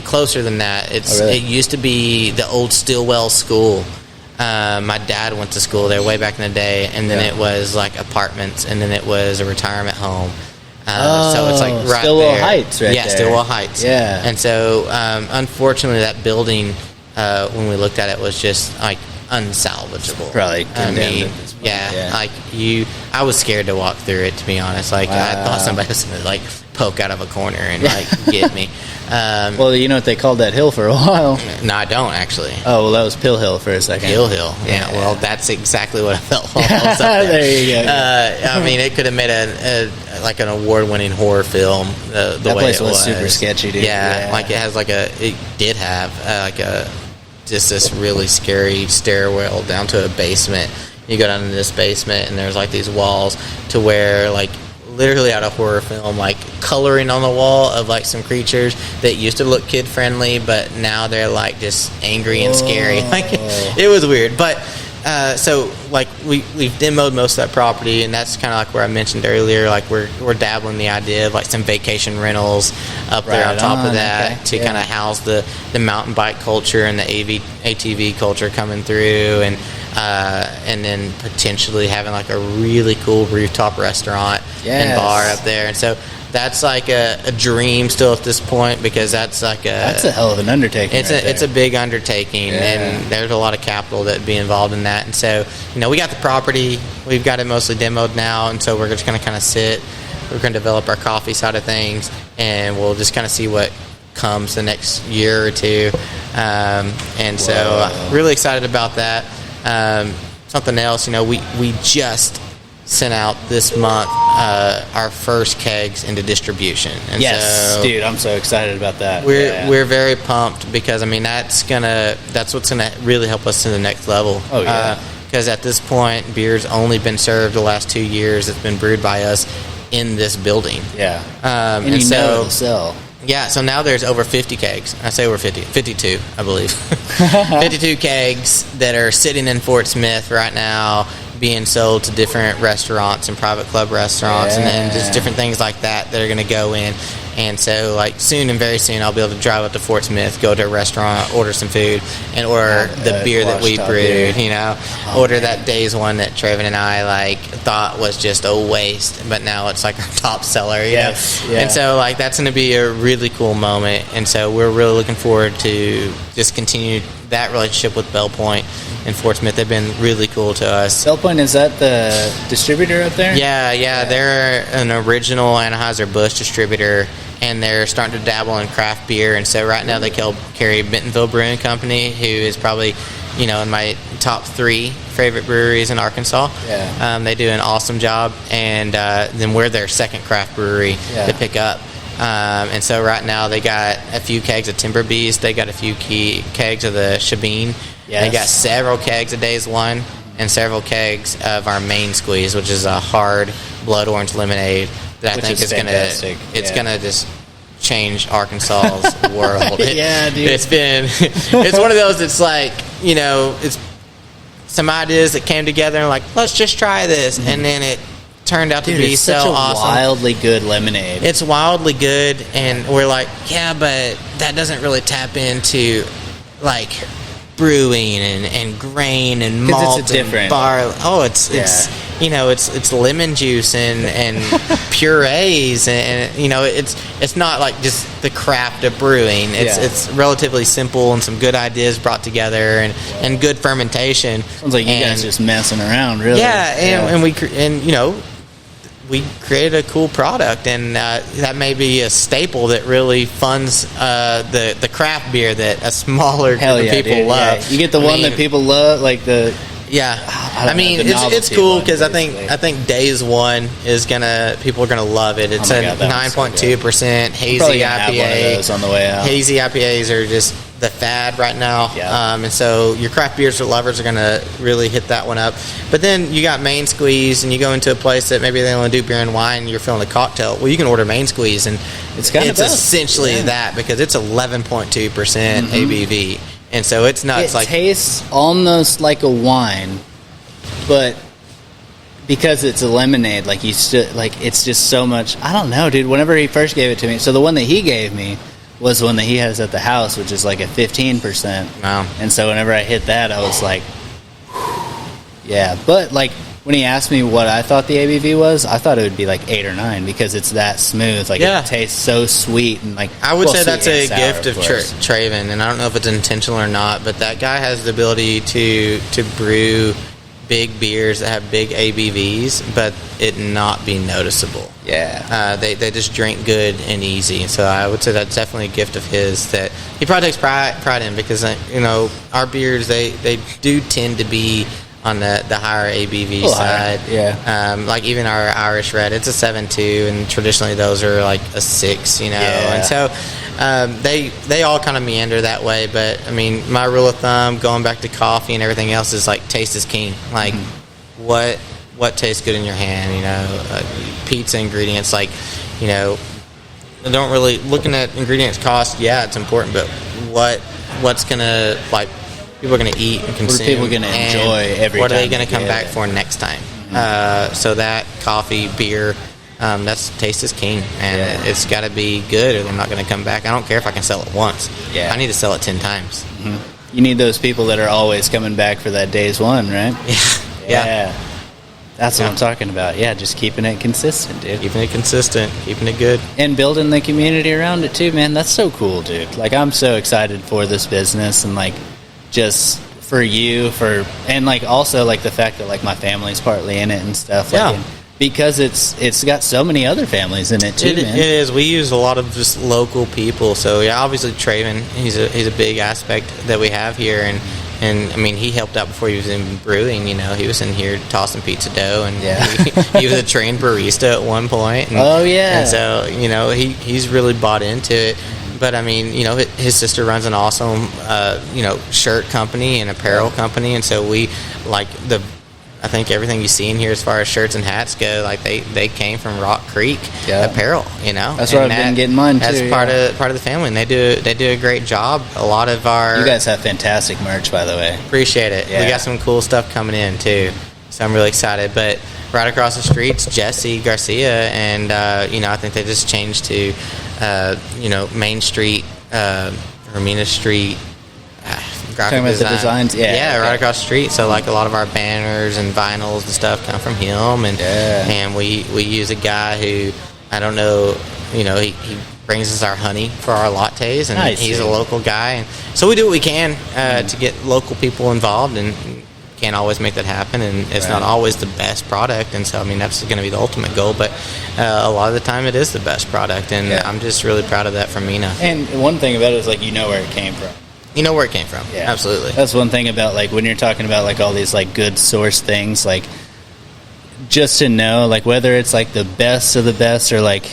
closer than that. It used to be the old Stillwell School. My dad went to school there way back in the day, and then it was like apartments, and then it was a retirement home. So it's like right Stillwell there. Heights, right there. Yeah, Stillwell Heights. Yeah. And so, unfortunately, that building, when we looked at it, was just like unsalvageable. Probably condemned at this point. I was scared to walk through it, to be honest. I thought somebody was going to poke out of a corner and get me. Well, you know what they called that hill for a while? No, I don't actually. Oh, well, that was Pill Hill for a second. Pill Hill. Yeah. Well, that's exactly what I felt while I was up there. There you go. It could have made an award-winning horror film. The that way place it was super sketchy, dude. Yeah, it did have just this really scary stairwell down to a basement. You go down into this basement, and there's these walls to where literally out of horror film, coloring on the wall of some creatures that used to look kid friendly, but now they're just angry and scary. It was weird, but so we've demoed most of that property, and that's kind of where I mentioned earlier, we're dabbling the idea of some vacation rentals up there on top of that to kind of house the mountain bike culture and the ATV culture coming through, and then potentially having a really cool rooftop restaurant and bar up there. And so that's a dream still at this point, because that's a hell of an undertaking. It's a big undertaking, and there's a lot of capital that'd be involved in that. And so we got the property, we've got it mostly demoed now, and so we're just going to kind of sit. We're going to develop our coffee side of things, and we'll just kind of see what comes the next year or two. And so really excited about that. Something else, we just sent out this month our first kegs into distribution. And dude, I'm so excited about that. We're very pumped, because that's what's gonna really help us to the next level. Oh yeah. Because at this point, beer's only been served the last 2 years. It's been brewed by us in this building. Yeah. And it'll sell. Yeah, so now there's over 50 kegs. I say over 50, 52, I believe. 52 kegs that are sitting in Fort Smith right now, being sold to different restaurants and private club restaurants, and then just different things like that are going to go in. And so, very soon, I'll be able to drive up to Fort Smith, go to a restaurant, order some food, and order the beer that we brewed. Order that Days One that Traven and I thought was just a waste, but now it's our top seller. Yes. Yeah. And so that's going to be a really cool moment. And so we're really looking forward to just continue that relationship with Bell Point and Fort Smith. They've been really cool to us. Bell Point, is that the distributor up there? Yeah. They're an original Anheuser-Busch distributor, and they're starting to dabble in craft beer. And so right now they carry Bentonville Brewing Company, who is probably, in my top 3 favorite breweries in Arkansas. Yeah. They do an awesome job, and then we're their second craft brewery to pick up. And so right now they got a few kegs of Timber Beast. They got a few kegs of the Shabine. Yes. They got several kegs of Days One and several kegs of our main squeeze, which is a hard blood orange lemonade that I think is going to just change Arkansas's world. Yeah, dude. It's one of those that's it's some ideas that came together and like, let's just try this, and then it turned out to be it's so such a awesome. wildly good lemonade. It's wildly good, and we're like, yeah, but that doesn't really tap into like brewing and grain and malt it's different. and barley. Oh, it's it's lemon juice and purees, and it's not like just the craft of brewing. It's relatively simple and some good ideas brought together and good fermentation. Sounds like you guys just messing around, really. Yeah, and we created a cool product, and that may be a staple that really funds the craft beer that a smaller group of people love. Yeah. You get the one that people love, like the it's cool because I think Days One is people are gonna love it. It's a 9.2% hazy IPA. Have one of those on the way out. Hazy IPAs are just the fad right now, and so your craft beers lovers are gonna really hit that one up. But then you got Main Squeeze, and you go into a place that maybe they only do beer and wine, and you're feeling a cocktail. Well, you can order Main Squeeze, and it's essentially that, because it's 11.2% ABV. And so it's nuts. It tastes almost like a wine, but because it's a lemonade, it's just so much. I don't know, dude. Whenever he first gave it to me, so the one that he gave me was the one that he has at the house, which is like a 15%. Wow. And so whenever I hit that, I was like, yeah. But like when he asked me what I thought the ABV was, I thought it would be like 8 or 9 because it's that smooth. Like it tastes so sweet and like. I would say that's a gift of course. Traven, and I don't know if it's intentional or not, but that guy has the ability to brew big beers that have big ABVs, but it not be noticeable. Yeah. They just drink good and easy. So I would say that's definitely a gift of his that he probably takes pride in, because our beers they do tend to be on the higher ABV side. Yeah. Like even our Irish Red, it's a 7.2, and traditionally those are like a 6, And so they all kind of meander that way. But I mean, my rule of thumb, going back to coffee and everything else, is like taste is king. Like what tastes good in your hand, pizza ingredients, like, don't really, looking at ingredients cost, it's important, but what's gonna, like, people are gonna eat and consume. What are people gonna enjoy every time? What are they gonna come back for next time? So that coffee, beer, that's taste is king, and it's got to be good, or they're not going to come back. I don't care if I can sell it once. Yeah. I need to sell it 10 times. You need those people that are always coming back for that Days One, right? Yeah. That's what I'm talking about. Yeah, just keeping it consistent, dude. Keeping it consistent, keeping it good. And building the community around it, too, man. That's so cool, dude. Like, I'm so excited for this business, and, like, just for you, and, like, also, like, the fact that, like, my family's partly in it and stuff. Like, because it's got so many other families in it, too, man. It is. We use a lot of just local people. So, yeah, obviously, Traven, he's a big aspect that we have here, and I mean, he helped out before he was in brewing. He was in here tossing pizza dough, and he was a trained barista at one point. And, and so he's really bought into it. But I mean, his sister runs an awesome shirt company and apparel company, and so we I think everything you see in here as far as shirts and hats go, like they came from Rock Creek Apparel. That's where I've been getting mine too. That's part of the family, and they do a great job. A lot of you guys have fantastic merch, by the way. Appreciate it. We got some cool stuff coming in too, so I'm really excited. But right across the street's Jesse Garcia, and I think they just changed to Main Street, or Mena Street. Graphic design. The designs, right across the street. So like a lot of our banners and vinyls and stuff come from him, and we use a guy who, I don't know, he brings us our honey for our lattes, and he's a local guy, and so we do what we can to get local people involved, and can't always make that happen, and it's not always the best product, and so I mean that's going to be the ultimate goal, but a lot of the time it is the best product, and I'm just really proud of that from Mena. And one thing about it is, like, where it came from. You know where it came from. Yeah, absolutely. That's one thing about, like, when you're talking about, like, all these, like, good source things, like, just to know, like, whether it's, like, the best of the best, or, like,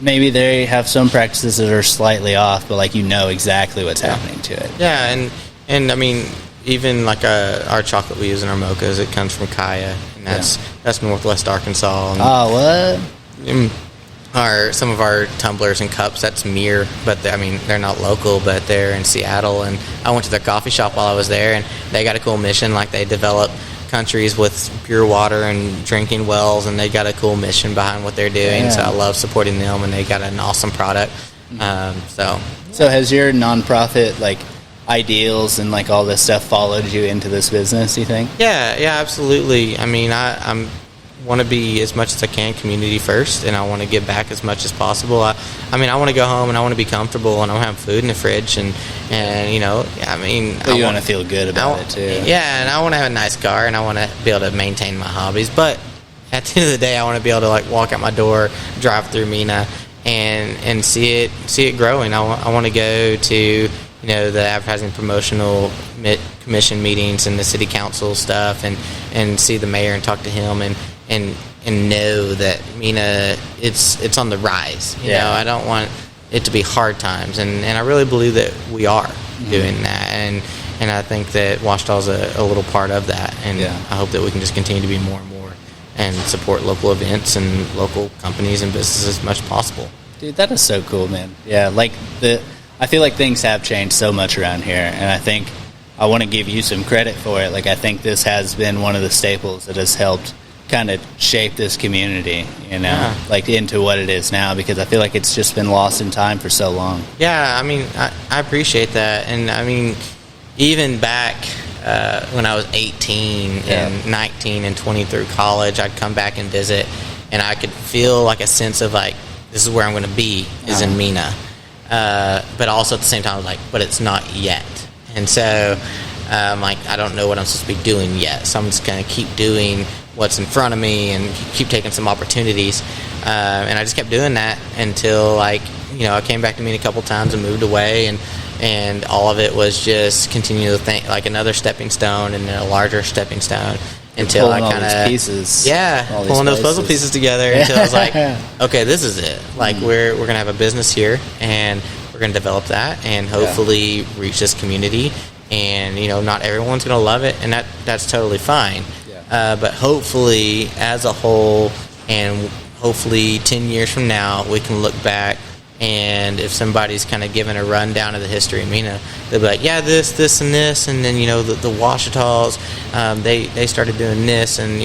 maybe they have some practices that are slightly off, but, like, exactly what's happening to it. Yeah, and I mean, even, like, our chocolate we use in our mochas, it comes from Kaya, and that's Northwest Arkansas. And, what? some of our tumblers and cups. That's Mir, but they're not local, but they're in Seattle. And I went to their coffee shop while I was there, and they got a cool mission. Like, they develop countries with pure water and drinking wells, and they got a cool mission behind what they're doing. So I love supporting them, and they got an awesome product. So has your nonprofit ideals and all this stuff followed you into this business, you think? Yeah, absolutely. I want to be, as much as I can, community first, and I want to give back as much as possible. I want to go home and I want to be comfortable, and I want to have food in the fridge, and But you want to feel good about it too. Yeah, and I want to have a nice car, and I want to be able to maintain my hobbies. But at the end of the day, I want to be able to walk out my door, drive through Mena, and see it growing. I want to go to the advertising promotional commission meetings and the city council stuff, and see the mayor and talk to him, and know that Mena, it's on the rise. You know, I don't want it to be hard times, and I really believe that we are doing that, and I think that Ouachita's a little part of that, and I hope that we can just continue to be more and more and support local events and local companies and businesses as much as possible. Dude, that is so cool, man. Yeah, I feel like things have changed so much around here, and I think I want to give you some credit for it. I think this has been one of the staples that has helped kind of shape this community, into what it is now, because I feel like it's just been lost in time for so long. Yeah, I appreciate that, and even back when I was 18 and 19 and 20 through college, I'd come back and visit, and I could feel a sense of this is where I'm going to be, is in Mena. But also at the same time, but it's not yet. And so, I don't know what I'm supposed to be doing yet. So I'm just going to keep doing what's in front of me and keep taking some opportunities. And I just kept doing that until, I came back to Mena a couple times and moved away. And all of it was just continue to think, another stepping stone and then a larger stepping stone. Until I kind of pulling those puzzle pieces together until I was okay, this is it. We're gonna have a business here, and we're gonna develop that, and hopefully reach this community. And not everyone's gonna love it, and that's totally fine. But hopefully, as a whole, and hopefully 10 years from now, we can look back. And if somebody's kind of given a rundown of the history of Mena, they'll be like, this, and this, and then, the Ouachitas, they started doing this, and,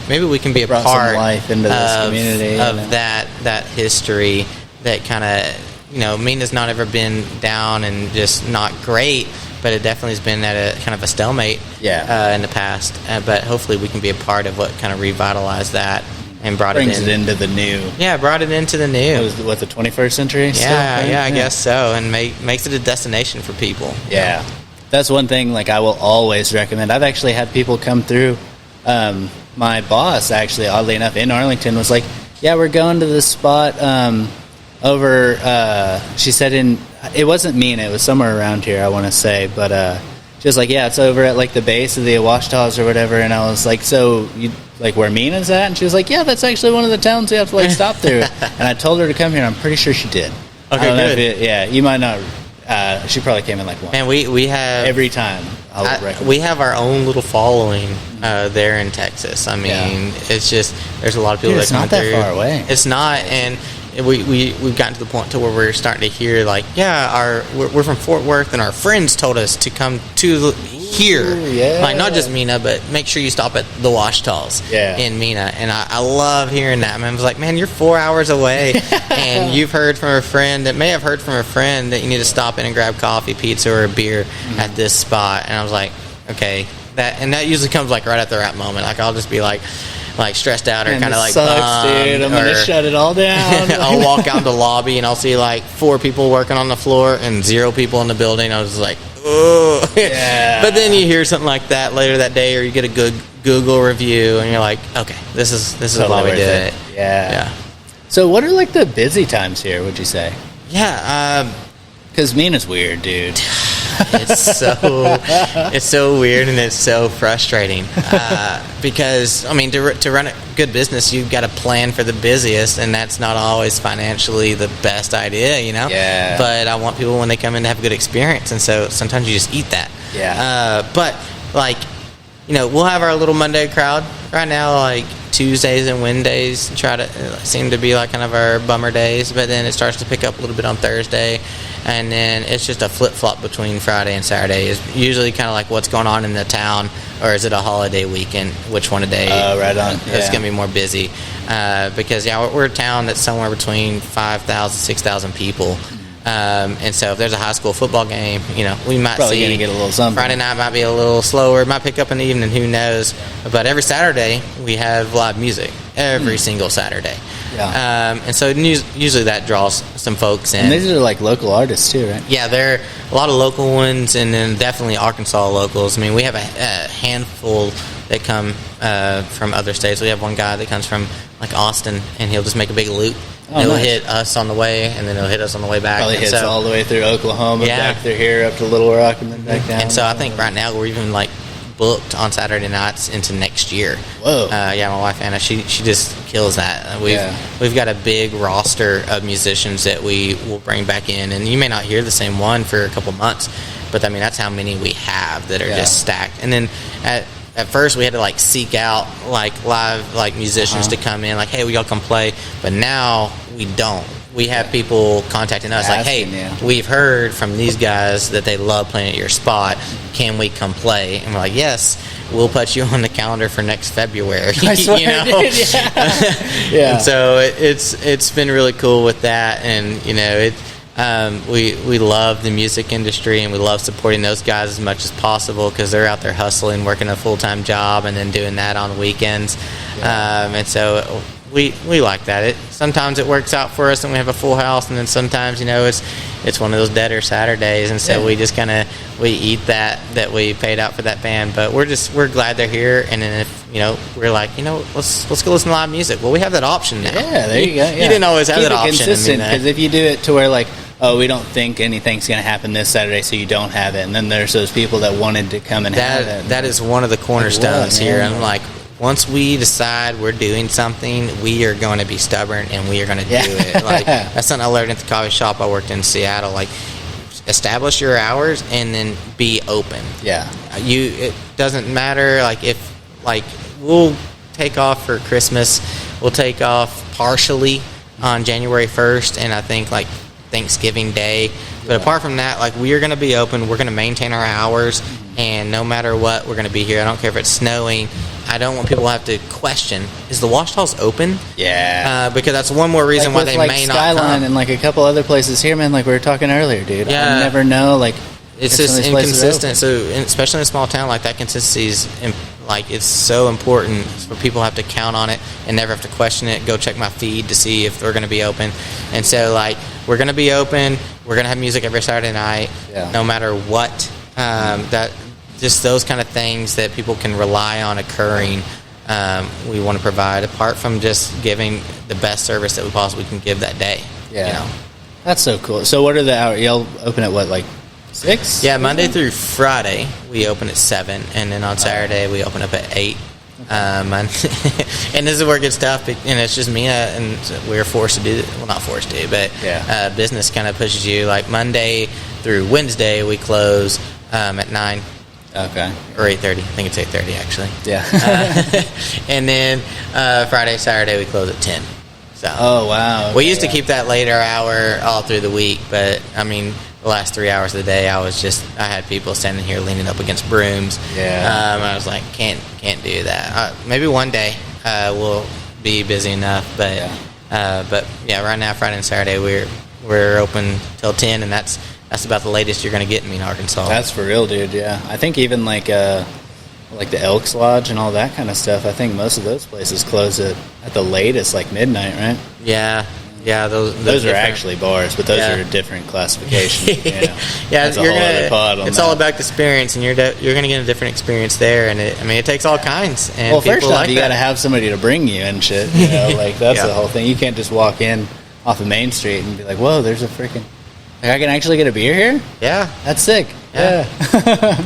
maybe we can be a part some life into this community of that history that kind of, Mena's not ever been down and just not great, but it definitely has been at a kind of a stalemate in the past. But hopefully we can be a part of what kind of revitalized that. And brought it into the new. Yeah, brought it into the new. The 21st century? Yeah, I guess so. And makes it a destination for people. Yeah. That's one thing, I will always recommend. I've actually had people come through. My boss, actually, oddly enough, in Arlington was like, we're going to this spot over, she said it wasn't Mena, it was somewhere around here, I want to say, but she was like, it's over at, the base of the Ouachitas or whatever, and I was like, so you... where Mena's at? And she was like, that's actually one of the towns we have to stop through. And I told her to come here, and I'm pretty sure she did. Okay, good. You might not. She probably came in once. Man, we have every time. We have our own little following there in Texas. It's just there's a lot of people that come through. It's not that far away. It's not, and we've gotten to the point to where we're starting to hear we're from Fort Worth, and our friends told us to come to here. Not just Mena, but make sure you stop at the Ouachitas in Mena. And I love hearing that. Man, I was like, man, you're 4 hours away, and you've heard from a friend that may have heard from a friend that you need to stop in and grab coffee, pizza, or a beer at this spot. And I was like, okay, that usually comes right at the right moment. I'll just be stressed out or kind of sucks, bummed, dude. I'm gonna shut it all down. I'll walk out the lobby and I'll see 4 people working on the floor and 0 people in the building. I was like, oh. But then you hear something like that later that day, or you get a good Google review, and you're like, okay, this is totally why we did it. Yeah. So what are the busy times here, would you say? Yeah. Because Mena's weird, dude. It's so weird, and it's so frustrating because to run a good business, you've got to plan for the busiest, and that's not always financially the best idea, but I want people when they come in to have a good experience, and so sometimes you just eat that. But we'll have our little Monday crowd right now. Tuesdays and Wednesdays seem to be like kind of our bummer days, but then it starts to pick up a little bit on Thursday, and then it's just a flip-flop between Friday and Saturday. It's usually kind of like what's going on in the town, or is it a holiday weekend, which one a day right on. it's going to be more busy, because we're a town that's somewhere between 5,000, 6,000 people. And so if there's a high school football game, we might Probably see gonna get a little something. Friday night might be a little slower. It might pick up in the evening. Who knows? But every Saturday we have live music. Every single Saturday. Yeah. And so usually that draws some folks in. And these are like local artists too, right? Yeah, there are a lot of local ones, and then definitely Arkansas locals. I mean, we have a handful that come from other states. We have one guy that comes from like Austin, and he'll just make a big loop. He'll hit us on the way, and then he'll hit us on the way back. Probably hits all the way through Oklahoma, back through here up to Little Rock, and then back down. And so I think right now we're even like booked on Saturday nights into next year. Whoa! My wife Anna, she just kills that. We've got a big roster of musicians that we will bring back in, and you may not hear the same one for a couple months, but I mean that's how many we have that are just stacked. And then at first we had to like seek out like live like musicians to come in, like, hey, we all come play. But now we don't. We have people contacting us like, hey, we've heard from these guys that they love playing at your spot. Can we come play? And we're like, yes, we'll put you on the calendar for next February. I swear yeah. And so it's been really cool with that, and we love the music industry, and we love supporting those guys as much as possible because they're out there hustling, working a full-time job, and then doing that on weekends. And so we like that. Sometimes it works out for us and we have a full house, and then sometimes it's one of those deader Saturdays, and so we just we eat that we paid out for that band. But we're glad they're here, and then if we're like let's go listen to live music. Well, we have that option now. Yeah, there you go. Yeah. You didn't always have that option. Consistent, because if you do it to where like, oh, we don't think anything's going to happen this Saturday, so you don't have it. And then there's those people that wanted to come and have it. That is one of the cornerstones here. I'm like, once we decide we're doing something, we are going to be stubborn, and we are going to do it. Like, that's something I learned at the coffee shop I worked in Seattle. Like, establish your hours and then be open. Yeah. It doesn't matter, like, we'll take off for Christmas. We'll take off partially on January 1st, and I think, like, Thanksgiving Day. But apart from that, like, we are going to be open. We're going to maintain our hours, and no matter what, we're going to be here. I don't care if it's snowing. I don't want people to have to question, is the Ouachita's open? Yeah. Because that's one more reason why they may not come. Skyline and like a couple other places here, man, like we were talking earlier, dude. Yeah. I never know, like, it's just inconsistent. So, especially in a small town like that, consistency is it's so important for people to have to count on it and never have to question it. Go check my feed to see if they're going to be open. And so, like, we're going to be open. We're going to have music every Saturday night, no matter what. That just those kind of things that people can rely on occurring. We want to provide, apart from just giving the best service that we possibly can give that day. Yeah, that's so cool. So, what are the hours? Y'all open at what, like 6? Yeah, Monday through Friday we open at 7, and then on Saturday we open up at 8. And this is where it gets tough, and it's just Mena, and we're forced to do it. Well, not forced to, but business kind of pushes you. Like Monday through Wednesday we close at 9. Okay. Or 8:30. I think it's 8:30 actually. Yeah. And then Friday, Saturday we close at 10. So. Oh wow. Okay, we used to keep that later hour all through the week, but I mean, the last 3 hours of the day, I had people standing here leaning up against brooms. Yeah. I was like, can't do that. Maybe one day we'll be busy enough, but right now Friday and Saturday we're open till 10, and that's about the latest you're going to get me in Arkansas. That's for real, dude. Yeah, I think even like the Elks Lodge and all that kind of stuff. I think most of those places close at the latest like midnight, right? Yeah. Yeah, those are actually bars, but those are a different classification. That's a whole other pod on it's that. All about the experience, and you're going to get a different experience there. And it takes all kinds. And well, first off, you got to have somebody to bring you and shit. Like that's the whole thing. You can't just walk in off of Main Street and be like, "Whoa, there's a freaking." Like, I can actually get a beer here? Yeah. That's sick. Yeah.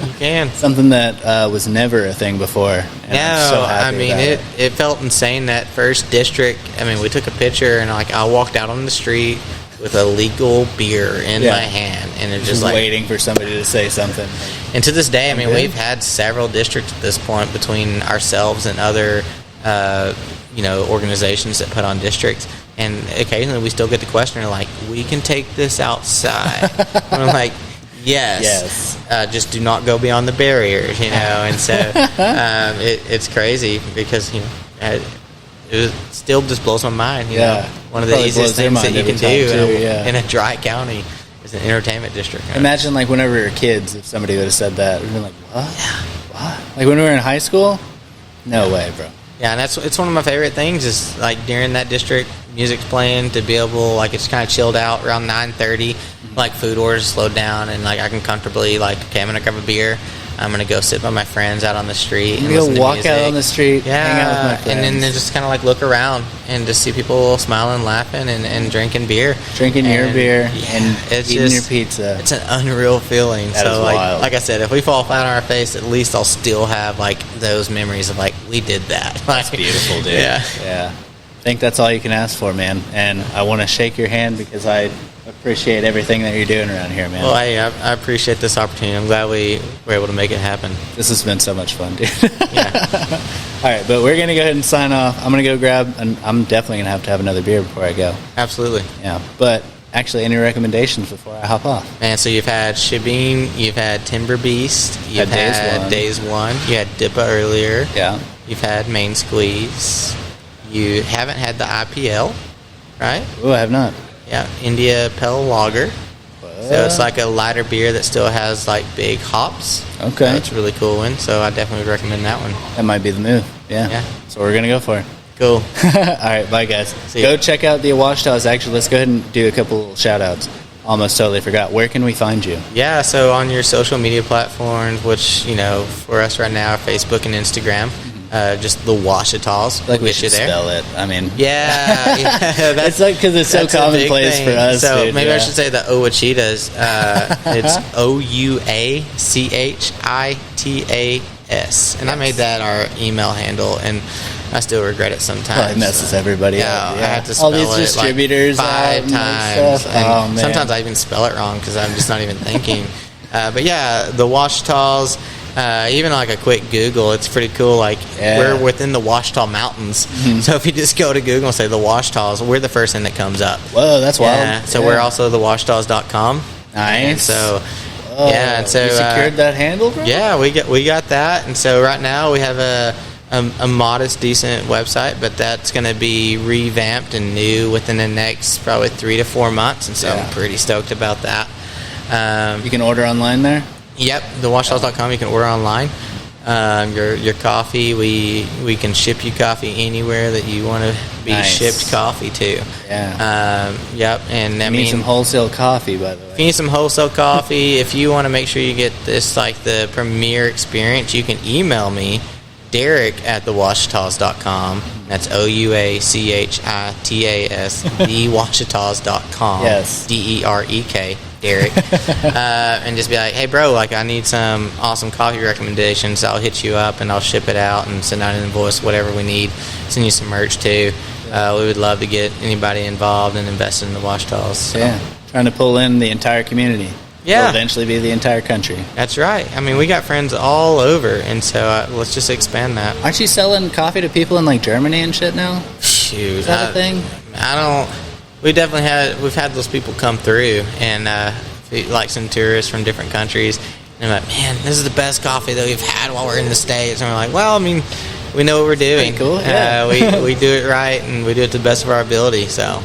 You can. Something that was never a thing before. And I'm so happy it felt insane that first district. I mean, we took a picture, and I walked out on the street with a legal beer in my hand, and it's just like waiting for somebody to say something. And to this day, I mean, we've had several districts at this point between ourselves and other organizations that put on districts, and occasionally we still get the question like, we can take this outside. We're like, yes. Just do not go beyond the barriers, and so it's crazy because it still just blows my mind. One of the easiest things that you can do in a dry county is an entertainment district. Imagine like whenever we were kids, if somebody would have said that, we'd be like, what? What? Like when we were in high school? No way, bro. Yeah, and it's one of my favorite things is like during that district, music's playing, to be able, like, it's kind of chilled out around 9:30, like food orders slowed down, and like I can comfortably, like, okay, I'm gonna grab a beer, I'm gonna go sit by my friends out on the street and listen to walk music. out on the street, hang out with my friends, and then just kind of like look around and just see people smiling, laughing, and drinking beer, your beer, and eating your pizza. It's an unreal feeling. That is wild. Like I said, if we fall flat on our face, at least I'll still have like those memories of like, we did that. That's beautiful, dude. Yeah. I think that's all you can ask for, man. And I want to shake your hand because I appreciate everything that you're doing around here, man. Well, I appreciate this opportunity. I'm glad we were able to make it happen. This has been so much fun, dude. All right, but we're going to go ahead and sign off. I'm going to go grab, and I'm definitely going to have another beer before I go. Absolutely. Yeah, but actually, any recommendations before I hop off? Man, so you've had Shibeen, you've had Timber Beast, you've had Days One, you had Dippa earlier. Yeah. You've had Main Squeeze. You haven't had the IPL, right? Oh, I have not. Yeah, India Pale Lager. So it's like a lighter beer that still has like big hops. Okay. So it's a really cool one. So I definitely would recommend that one. That might be the move. Yeah. So we're going to go for it. Cool. All right, bye guys. Go check out the Ouachaitas. Actually, let's go ahead and do a couple shout outs. Almost totally forgot. Where can we find you? Yeah, so on your social media platforms, which, for us right now, Facebook and Instagram. Just the Ouachaitas. Like we should spell it. I mean, yeah, it's like because it's so commonplace for us. So dude, maybe I should say the Ouachitas. It's Ouachitas, and I made that our email handle, and I still regret it sometimes. Probably messes everybody up. I have to spell all these distributors like 5 times, and sometimes I even spell it wrong because I'm just not even thinking. But yeah, the Ouachaitas. Even like a quick Google, it's pretty cool. Like we're within the Ouachita Mountains, so if you just go to Google and say the Ouachaitas, we're the first thing that comes up. Whoa, that's wild. So we're also the Ouachaitas.com. Nice. And so and so you secured that handle, bro? Yeah, we got that, and so right now we have a modest, decent website, but that's going to be revamped and new within the next probably 3 to 4 months, and so I'm pretty stoked about that. You can order online there. Yep, the Ouachaitas.com. You can order online. Your coffee, we can ship you coffee anywhere that you want to be shipped coffee to. Yeah. Yep, and I mean some wholesale coffee, by the way. If you need some wholesale coffee, if you want to make sure you get this like the premier experience, you can email me, Derek at theouachaitas.com. That's OUACHITAS, theouachaitas.com. Yes. DEREK. Derek, and just be like, hey bro, like I need some awesome coffee recommendations. I'll hit you up and I'll ship it out and send out an invoice, whatever we need. Send you some merch too. We would love to get anybody involved and invested in the Ouachaitas. So. Yeah, trying to pull in the entire community. Yeah, will eventually be the entire country. That's right. I mean, we got friends all over, and so let's just expand that. Aren't you selling coffee to people in like Germany and shit now? Shoot, is that a thing? I don't. We've had those people come through, and like some tourists from different countries, and they're like, man, this is the best coffee that we've had while we're in the States. And we're like, well, I mean, we know what we're doing. Pretty cool. Yeah. We do it right, and we do it to the best of our ability. So,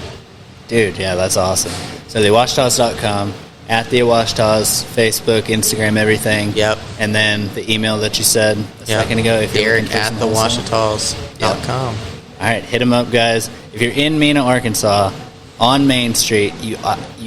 dude, yeah, that's awesome. So theouachaitas.com, at the Ouachaitas, Facebook, Instagram, everything. Yep. And then the email that you said a second ago. If you're Derek at theouachaitas.com. All right, hit them up, guys. If you're in Mena, Arkansas, on Main Street, you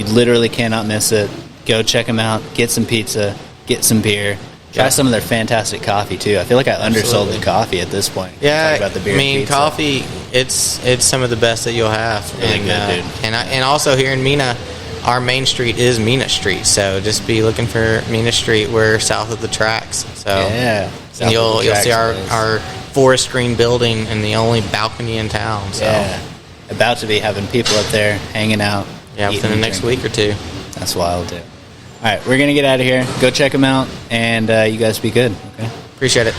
literally cannot miss it. Go check them out. Get some pizza. Get some beer. Try some of their fantastic coffee too. I feel like I undersold the coffee at this point. Yeah, about the beer, I mean, pizza. Coffee. It's some of the best that you'll have. Really good, dude. And also here in Mena, our main street is Mena Street. So just be looking for Mena Street. We're south of the tracks. So yeah, and you'll see our forest green building and the only balcony in town. So. Yeah. About to be having people up there hanging out. Yeah, within the next week or two. That's wild, dude. All right, we're going to get out of here. Go check them out, and you guys be good. Okay. Appreciate it.